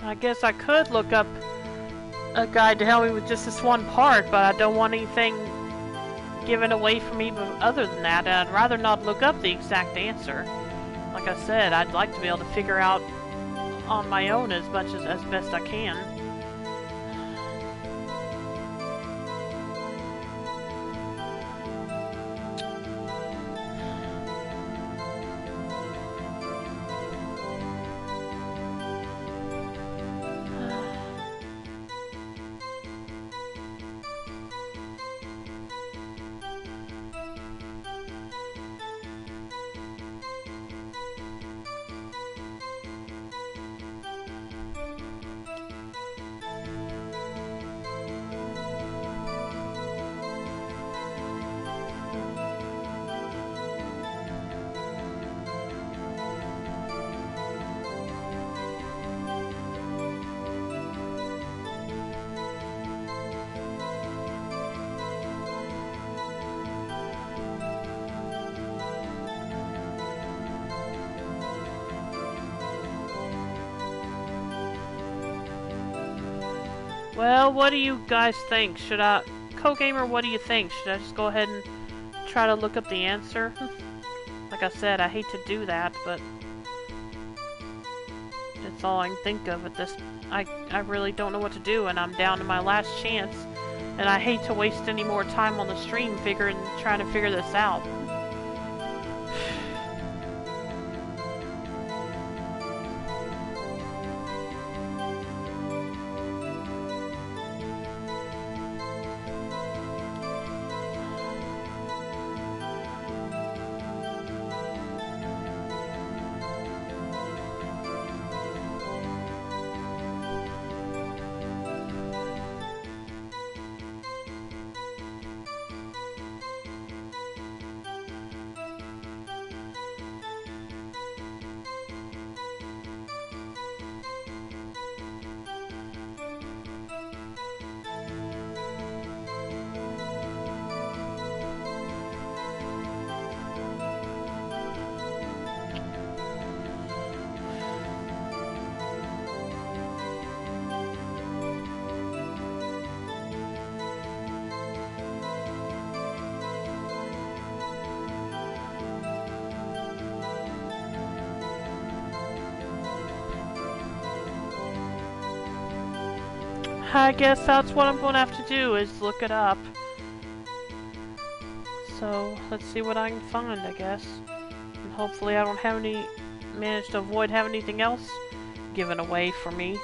I guess I could look up a guide to help me with just this one part, but I don't want anything given away from me other than that. I'd rather not look up the exact answer. Like I said, I'd like to be able to figure out on my own as best I can. Well, what do you guys think? Should I... Co-gamer, what do you think? Should I just go ahead and try to look up the answer? Like I said, I hate to do that, but... it's all I can think of at this... I really don't know what to do, and I'm down to my last chance. And I hate to waste any more time on the stream trying to figure this out. I guess that's what I'm going to have to do, is look it up. So, let's see what I can find, I guess. And hopefully I don't have manage to avoid having anything else given away for me.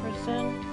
Person.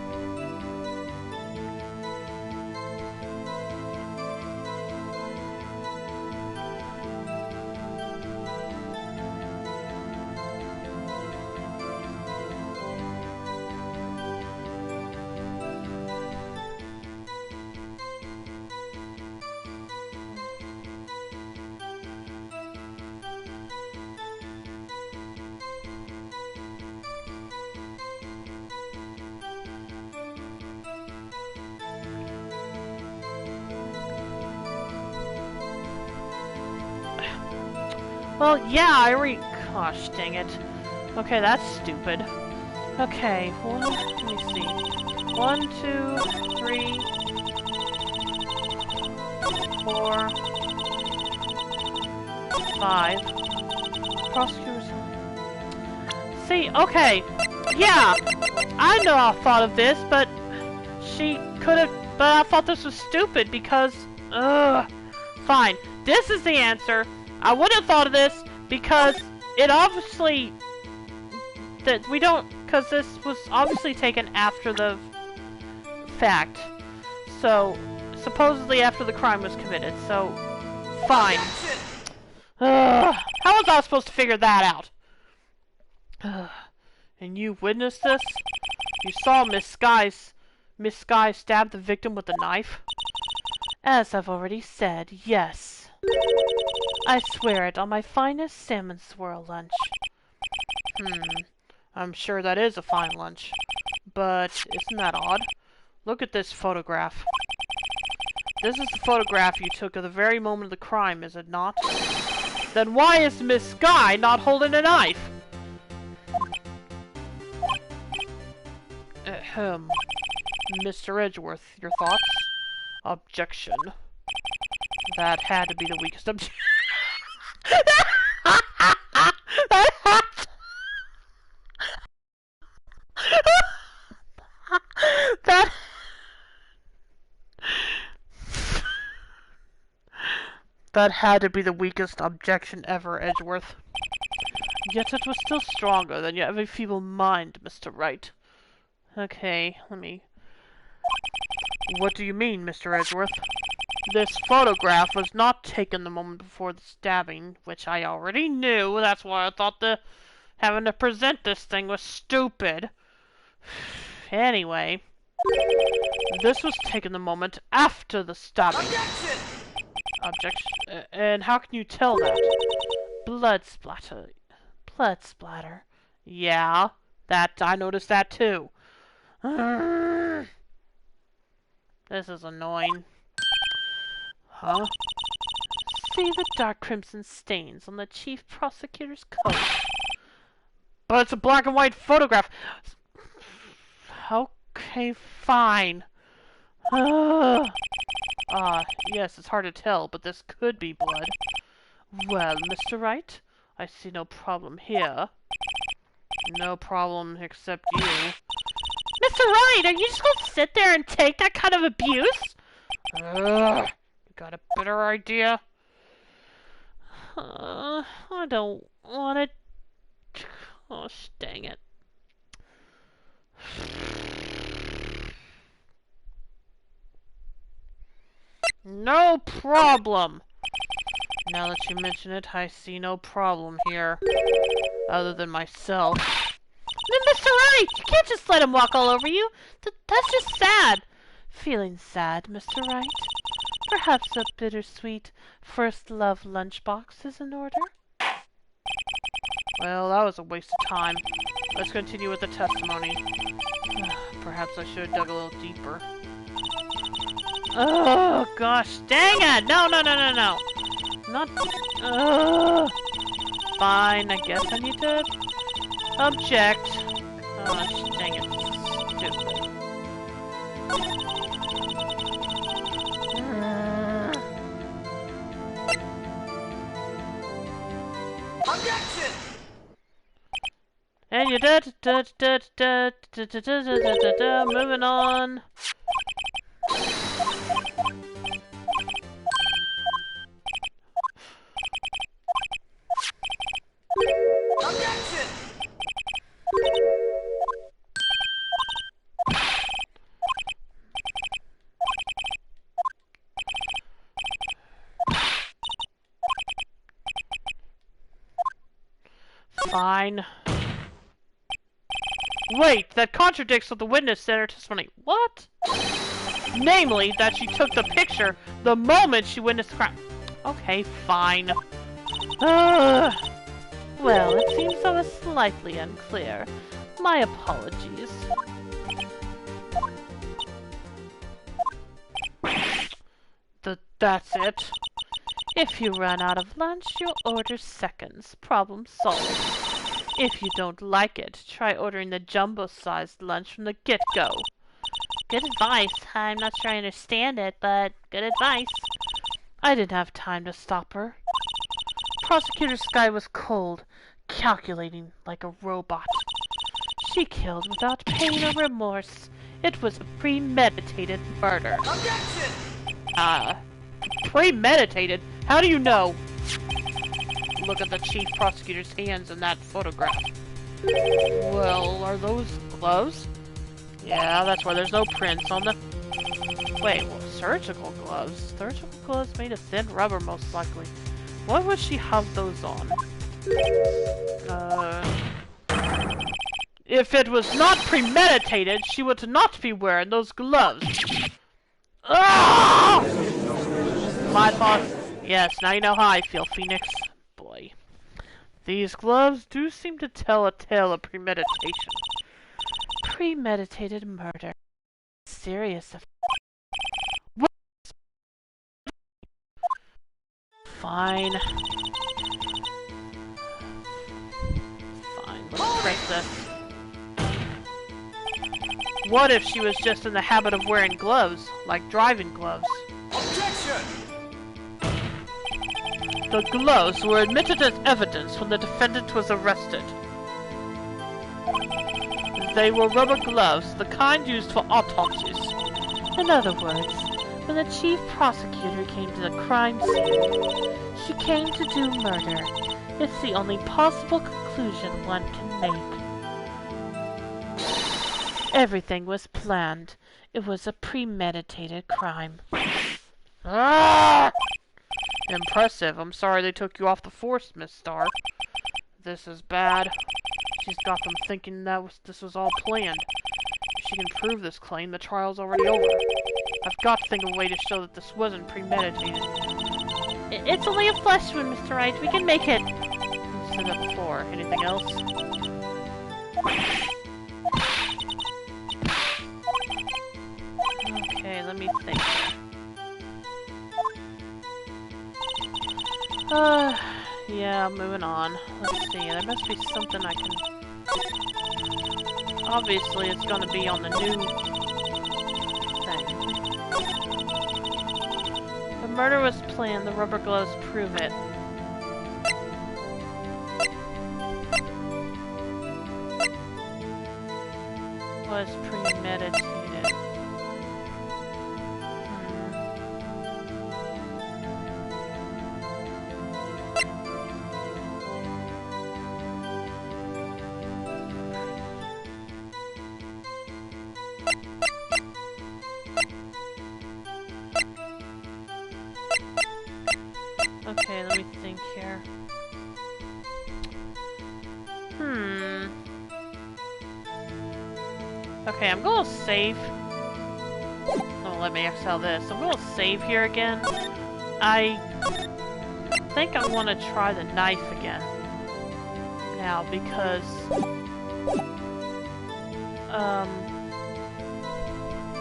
Well, yeah, gosh, dang it. Okay, that's stupid. Okay, let me see. 1, 2, 3, 4, 5. Prosecutors. See, okay. Yeah, I know I thought of this, but she could have... But I thought this was stupid because... Ugh. Fine. This is the answer. I would have thought of this because it obviously... That we don't... Because this was obviously taken after the fact. So, supposedly after the crime was committed. So, fine. How was I supposed to figure that out? And you witnessed this? You saw Miss Sky stab the victim with a knife? As I've already said, yes. I swear it on my finest salmon swirl lunch. I'm sure that is a fine lunch. But isn't that odd? Look at this photograph. This is the photograph you took of the very moment of the crime, is it not? Then why is Miss Sky not holding a knife? Ahem. Mr. Edgeworth, your thoughts? Objection. That had to be the weakest objection. That had to be the weakest objection ever, Edgeworth. Yet it was still stronger than your very feeble mind, Mr. Wright. Okay, let me... What do you mean, Mr. Edgeworth? This photograph was not taken the moment before the stabbing, which I already knew. That's why I thought having to present this thing was stupid. Anyway, this was taken the moment after the stabbing. Objection! Objection? And how can you tell that? Blood splatter. Blood splatter. Yeah, I noticed that too. This is annoying. Huh? See the dark crimson stains on the chief prosecutor's coat. But it's a black and white photograph. Okay, fine. Yes, it's hard to tell, but this could be blood. Well, Mr. Wright, I see no problem here. No problem except you. Mr. Wright, are you just going to sit there and take that kind of abuse? You got a better idea? I don't want it. Oh, dang it. No problem! Now that you mention it, I see no problem here. Other than myself. No, Mr. Wright, you can't just let him walk all over you. That's just sad. Feeling sad, Mr. Wright? Perhaps a bittersweet first love lunchbox is in order? Well, that was a waste of time. Let's continue with the testimony. Perhaps I should have dug a little deeper. Oh, gosh, dang it! No. Not... Fine, I guess I need to object. Oh, dang it. Stupid. Objection! And you're moving on. Objection! Fine. Wait, that contradicts what the witness said in her testimony. What? Namely, that she took the picture the moment she witnessed the crime. Okay, fine. Well, it seems I was slightly unclear. My apologies. That's it. If you run out of lunch, you'll order seconds. Problem solved. If you don't like it, try ordering the jumbo-sized lunch from the get-go. Good advice. I'm not sure I understand it, but good advice. I didn't have time to stop her. Prosecutor Sky was cold, calculating like a robot. She killed without pain or remorse. It was a premeditated murder. Objection! Premeditated? How do you know? Look at the chief prosecutor's hands in that photograph. Well, are those gloves? Yeah, that's why there's no prints on the... Wait, well, surgical gloves? Surgical gloves made of thin rubber, most likely. Why would she have those on? If it was not premeditated, she would not be wearing those gloves. Ah! My thought. Yes, now you know how I feel, Phoenix. Boy. These gloves do seem to tell a tale of premeditation. Premeditated murder. Serious. Fine. Fine, let's press this. What if she was just in the habit of wearing gloves, like driving gloves? Objection! The gloves were admitted as evidence when the defendant was arrested. They were rubber gloves, the kind used for autopsies. In other words, when the chief prosecutor came to the crime scene, she came to do murder. It's the only possible conclusion one can make. Everything was planned. It was a premeditated crime. Ah! Impressive. I'm sorry they took you off the force, Miss Starr. This is bad. She's got them thinking this was all planned. If she can prove this claim, the trial's already over. I've got to think of a way to show that this wasn't premeditated. It's only a flesh wound, Mr. Wright. We can make it. You've said that before. Anything else? Okay, let me think. Yeah, moving on. Let's see, there must be something I can... Obviously, it's gonna be on the new thing. The murder was planned, the rubber gloves prove it. Was premeditated. Okay, let me think here. Okay, I'm gonna save. Oh, let me exhale this. I'm gonna save here again. I think I want to try the knife again. Now, because...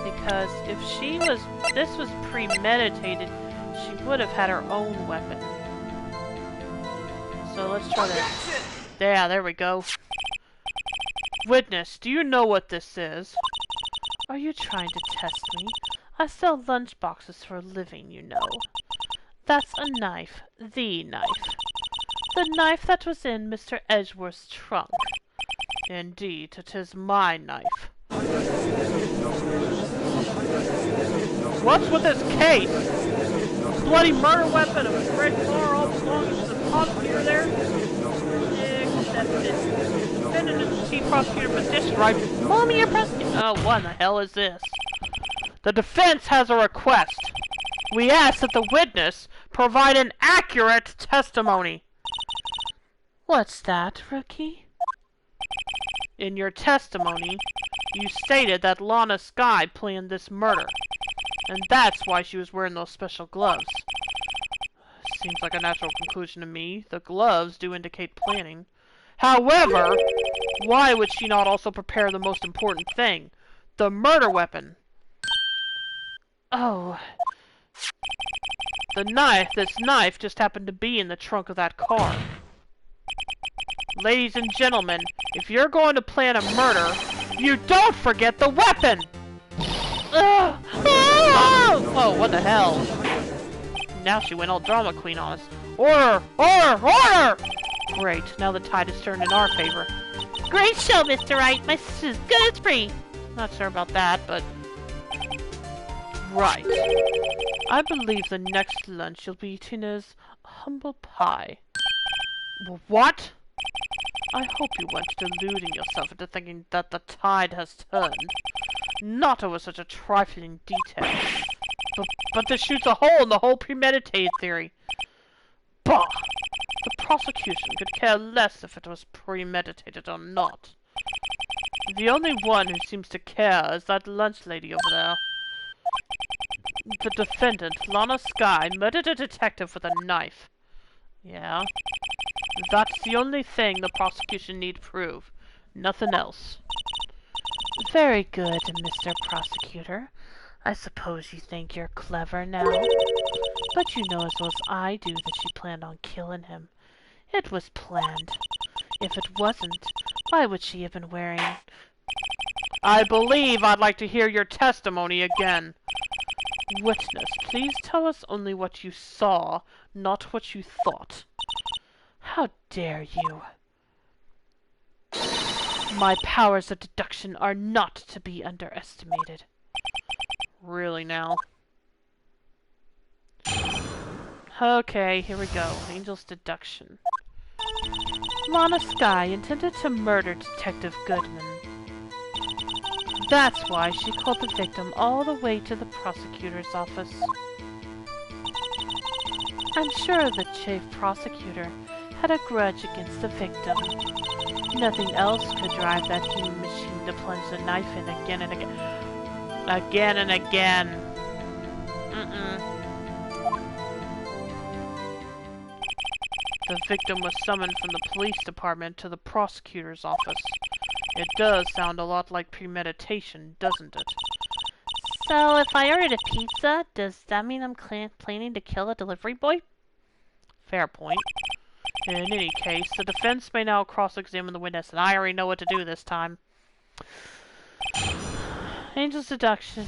Because if this was premeditated, she would have had her own weapon. So let's try that. Yeah, there we go. Witness, do you know what this is? Are you trying to test me? I sell lunchboxes for a living, you know. That's a knife. The knife. The knife that was in Mr. Edgeworth's trunk. Indeed, it is my knife. What's with this case? Bloody murder weapon, a red car all belonging to the prosecutor there? Accepted. Defendant is the chief prosecutor position, right? Mommy, you're prosecutor. Oh, what the hell is this? The defense has a request. We ask that the witness provide an accurate testimony. What's that, rookie? In your testimony, you stated that Lana Skye planned this murder. And that's why she was wearing those special gloves. Seems like a natural conclusion to me. The gloves do indicate planning. However, why would she not also prepare the most important thing? The murder weapon. Oh. This knife just happened to be in the trunk of that car. Ladies and gentlemen, if you're going to plan a murder, you don't forget the weapon! Ugh. Whoa, what the hell? Now she went all drama queen on us. Order! Order! Order! Great, now the tide is turned in our favor. Great show, Mr. Wright. My sister's good as free. Not sure about that, but... Right. I believe the next lunch you'll be eating is humble pie. What? I hope you weren't deluding yourself into thinking that the tide has turned. Not over such a trifling detail. But this shoots a hole in the whole premeditated theory. Bah! The prosecution could care less if it was premeditated or not. The only one who seems to care is that lunch lady over there. The defendant, Lana Skye, murdered a detective with a knife. Yeah. That's the only thing the prosecution need prove. Nothing else. Very good, Mr. Prosecutor. I suppose you think you're clever now. But you know as well as I do that she planned on killing him. It was planned. If it wasn't, why would she have been wearing... I believe I'd like to hear your testimony again. Witness, please tell us only what you saw, not what you thought. How dare you? My powers of deduction are not to be underestimated. Really now? Okay, here we go. Angel's deduction. Lana Skye intended to murder Detective Goodman. That's why she called the victim all the way to the prosecutor's office. I'm sure the chief prosecutor had a grudge against the victim. Nothing else could drive that human machine to plunge the knife in again and again. Again and again. The victim was summoned from the police department to the prosecutor's office. It does sound a lot like premeditation, doesn't it? So, if I ordered a pizza, does that mean I'm planning to kill a delivery boy? Fair point. In any case, the defense may now cross-examine the witness, and I already know what to do this time. Angel's deduction.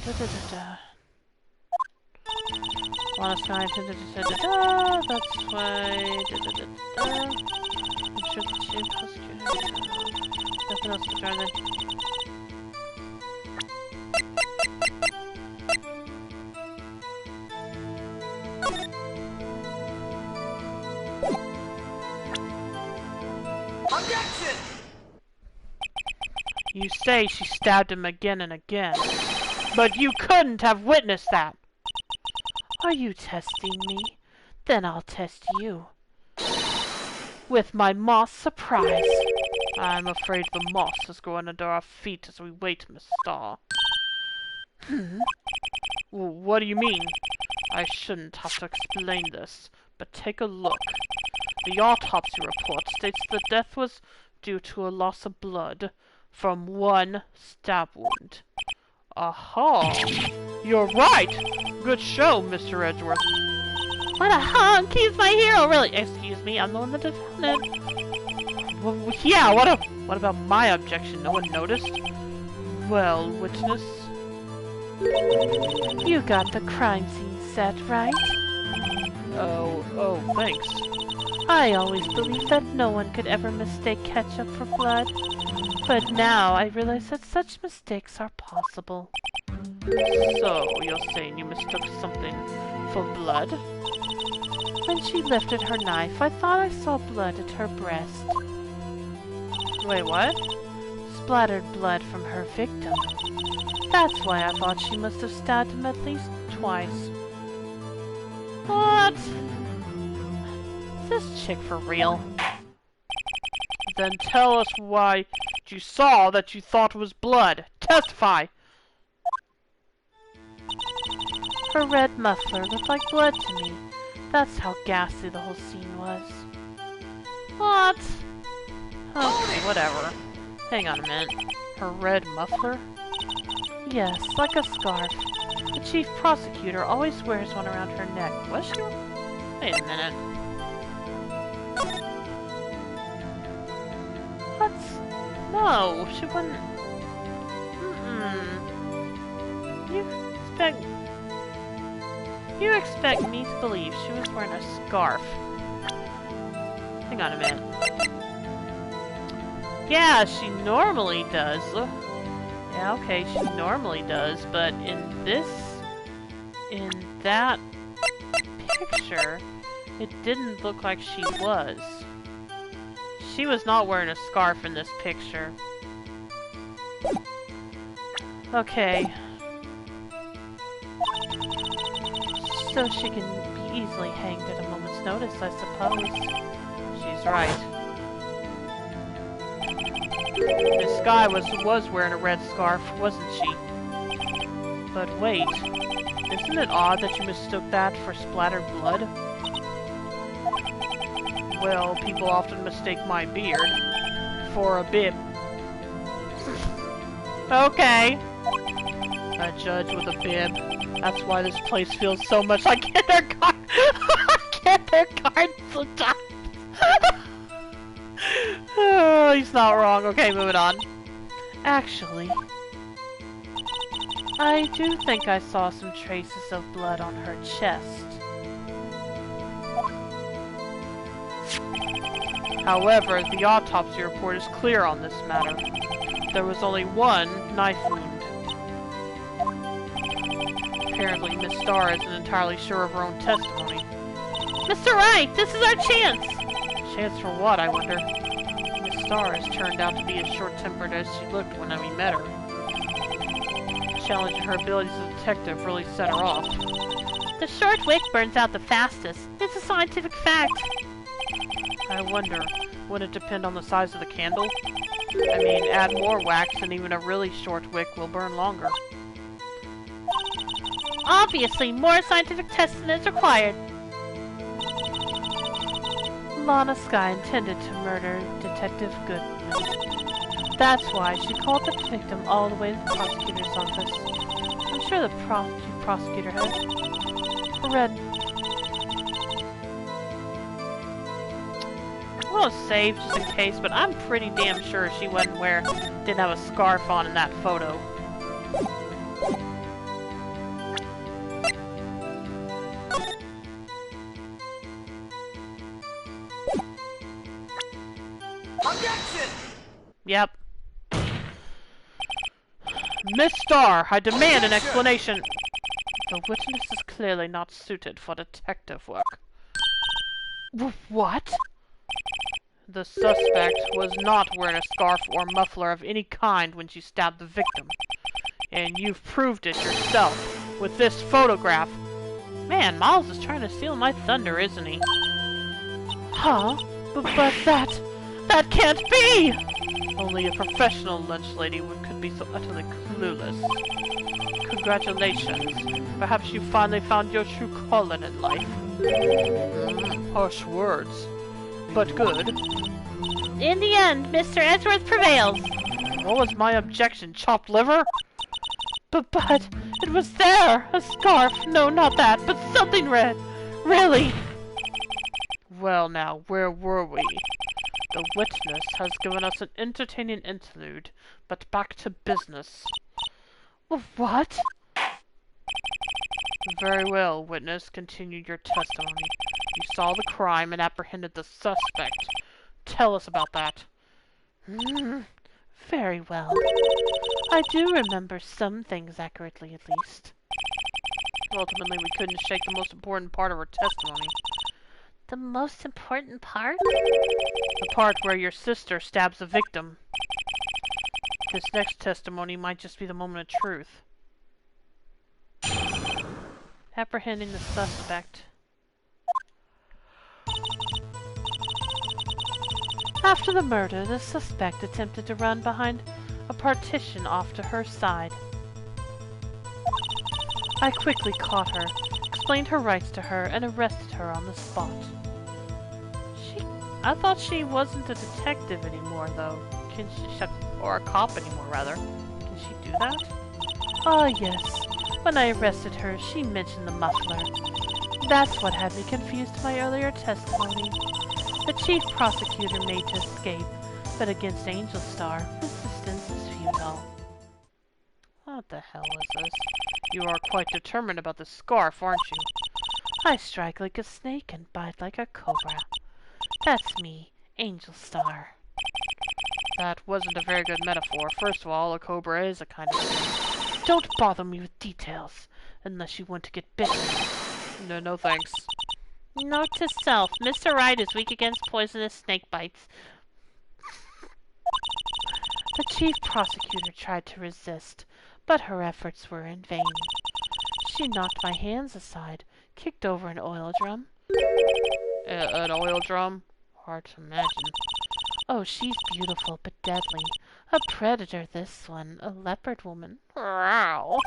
Lana Skye intended to that's why. I'm sure the chief prosecutor. Nothing else to try then. Objection! You say she stabbed him again and again, but you couldn't have witnessed that! Are you testing me? Then I'll test you. With my moss surprise. I'm afraid the moss is growing under our feet as we wait, Miss Starr. What do you mean? I shouldn't have to explain this, but take a look. The autopsy report states the death was due to a loss of blood from one stab wound. Aha! You're right! Good show, Mr. Edgeworth. What a hunk! He's my hero, really! Excuse me, I'm the one that defended. Yeah, what about my objection? No one noticed? Well, witness? You got the crime scene set, right? Oh, thanks. I always believed that no one could ever mistake ketchup for blood. But now I realize that such mistakes are possible. So, you're saying you mistook something for blood? When she lifted her knife, I thought I saw blood at her breast. Wait, what? Splattered blood from her victim. That's why I thought she must have stabbed him at least twice. What? Is this chick for real? Then tell us why you saw that you thought was blood. Testify! Her red muffler looked like blood to me. That's how ghastly the whole scene was. What? Okay, whatever. Hang on a minute. Her red muffler? Yes, like a scarf. The chief prosecutor always wears one around her neck. Was she? Wait a minute. What? No, she wouldn't. You expect me to believe she was wearing a scarf? Hang hang on a minute. Yeah, she normally does. Yeah, okay, she normally does, but in that picture, it didn't look like she was. She was not wearing a scarf in this picture. Okay. So she can be easily hanged at a moment's notice, I suppose. She's right. This guy was wearing a red scarf, wasn't she? But wait, isn't it odd that you mistook that for splattered blood? Well, people often mistake my beard for a bib. Okay. A judge with a bib. That's why this place feels so much like kindergarten. Kindergarten sometimes. Oh, he's not wrong. Okay, moving on. Actually, I do think I saw some traces of blood on her chest. However, the autopsy report is clear on this matter. There was only one knife wound. Apparently, Miss Starr isn't entirely sure of her own testimony. Mr. Wright, this is our chance! Chance for what, I wonder? Miss Starr has turned out to be as short-tempered as she looked when we met her. Challenging her abilities as a detective really set her off. The short wick burns out the fastest. It's a scientific fact. I wonder, would it depend on the size of the candle? I mean, add more wax and even a really short wick will burn longer. Obviously, more scientific testing is required. Lana Skye intended to murder Detective Goodman. That's why she called the victim all the way to the prosecutor's office. I'm sure the chief prosecutor had read. I'm gonna save just in case, but I'm pretty damn sure she didn't have a scarf on in that photo. Objection! Yep. Miss Starr, I demand an explanation. The witness is clearly not suited for detective work. What? The suspect was not wearing a scarf or muffler of any kind when she stabbed the victim. And you've proved it yourself with this photograph. Man, Miles is trying to steal my thunder, isn't he? Huh? But that can't be! Only a professional lunch lady could be so utterly clueless. Congratulations. Perhaps you finally found your true calling in life. Harsh words, but good. In the end, Mr. Edgeworth prevails. What was my objection, chopped liver? But it was there! A scarf! No, not that, but something red! Really? Well now, where were we? The witness has given us an entertaining interlude, but back to business. What? Very well, witness. Continue your testimony. You saw the crime and apprehended the suspect. Tell us about that. Very well. I do remember some things accurately, at least. Ultimately, we couldn't shake the most important part of her testimony. The most important part? The part where your sister stabs the victim. This next testimony might just be the moment of truth. Apprehending the suspect. After the murder, the suspect attempted to run behind a partition off to her side. I quickly caught her, explained her rights to her, and arrested her on the spot. I thought she wasn't a detective anymore, though. Or a cop anymore, rather. Can she do that? Ah, yes. When I arrested her, she mentioned the muffler. That's what had me confused in my earlier testimony. The chief prosecutor made to escape, but against Angel Star, resistance is futile. What the hell is this? You are quite determined about the scarf, aren't you? I strike like a snake and bite like a cobra. That's me, Angel Star. That wasn't a very good metaphor. First of all, a cobra is a kind of snake. Don't bother me with details, unless you want to get bitten. No, no thanks. Note to self, Mr. Wright is weak against poisonous snake bites. The chief prosecutor tried to resist, but her efforts were in vain. She knocked my hands aside, kicked over an oil drum. An oil drum? Hard to imagine. Oh, she's beautiful but deadly. A predator, this one. A leopard woman. Wow.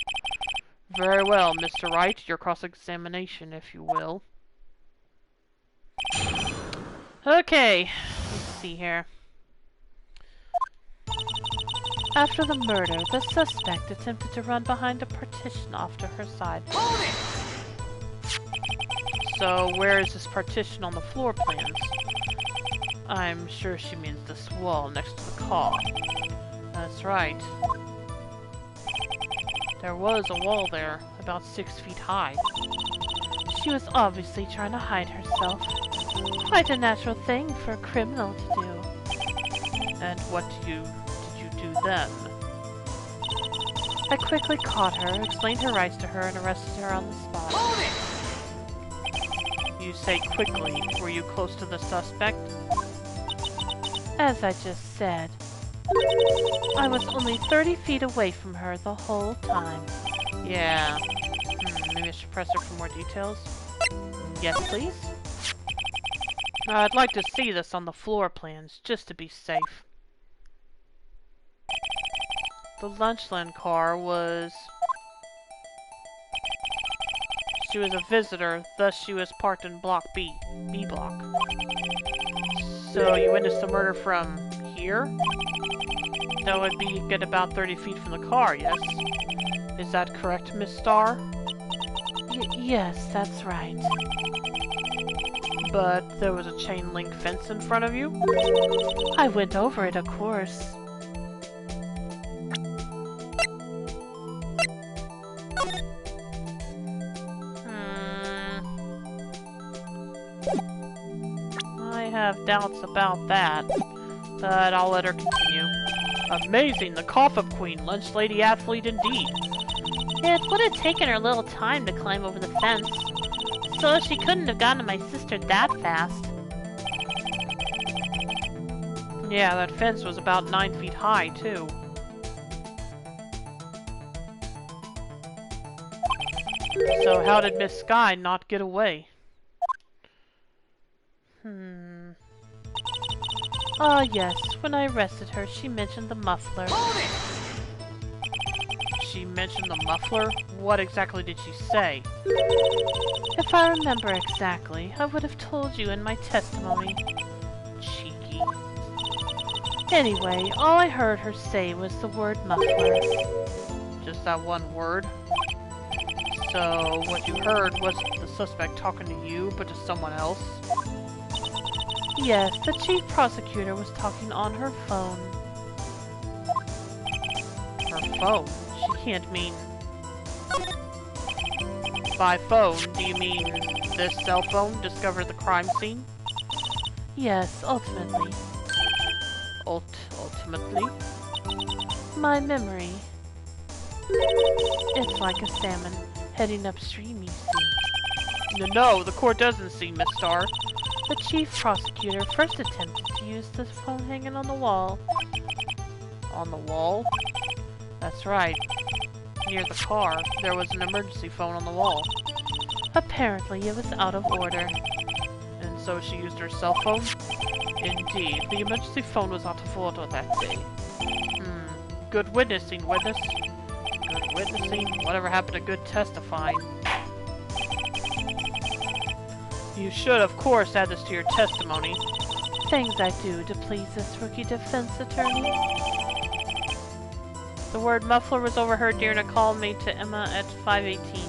Very well, Mr. Wright. Your cross-examination, if you will. Okay. Let's see here. After the murder, the suspect attempted to run behind a partition off to her side. So, where is this partition on the floor plans? I'm sure she means this wall next to the car. That's right. There was a wall there, about 6 feet high. She was obviously trying to hide herself. Quite a natural thing for a criminal to do. And what did you do then? I quickly caught her, explained her rights to her, and arrested her on the spot. You say quickly. Were you close to the suspect? As I just said, I was only 30 feet away from her the whole time. Yeah. Maybe I should press her for more details? Yes, please? I'd like to see this on the floor plans, just to be safe. The Lunchland car was... She was a visitor, thus she was parked in Block B. B block. So you witnessed the murder from here? That would be get about 30 feet from the car, yes? Is that correct, Miss Starr? Yes, that's right. But there was a chain link fence in front of you? I went over it, of course. I have doubts about that, but I'll let her continue. Amazing! The cough-up queen, lunch lady athlete indeed. It would have taken her a little time to climb over the fence, so she couldn't have gotten to my sister that fast. Yeah, that fence was about 9 feet high, too. So how did Miss Sky not get away? Ah, yes. When I arrested her, she mentioned the muffler. She mentioned the muffler? What exactly did she say? If I remember exactly, I would have told you in my testimony. Cheeky. Anyway, all I heard her say was the word muffler. Just that one word? So, what you heard wasn't the suspect talking to you, but to someone else? Yes, the chief prosecutor was talking on her phone. Her phone? She can't mean... By phone, do you mean this cell phone discovered the crime scene? Yes, ultimately. Ultimately? My memory. It's like a salmon heading upstream, you see. No, the court doesn't see, Miss Starr. The chief prosecutor first attempted to use the phone hanging on the wall. On the wall? That's right. Near the car, there was an emergency phone on the wall. Apparently, it was out of order. And so she used her cell phone? Indeed, the emergency phone was out of order that day. Good witnessing, witness. Good witnessing? Whatever happened to good testifying? You should, of course, add this to your testimony. Things I do to please this rookie defense attorney. The word muffler was overheard during a call made to Emma at 5:18.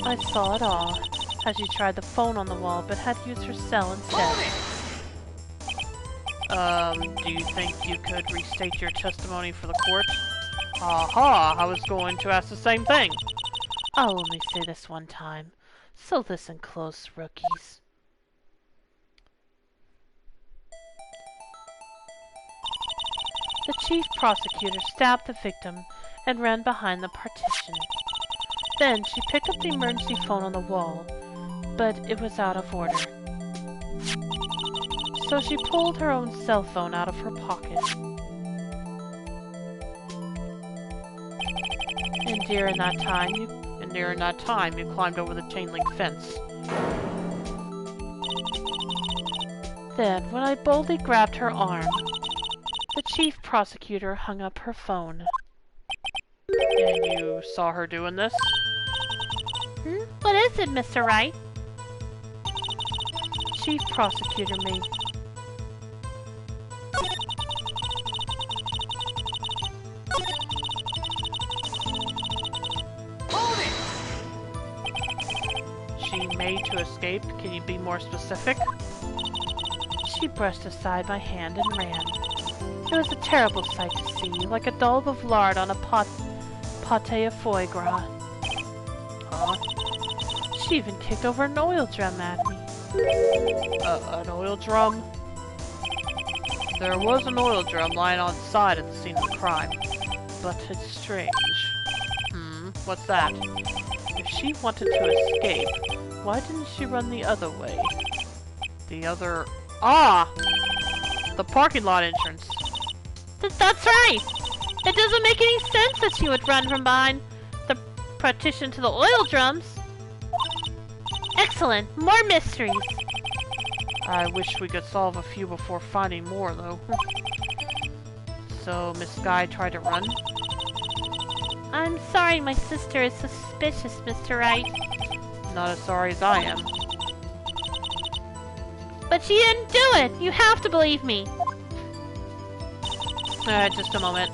I saw it all, as she tried the phone on the wall but had to use her cell instead. Do you think you could restate your testimony for the court? Aha! I was going to ask the same thing. I'll only say this one time. So listen close, rookies. The chief prosecutor stabbed the victim and ran behind the partition. Then she picked up the emergency phone on the wall, but it was out of order. So she pulled her own cell phone out of her pocket. And during that time, you climbed over the chain link fence. Then, when I boldly grabbed her arm, the chief prosecutor hung up her phone. And you saw her doing this? What is it, Mr. Wright? Chief prosecutor made... Hold it! She made to escape? Can you be more specific? She brushed aside my hand and ran. It was a terrible sight to see, like a dollop of lard on a pâté of foie gras. Huh? She even kicked over an oil drum at me. An oil drum? There was an oil drum lying on its side at the scene of the crime. But it's strange. What's that? If she wanted to escape, why didn't she run the other way? The other... Ah! The parking lot entrance. That's right! It doesn't make any sense that she would run from behind the partition to the oil drums. Excellent! More mysteries! I wish we could solve a few before finding more, though. So, Miss Guy tried to run? I'm sorry my sister is suspicious, Mr. Wright. Not as sorry as I am. But she didn't do it! You have to believe me! Just a moment.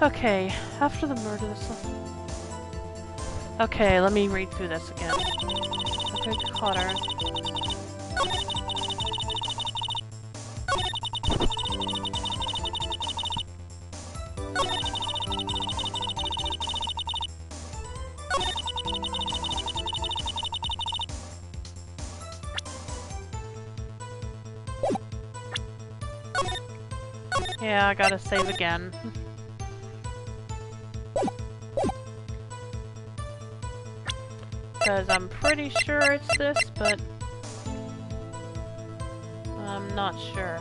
Okay, after the murder, okay, let me read through this again. Okay, caught her. Yeah, I gotta save again. Because I'm pretty sure it's this, but I'm not sure.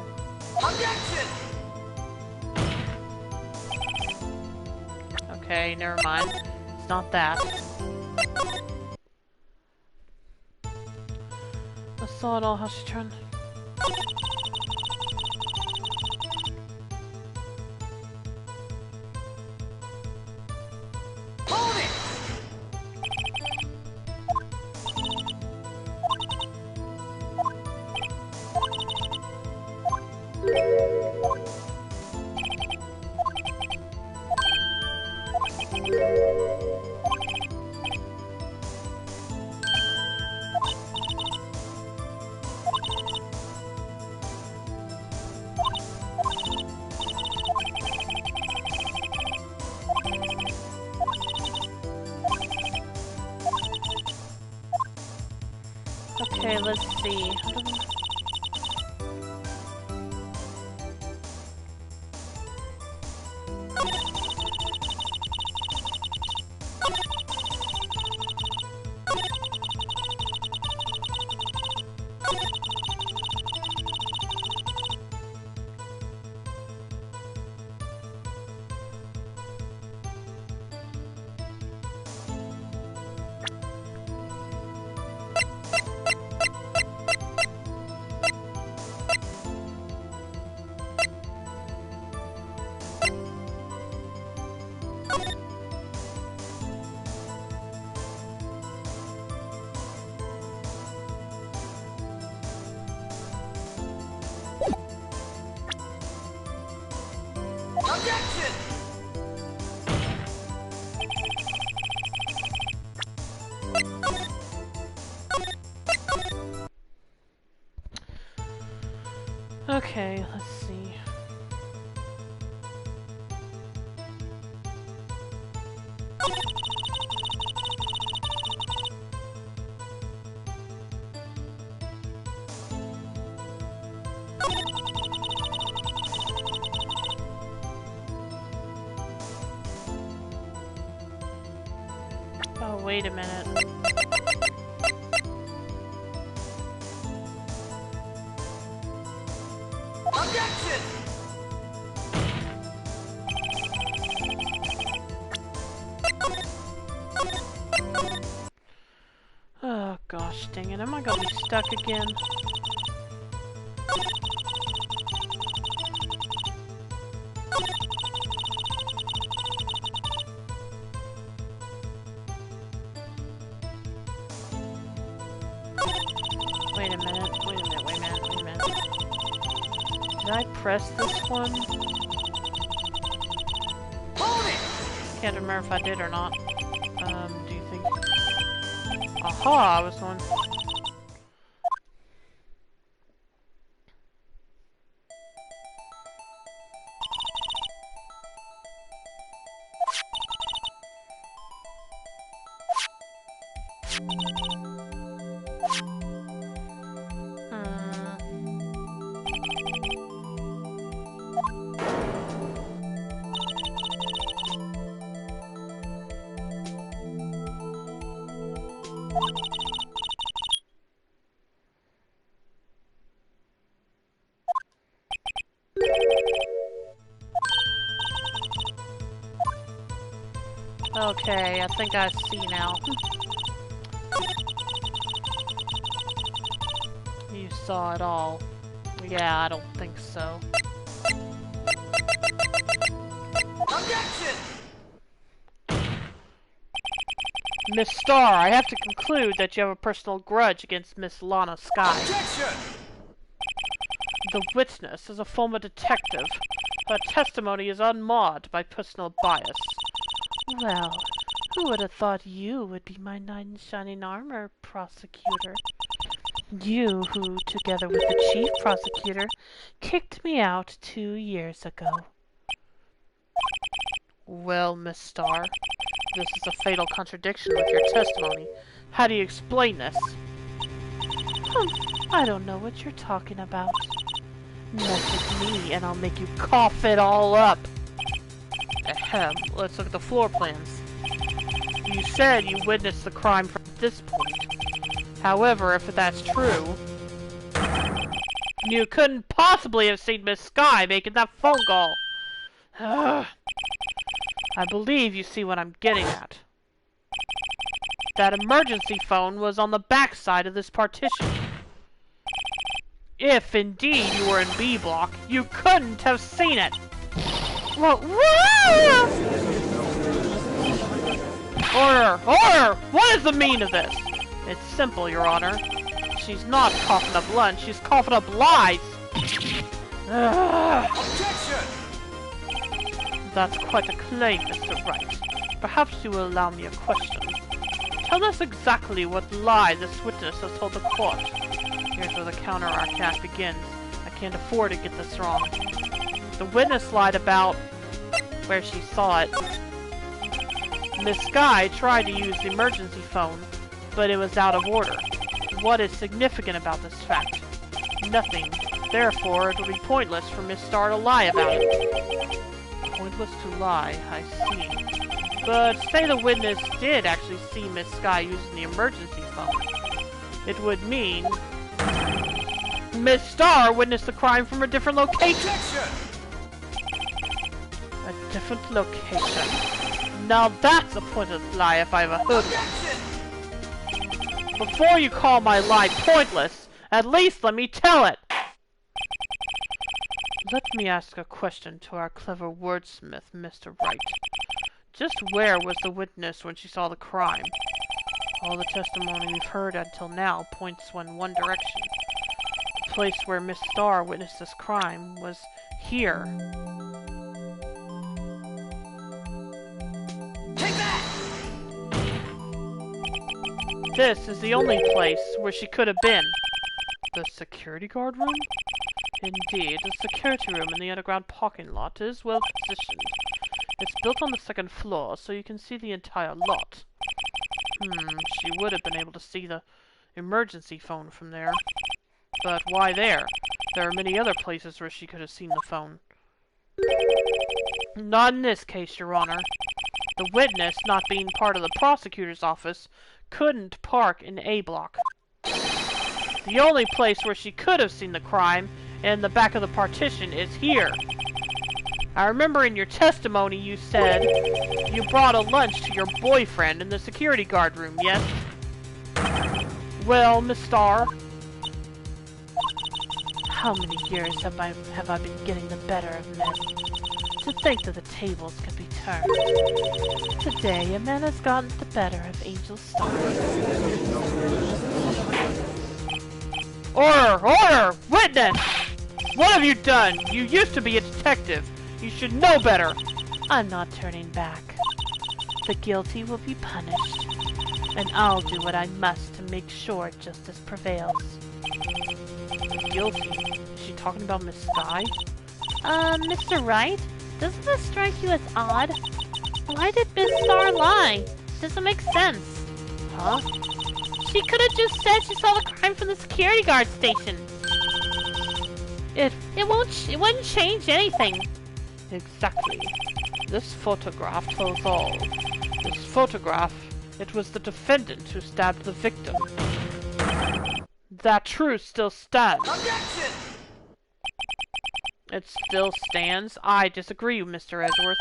Objection! Okay, never mind. It's not that. I saw it all, how she turned. Hold it! Okay, let's see. Objection! Okay, let's see. Oh, wait a minute. Objection! Oh gosh, dang it, am I gonna be stuck again? Wait a minute, wait a minute, wait a minute, wait a minute. Did I press this one? Hold it! Can't remember if I did or not. Do you think... Aha, I was on... Okay, I think I see now. You saw it all. Yeah, I don't think so. Objection! Miss Star, I have to conclude that you have a personal grudge against Miss Lana Sky. Objection! The witness is a former detective. Her testimony is unmarred by personal bias. Well, who would have thought you would be my knight in shining armor, prosecutor? You who, together with the chief prosecutor, kicked me out 2 years ago. Well, Miss Star, this is a fatal contradiction with your testimony. How do you explain this? I don't know what you're talking about. Mess with me and I'll make you cough it all up. Ahem, let's look at the floor plans. You said you witnessed the crime from this point. However, if that's true, you couldn't possibly have seen Miss Sky making that phone call. Ugh. I believe you see what I'm getting at. That emergency phone was on the back side of this partition. If indeed you were in B block, you couldn't have seen it. What? Order! Order! What is the meaning of this? It's simple, Your Honor. She's not coughing up lunch, she's coughing up lies! Ugh. Objection! That's quite a claim, Mr. Wright. Perhaps you will allow me a question. Tell us exactly what lie this witness has told the court. Here's where the counter-arc act begins. I can't afford to get this wrong. The witness lied about where she saw it. Miss Sky tried to use the emergency phone, but it was out of order. What is significant about this fact? Nothing. Therefore, it would be pointless for Miss Star to lie about it. Pointless to lie, I see. But say the witness did actually see Miss Sky using the emergency phone. It would mean Miss Star witnessed the crime from a different location. Objection! A different location. Now that's a pointless lie if I ever heard one. Before you call my lie pointless, at least let me tell it! Let me ask a question to our clever wordsmith, Mr. Wright. Just where was the witness when she saw the crime? All the testimony we've heard until now points in one direction. The place where Miss Star witnessed this crime was here. This is the only place where she could have been. The security guard room? Indeed, the security room in the underground parking lot is well positioned. It's built on the second floor, so you can see the entire lot. She would have been able to see the emergency phone from there. But why there? There are many other places where she could have seen the phone. Not in this case, Your Honor. The witness, not being part of the prosecutor's office, couldn't park in A block. The only place where she could have seen the crime, in the back of the partition, is here. I remember in your testimony you said you brought a lunch to your boyfriend in the security guard room, yes? Well, Miss Starr? How many years have I been getting the better of men? To think that the tables could be turned. Today, a man has gotten the better of Angel Starr. Order! Order! Witness! What have you done? You used to be a detective. You should know better. I'm not turning back. The guilty will be punished. And I'll do what I must to make sure justice prevails. Guilty? Is she talking about Miss Sky? Mr. Wright? Doesn't this strike you as odd? Why did Miss Starr lie? Doesn't make sense. Huh? She could have just said she saw the crime from the security guard station. It wouldn't change anything. Exactly. This photograph tells all. This photograph, it was the defendant who stabbed the victim. That truth still stands. Objection! It still stands? I disagree, Mr. Edgeworth.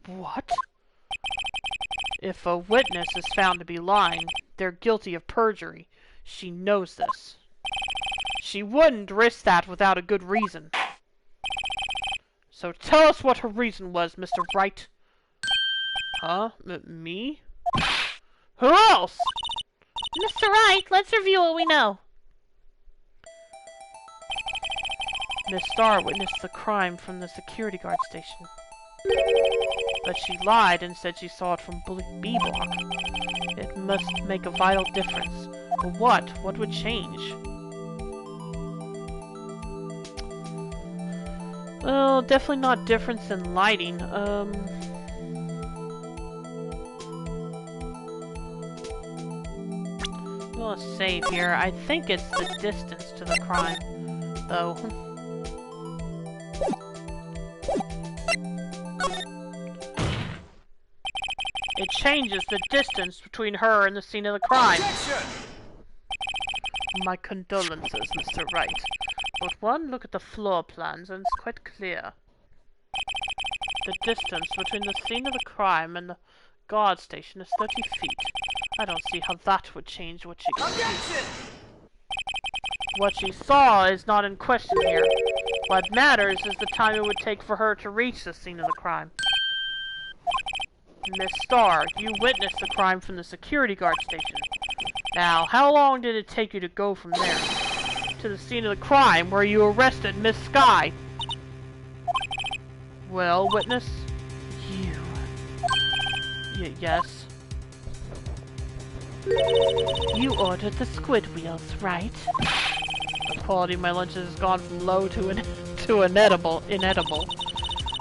What? If a witness is found to be lying, they're guilty of perjury. She knows this. She wouldn't risk that without a good reason. So tell us what her reason was, Mr. Wright. Huh? Me? Who else? Mr. Wright, let's review what we know. Miss Starr witnessed the crime from the security guard station. But she lied and said she saw it from B block. It must make a vital difference. But what? What would change? Well, definitely not difference in lighting. Well, let's save here. I think it's the distance to the crime, though. It changes the distance between her and the scene of the crime. Objection! My condolences, Mr. Wright. But one look at the floor plans and it's quite clear. The distance between the scene of the crime and the guard station is 30 feet. I don't see how that would change what she could see. Objection! What she saw is not in question here. What matters is the time it would take for her to reach the scene of the crime. Miss Starr, you witnessed the crime from the security guard station. Now, how long did it take you to go from there to the scene of the crime where you arrested Miss Sky? Well, witness? Yes? You ordered the squid wheels, right? The quality of my lunches has gone from low to inedible.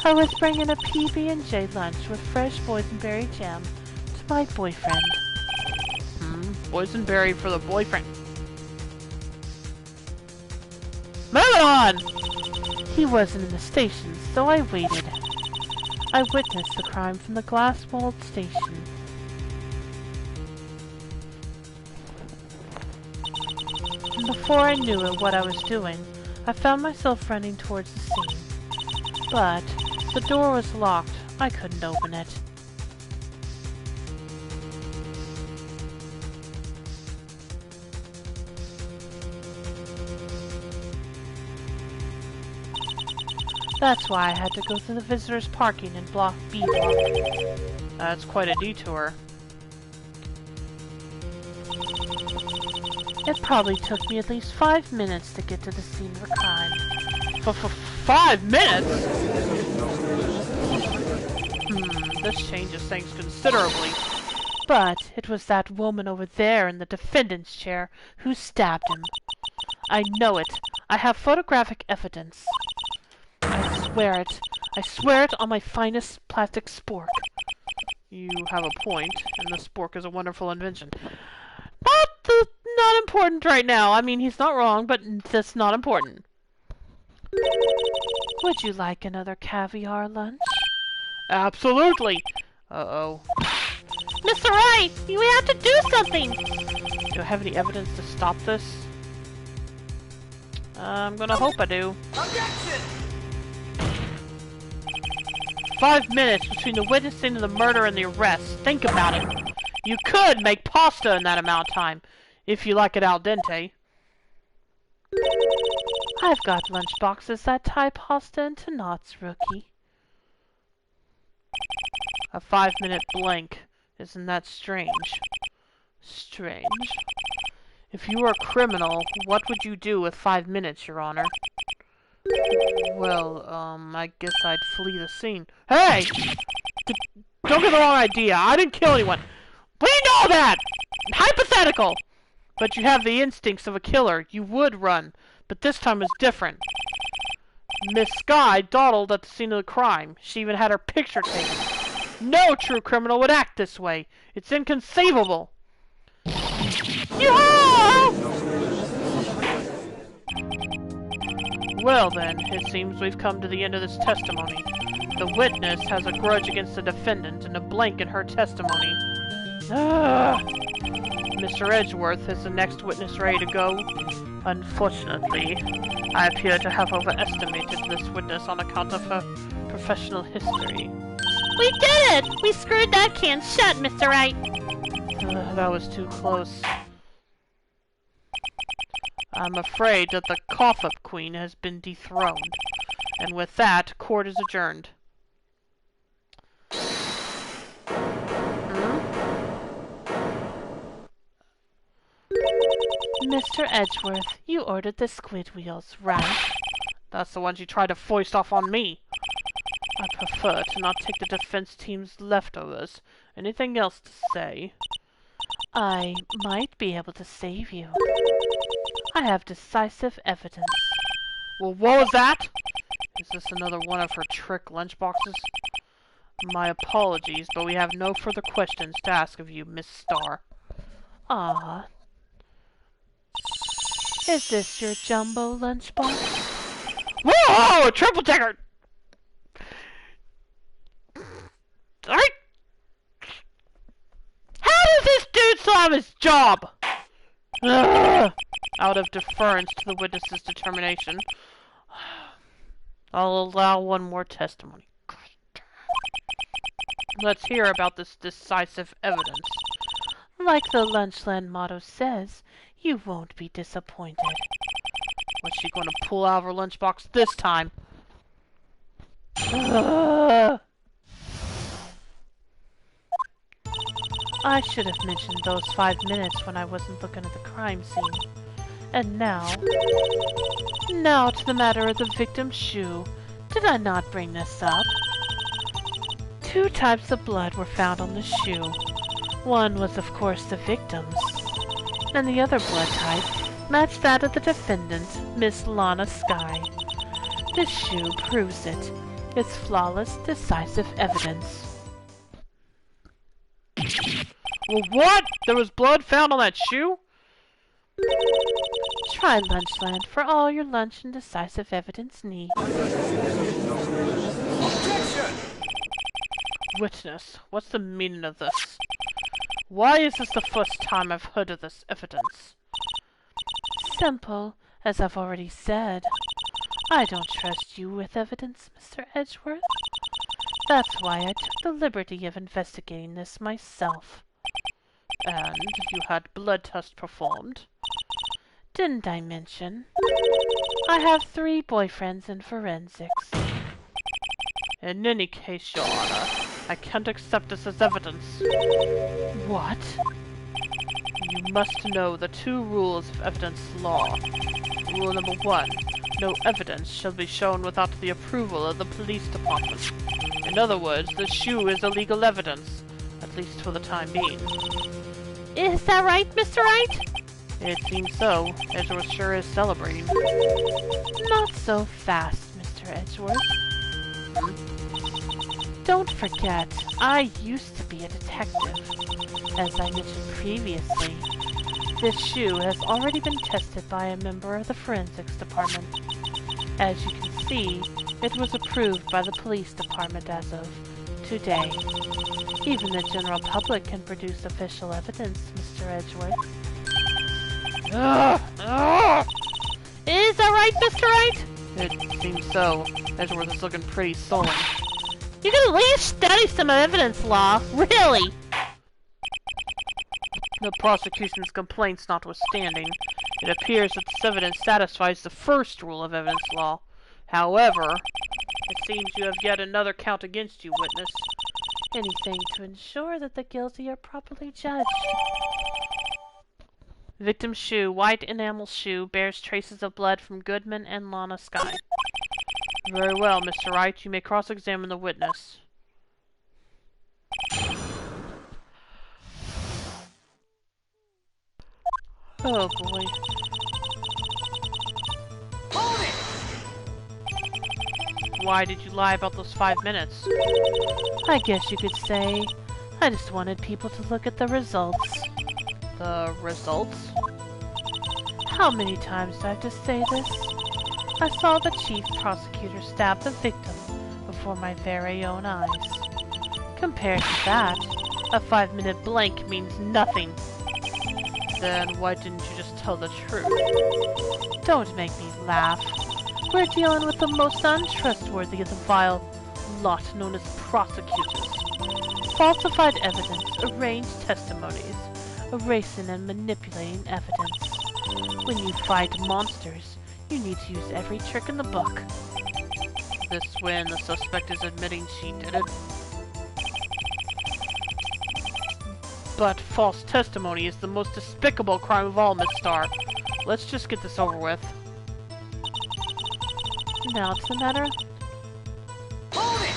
I was bringing a PB&J lunch with fresh boysenberry jam to my boyfriend. Boysenberry for the boyfriend. Moving on! He wasn't in the station, so I waited. I witnessed the crime from the glass-walled station. And before I knew what I was doing, I found myself running towards the scene. But the door was locked. I couldn't open it. That's why I had to go through the visitors' parking in block B block. That's quite a detour. It probably took me at least 5 minutes to get to the scene of the crime. 5 minutes? This changes things considerably. But it was that woman over there in the defendant's chair who stabbed him. I know it. I have photographic evidence. I swear it. I swear it on my finest plastic spork. You have a point, and the spork is a wonderful invention. Not important right now. I mean, he's not wrong, but that's not important. Would you like another caviar lunch? Absolutely. Uh-oh. Mr. Wright, you have to do something! Do I have any evidence to stop this? I'm gonna hope I do. Objection! 5 minutes between the witnessing of the murder and the arrest. Think about it. You could make pasta in that amount of time, if you like it al dente. I've got lunch boxes that tie pasta into knots, rookie. A 5-minute blank. Isn't that strange? Strange. If you were a criminal, what would you do with 5 minutes, Your Honor? Well, I guess I'd flee the scene. Hey! Don't get the wrong idea. I didn't kill anyone. We know that! Hypothetical! But you have the instincts of a killer. You would run. But this time was different. Miss Skye dawdled at the scene of the crime. She even had her picture taken. No true criminal would act this way. It's inconceivable. Well then, it seems we've come to the end of this testimony. The witness has a grudge against the defendant and a blank in her testimony. Mr. Edgeworth is the next witness ready to go. Unfortunately, I appear to have overestimated this witness on account of her professional history. We did it! We screwed that can shut, Mr. Wright! That was too close. I'm afraid that the cough-up queen has been dethroned. And with that, court is adjourned. Mr. Edgeworth, you ordered the squid wheels, right? That's the ones you tried to foist off on me. I prefer to not take the defense team's leftovers. Anything else to say? I might be able to save you. I have decisive evidence. Well, what was that? Is this another one of her trick lunchboxes? My apologies, but we have no further questions to ask of you, Miss Starr. Ah. Is this your jumbo lunchbox? Whoa! A triple decker! How does this dude still have his job? Ugh. Out of deference to the witness's determination, I'll allow one more testimony. Let's hear about this decisive evidence. Like the Lunchland motto says, you won't be disappointed. What's she going to pull out of her lunchbox this time? Ugh. I should have mentioned those 5 minutes when I wasn't looking at the crime scene. And now to the matter of the victim's shoe. Did I not bring this up? 2 types of blood were found on the shoe. One was, of course, the victim's, and the other blood type matched that of the defendant, Miss Lana Skye. This shoe proves it. It's flawless, decisive evidence. Well, what? There was blood found on that shoe? Try Lunchland for all your lunch and decisive evidence needs. Objection! Witness, what's the meaning of this? Why is this the first time I've heard of this evidence? Simple, as I've already said. I don't trust you with evidence, Mr. Edgeworth. That's why I took the liberty of investigating this myself. And you had blood tests performed? Didn't I mention? I have 3 boyfriends in forensics. In any case, Your Honor, I can't accept this as evidence. What? You must know the 2 rules of evidence law. Rule number 1. No evidence shall be shown without the approval of the police department. In other words, the shoe is illegal evidence. At at least for the time being. Is that right, Mr. Wright? It seems so. Edgeworth sure is celebrating. Not so fast, Mr. Edgeworth. Don't forget, I used to be a detective. As I mentioned previously, this shoe has already been tested by a member of the forensics department. As you can see, it was approved by the police department as of today. Even the general public can produce official evidence, Mr. Edgeworth. Is that right, Mr. Wright? It seems so. Edgeworth is looking pretty sullen. You can at least study some evidence law, really! The prosecution's complaints notwithstanding, it appears that this evidence satisfies the first rule of evidence law. However, it seems you have yet another count against you, witness. Anything to ensure that the guilty are properly judged. Victim's shoe, white enamel shoe, bears traces of blood from Goodman and Lana Skye. Very well, Mr. Wright. You may cross-examine the witness. Oh boy. Hold it! Why did you lie about those 5 minutes? I guess you could say I just wanted people to look at the results. The results? How many times do I have to say this? I saw the chief prosecutor stab the victim before my very own eyes. Compared to that, a 5-minute blank means nothing. Then why didn't you just tell the truth? Don't make me laugh. We're dealing with the most untrustworthy of the vile lot known as prosecutors. Falsified evidence, arranged testimonies, erasing and manipulating evidence. When you fight monsters, you need to use every trick in the book. This when the suspect is admitting she did it? But false testimony is the most despicable crime of all, Miss Starr. Let's just get this over with. Now it's the matter. Hold it!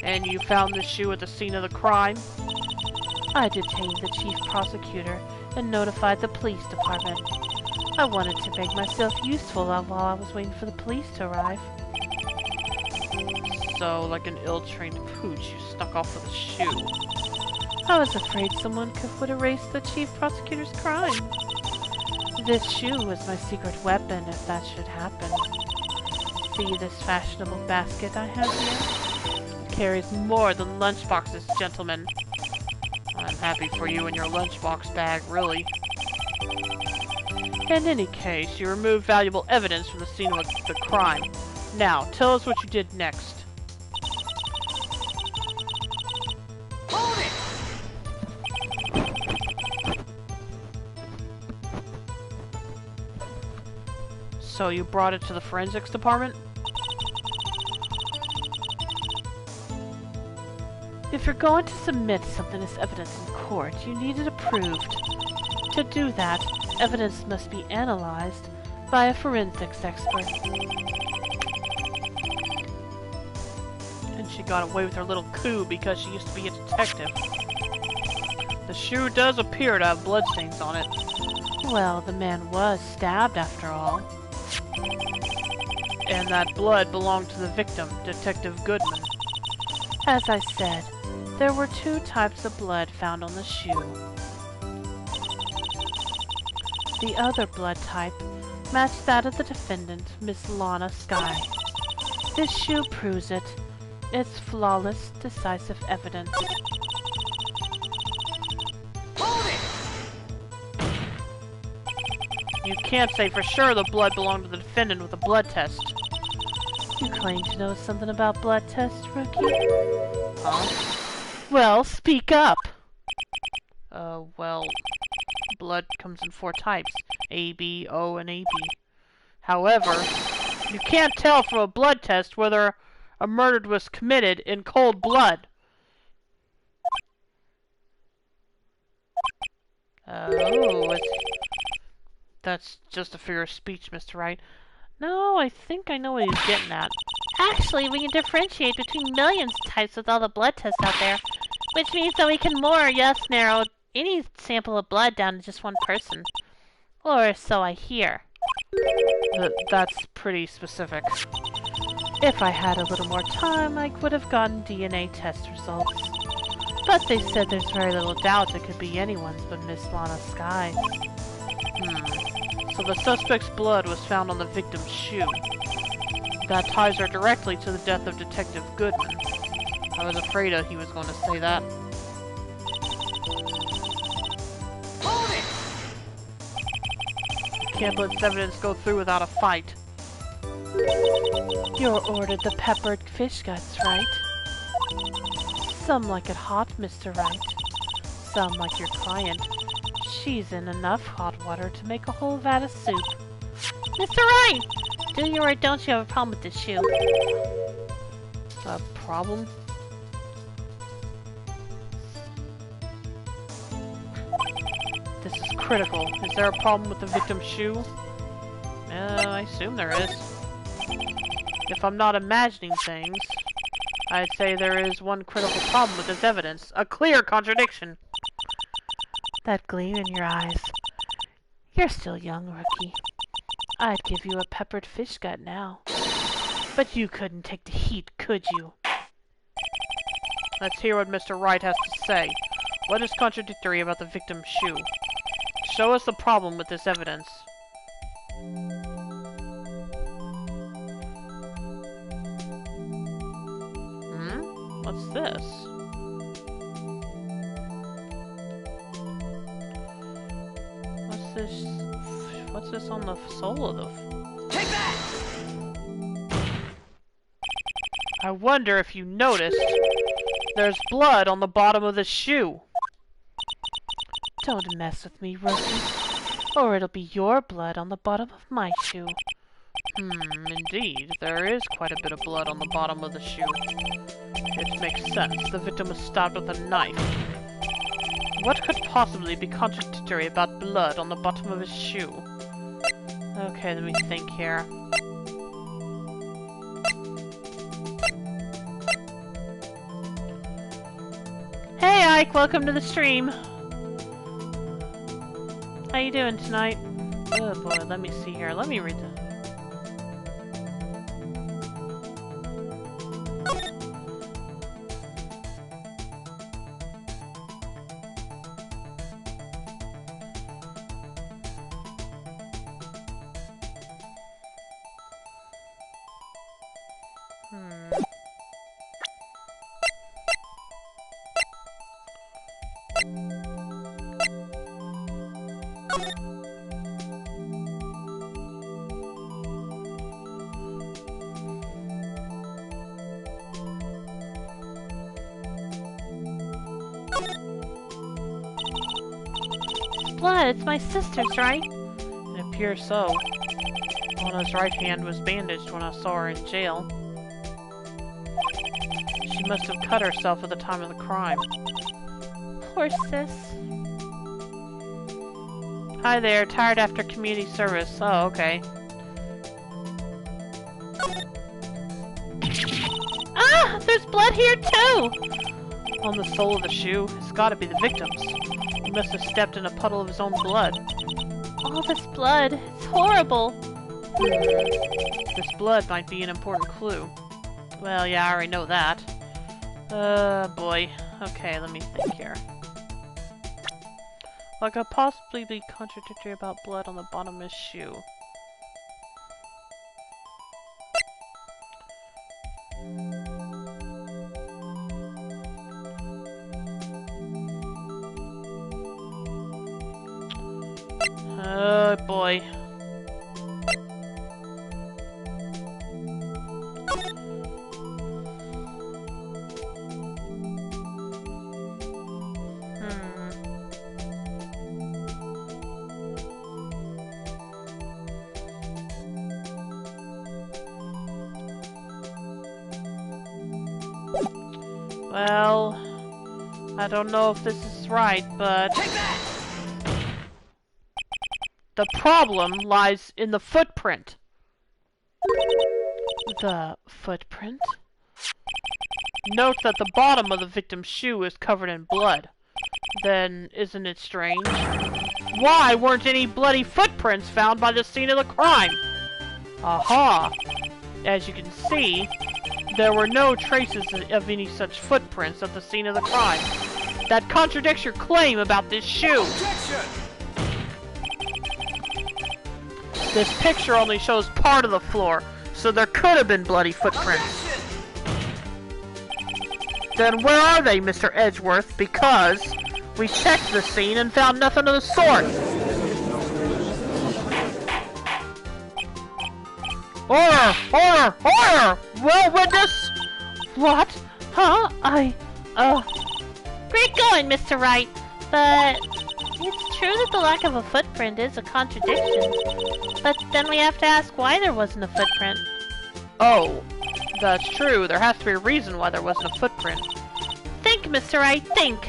And you found this shoe at the scene of the crime? I detained the chief prosecutor and notified the police department. I wanted to make myself useful while I was waiting for the police to arrive. So, like an ill-trained pooch, you snuck off with a shoe. I was afraid someone would erase the chief prosecutor's crime. This shoe was my secret weapon if that should happen. See this fashionable basket I have here? It carries more than lunchboxes, gentlemen. I'm happy for you and your lunchbox bag, really. In any case, you removed valuable evidence from the scene of the crime. Now, tell us what you did next. Hold it! So you brought it to the forensics department? If you're going to submit something as evidence in court, you need it approved. To do that, evidence must be analyzed by a forensics expert. And she got away with her little coup because she used to be a detective. The shoe does appear to have bloodstains on it. Well, the man was stabbed after all. And that blood belonged to the victim, Detective Goodman. As I said, there were 2 types of blood found on the shoe. The other blood type matched that of the defendant, Miss Lana Skye. This shoe proves it. It's flawless, decisive evidence. Hold it! You can't say for sure the blood belonged to the defendant with a blood test. You claim to know something about blood tests, rookie? Huh? Well, speak up! Well, blood comes in 4 types. A, B, O, and AB. However, you can't tell from a blood test whether a murder was committed in cold blood. Oh, that's just a figure of speech, Mr. Wright. No, I think I know what he's getting at. Actually, we can differentiate between millions of types with all the blood tests out there. Which means that we can more or less narrow any sample of blood down to just one person. Or so I hear. That's pretty specific. If I had a little more time, I would have gotten DNA test results. But they said there's very little doubt it could be anyone's but Miss Lana Sky's. So the suspect's blood was found on the victim's shoe. That ties her directly to the death of Detective Goodman. I was afraid he was going to say that. Hold it! Can't let this evidence go through without a fight. You're ordered the peppered fish guts, right? Some like it hot, Mr. Wright. Some like your client. She's in enough hot water to make a whole vat of soup. Mr. Wright! Do you or don't you have a problem with this shoe? A problem? This is critical. Is there a problem with the victim's shoe? I assume there is. If I'm not imagining things, I'd say there is one critical problem with this evidence. A clear contradiction! That gleam in your eyes. You're still young, rookie. I'd give you a peppered fish gut now. But you couldn't take the heat, could you? Let's hear what Mr. Wright has to say. What is contradictory about the victim's shoe? Show us the problem with this evidence. What's this? What's this on the sole of the... Take that! I wonder if you noticed, there's blood on the bottom of the shoe. Don't mess with me, rookie, or it'll be your blood on the bottom of my shoe. Indeed, there is quite a bit of blood on the bottom of the shoe. It makes sense. The victim was stabbed with a knife. What could possibly be contradictory about blood on the bottom of his shoe? Okay, let me think here. Hey Ike, welcome to the stream. How you doing tonight? Oh boy, let me see here. Let me read the... Blood, it's my sister's, right? It appears so. Lana's right hand was bandaged when I saw her in jail. She must have cut herself at the time of the crime. Poor sis. Hi there, tired after community service. Oh, okay. Ah! There's blood here too! On the sole of the shoe, it's gotta be the victim's. He must have stepped in a puddle of his own blood. All this blood. It's horrible. This blood might be an important clue. Well, yeah, I already know that. Boy. Okay, let me think here. What could possibly be contradictory about blood on the bottom of his shoe? Oh boy. Well, I don't know if this is right, but the problem lies in the footprint. The footprint? Note that the bottom of the victim's shoe is covered in blood. Then, isn't it strange? Why weren't any bloody footprints found by the scene of the crime? Aha! As you can see, there were no traces of any such footprints at the scene of the crime. That contradicts your claim about this shoe! Objection! This picture only shows part of the floor, so there could have been bloody footprints. Then where are they, Mr. Edgeworth? Because we checked the scene and found nothing of the sort! Order! Order! Order! Well, witness! What? Huh? Great going, Mr. Wright. But it's true that the lack of a footprint is a contradiction. But then we have to ask why there wasn't a footprint. Oh, that's true. There has to be a reason why there wasn't a footprint. Think, Mr. Wright, think.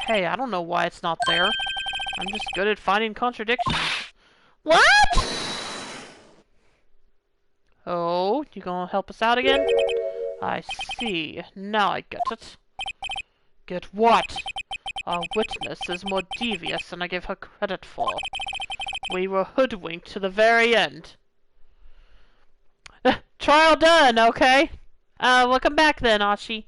Hey, I don't know why it's not there. I'm just good at finding contradictions. What? Oh, you gonna help us out again? I see. Now I get it. Get what? Our witness is more devious than I give her credit for. We were hoodwinked to the very end. Trial done, okay? Welcome back then, Ashi.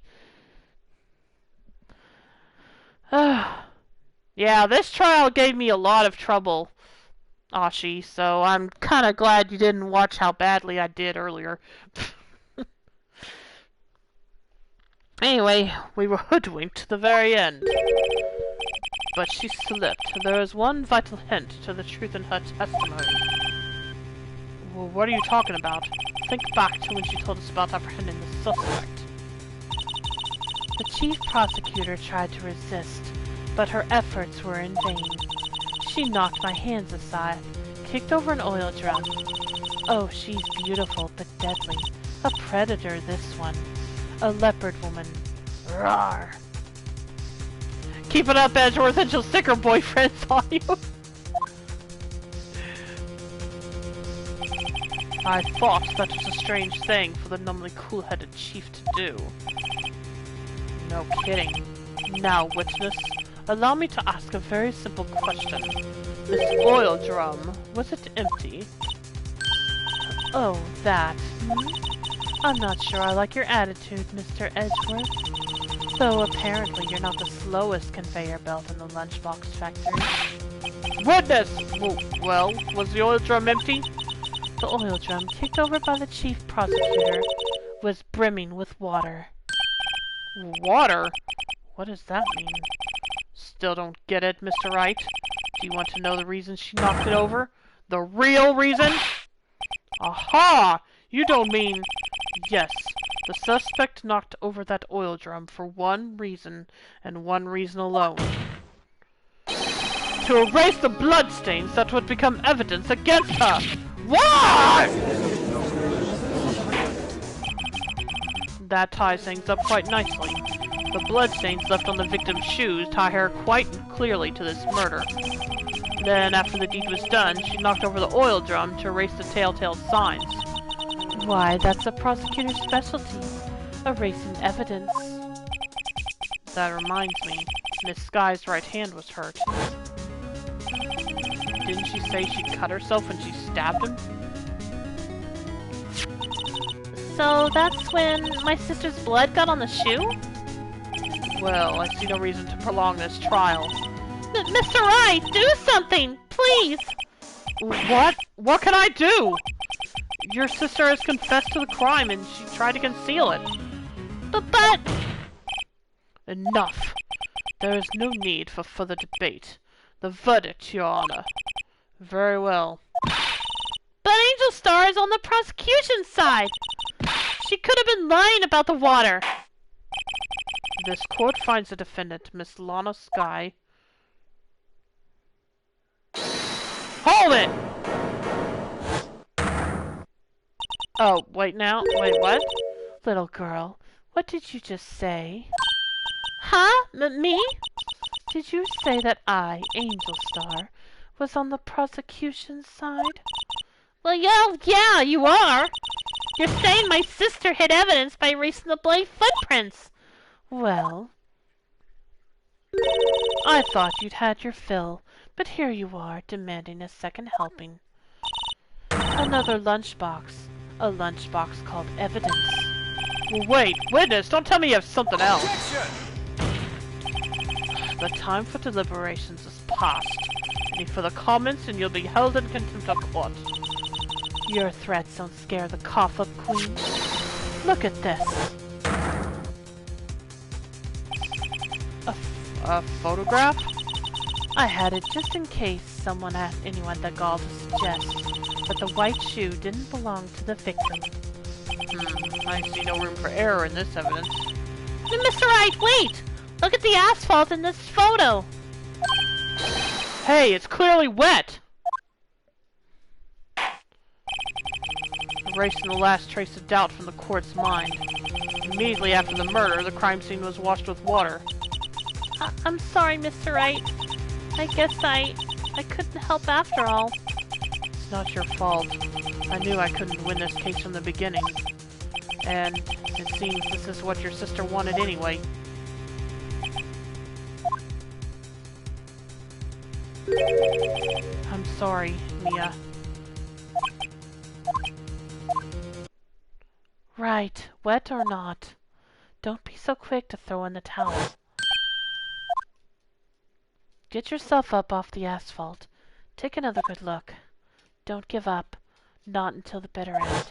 Yeah, this trial gave me a lot of trouble, Ashi, so I'm kinda glad you didn't watch how badly I did earlier. Anyway, we were hoodwinked to the very end. But she slipped. There is one vital hint to the truth in her testimony. Well, what are you talking about? Think back to when she told us about apprehending the suspect. The chief prosecutor tried to resist, but her efforts were in vain. She knocked my hands aside, kicked over an oil drum. Oh, she's beautiful but deadly. A predator, this one. A leopard woman. Rawr! Keep it up, Edgeworth, and she'll stick her boyfriends on you. I thought that was a strange thing for the normally cool-headed chief to do. No kidding. Now, witness, allow me to ask a very simple question. This oil drum, was it empty? Oh, that. I'm not sure I like your attitude, Mr. Edgeworth. Though apparently you're not the slowest conveyor belt in the lunchbox factory. Witness! Well, was the oil drum empty? The oil drum, kicked over by the chief prosecutor, was brimming with water. Water? What does that mean? Still don't get it, Mr. Wright. Do you want to know the reason she knocked it over? The real reason? Aha! You don't mean... Yes, the suspect knocked over that oil drum for one reason, and one reason alone. To erase the bloodstains that would become evidence against her! Why? That ties things up quite nicely. The bloodstains left on the victim's shoes tie her quite clearly to this murder. Then, after the deed was done, she knocked over the oil drum to erase the telltale signs. Why, that's a prosecutor's specialty. Erasing evidence. That reminds me, Miss Sky's right hand was hurt. Didn't she say she cut herself when she stabbed him? So that's when my sister's blood got on the shoe? Well, I see no reason to prolong this trial. Mr. Wright, do something, please! What? What can I do? Your sister has confessed to the crime and she tried to conceal it. But... Enough. There is no need for further debate. The verdict, Your Honor. Very well. But Angel Star is on the prosecution's side! She could have been lying about the water! This court finds the defendant, Miss Lana Sky... Hold it! Oh, wait now? Wait, what? Little girl, what did you just say? Huh? Me? Did you say that I, Angel Star, was on the prosecution's side? Well, yeah, you are! You're saying my sister hid evidence by erasing the bloody footprints! Well, I thought you'd had your fill, but here you are, demanding a second helping. Another lunchbox. A lunchbox called evidence. Wait, witness, don't tell me you have something else. Objection! The time for deliberations is past. Any further comments and you'll be held in contempt of court. Your threats don't scare the cough-up queen. Look at this. A photograph? I had it just in case anyone had the gall to suggest that the white shoe didn't belong to the victim. I see no room for error in this evidence. Mr. Wright, wait! Look at the asphalt in this photo! Hey, it's clearly wet! Erasing the last trace of doubt from the court's mind. Immediately after the murder, the crime scene was washed with water. I'm sorry, Mr. Wright. I guess I couldn't help after all. It's not your fault. I knew I couldn't win this case from the beginning. And it seems this is what your sister wanted anyway. I'm sorry, Mia. Right, wet or not. Don't be so quick to throw in the towel. Get yourself up off the asphalt. Take another good look. Don't give up. Not until the bitter end.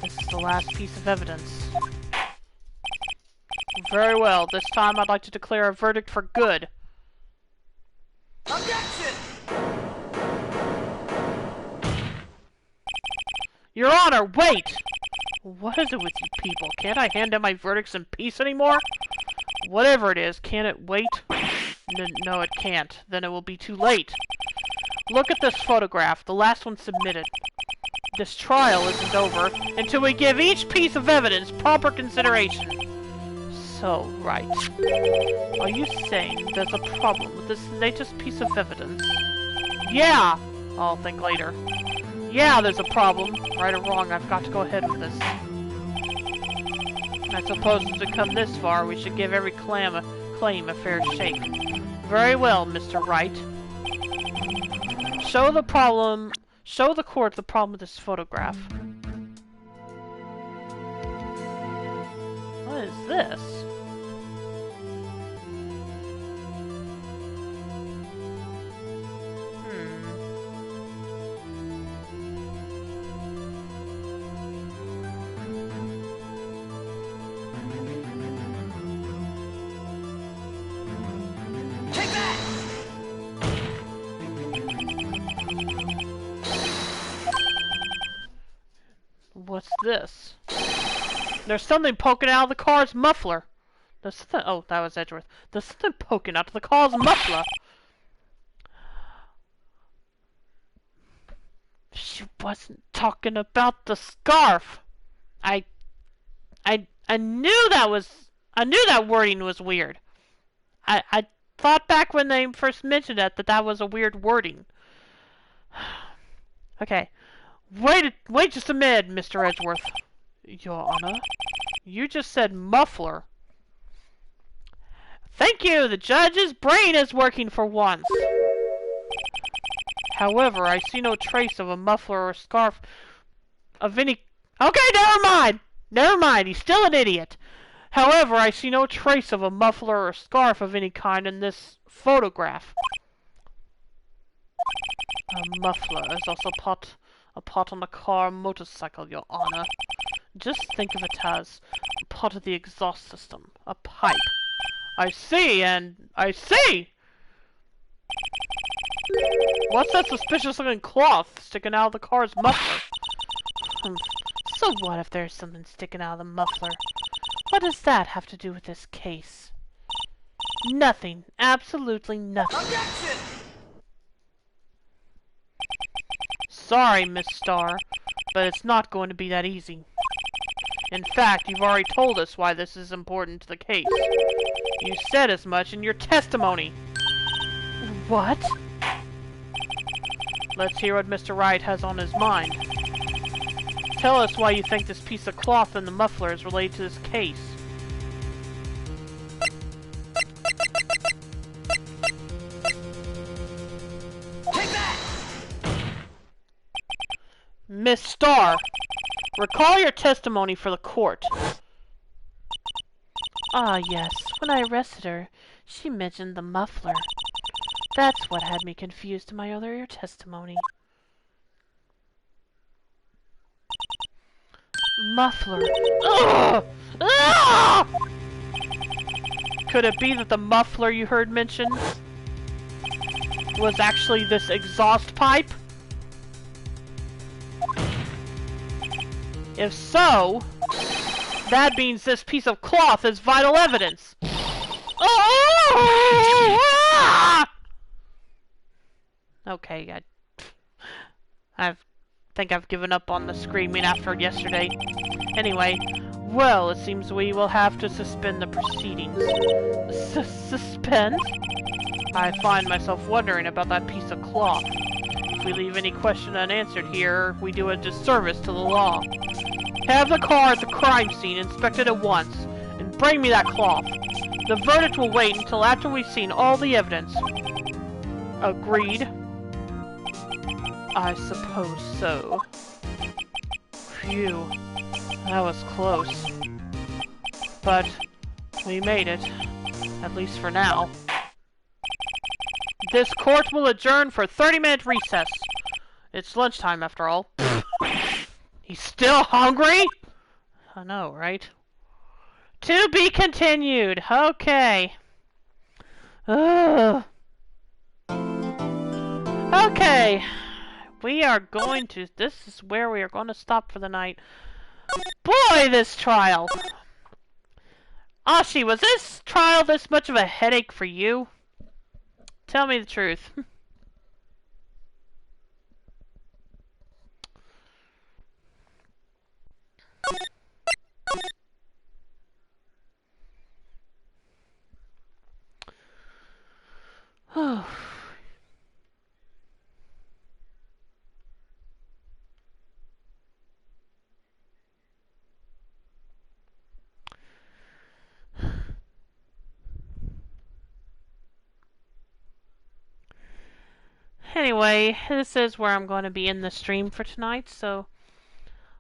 This is the last piece of evidence. Very well. This time I'd like to declare a verdict for good. Objection! Your Honor, wait! What is it with you people? Can't I hand down my verdicts in peace anymore? Whatever it is, can't it wait? No, it can't. Then it will be too late. Look at this photograph, the last one submitted. This trial isn't over until we give each piece of evidence proper consideration. So, Wright, are you saying there's a problem with this latest piece of evidence? Yeah! I'll think later. Yeah, there's a problem. Right or wrong, I've got to go ahead with this. I suppose to come this far, we should give every claim a fair shake. Very well, Mr. Wright. Show the court the problem with this photograph. What is this? Take that! What's this? There's something poking out of the car's muffler. There's something. Oh, that was Edgeworth. There's something poking out of the car's muffler. She wasn't talking about the scarf. I knew that wording was weird. I thought back when they first mentioned it that was a weird wording. Okay. Wait just a minute, Mr. Edgeworth. Your Honor, you just said muffler. Thank you, the judge's brain is working for once. However, I see no trace of a muffler or scarf of any... Okay, never mind! Never mind, he's still an idiot. However, I see no trace of a muffler or scarf of any kind in this photograph. A muffler is also a part on the car motorcycle, Your Honor. Just think of it as a part of the exhaust system, a pipe. I see, and I see! What's that suspicious-looking cloth sticking out of the car's muffler? So what if there's something sticking out of the muffler? What does that have to do with this case? Nothing. Absolutely nothing. Objection! Sorry, Miss Starr, but it's not going to be that easy. In fact, you've already told us why this is important to the case. You said as much in your testimony. What? Let's hear what Mr. Wright has on his mind. Tell us why you think this piece of cloth in the muffler is related to this case. Take that! Miss Starr, recall your testimony for the court. Ah, yes. When I arrested her, she mentioned the muffler. That's what had me confused in my earlier testimony. Muffler. Ugh! Ah! Could it be that the muffler you heard mentioned was actually this exhaust pipe? If so, that means this piece of cloth is vital evidence. Oh! Okay, I think I've given up on the screaming after yesterday. Anyway, well, it seems we will have to suspend the proceedings. Suspend? I find myself wondering about that piece of cloth. If we leave any question unanswered here, we do a disservice to the law. Have the car at the crime scene inspected at once, and bring me that cloth. The verdict will wait until after we've seen all the evidence. Agreed? I suppose so. Phew, that was close. But we made it, at least for now. This court will adjourn for a 30-minute recess. It's lunchtime, after all. He's still hungry? I know, right? To be continued. Okay. Ugh. Okay. We are going to... This is where we are going to stop for the night. Boy, this trial! Ashi, was this trial this much of a headache for you? Tell me the truth. Anyway, this is where I'm going to be in the stream for tonight, so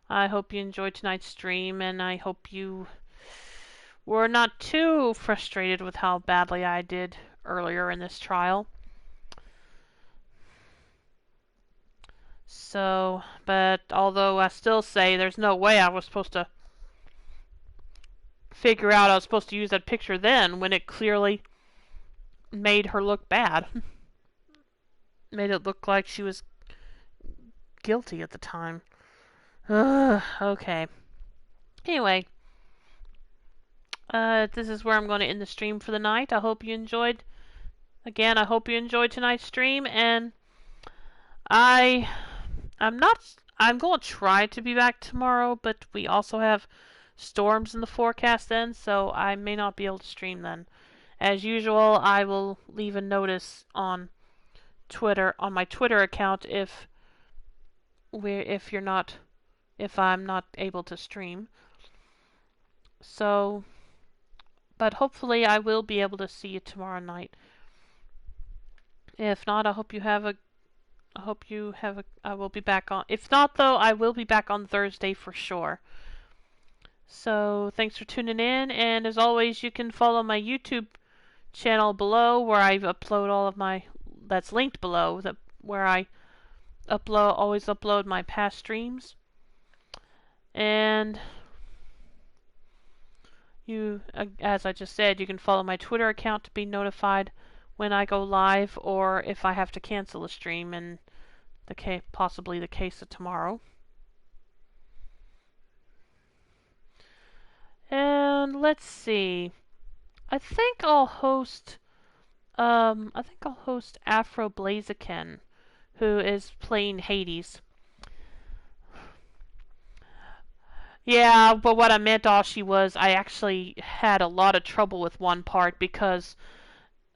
I hope you enjoyed tonight's stream, and I hope you were not too frustrated with how badly I did earlier in this trial. So, but although I still say there's no way I was supposed to figure out I was supposed to use that picture then when it clearly made her look bad. Made it look like she was guilty at the time. Okay. Anyway, this is where I'm going to end the stream for the night. I hope you enjoyed. Again, I hope you enjoyed tonight's stream, and I'm going to try to be back tomorrow, but we also have storms in the forecast then, so I may not be able to stream then. As usual, I will leave a notice on Twitter, on my Twitter account, if I'm not able to stream. So, but hopefully I will be able to see you tomorrow night. If not, I will be back on. If not, though, I will be back on Thursday for sure. So, thanks for tuning in, and as always, you can follow my YouTube channel below, where I upload all of my, that's linked below, where I always upload my past streams. And you, as I just said, you can follow my Twitter account to be notified when I go live, or if I have to cancel a stream, in possibly the case of tomorrow. And let's see. I think I'll host Afro Blaziken, who is playing Hades. Yeah, but what I meant, Ashi, was I actually had a lot of trouble with one part because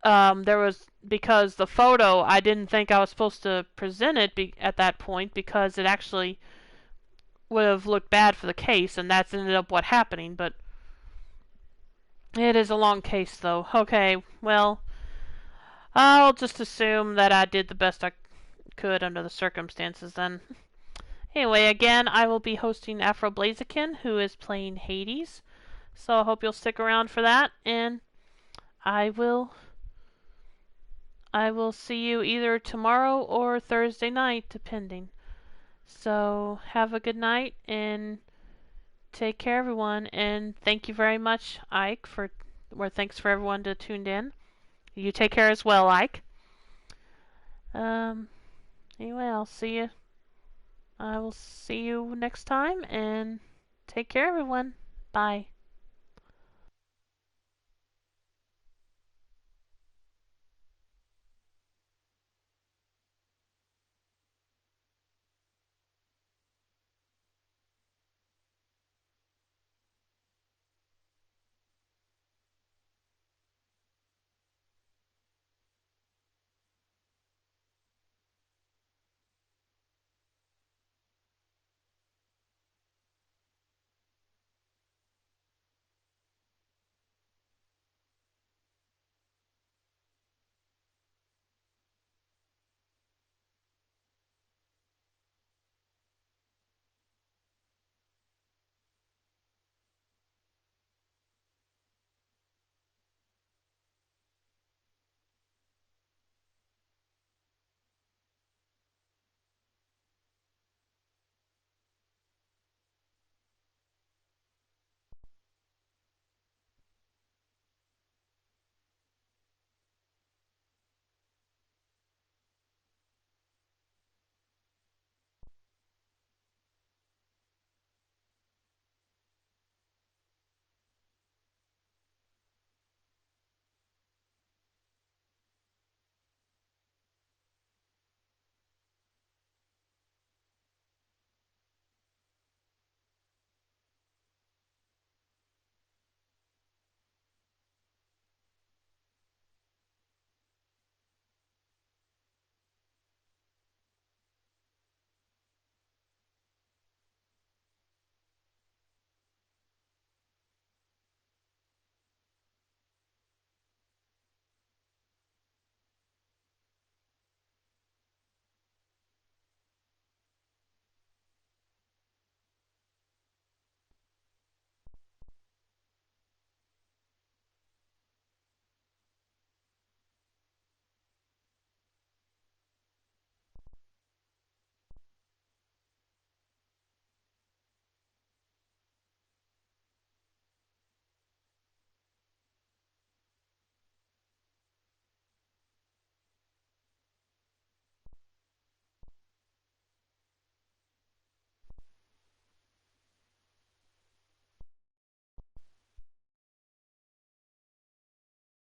there was because the photo, I didn't think I was supposed to present it at that point because it actually would have looked bad for the case, and that's ended up what happening, but it is a long case, though. Okay, well, I'll just assume that I did the best I could under the circumstances, then. Anyway, again, I will be hosting Afro Blaziken, who is playing Hades, so I hope you'll stick around for that, and I will see you either tomorrow or Thursday night, depending. So, have a good night, and take care, everyone, and thank you very much, Ike, thanks for everyone that tuned in. You take care as well, Ike. Anyway, I will see you next time, and take care, everyone. Bye.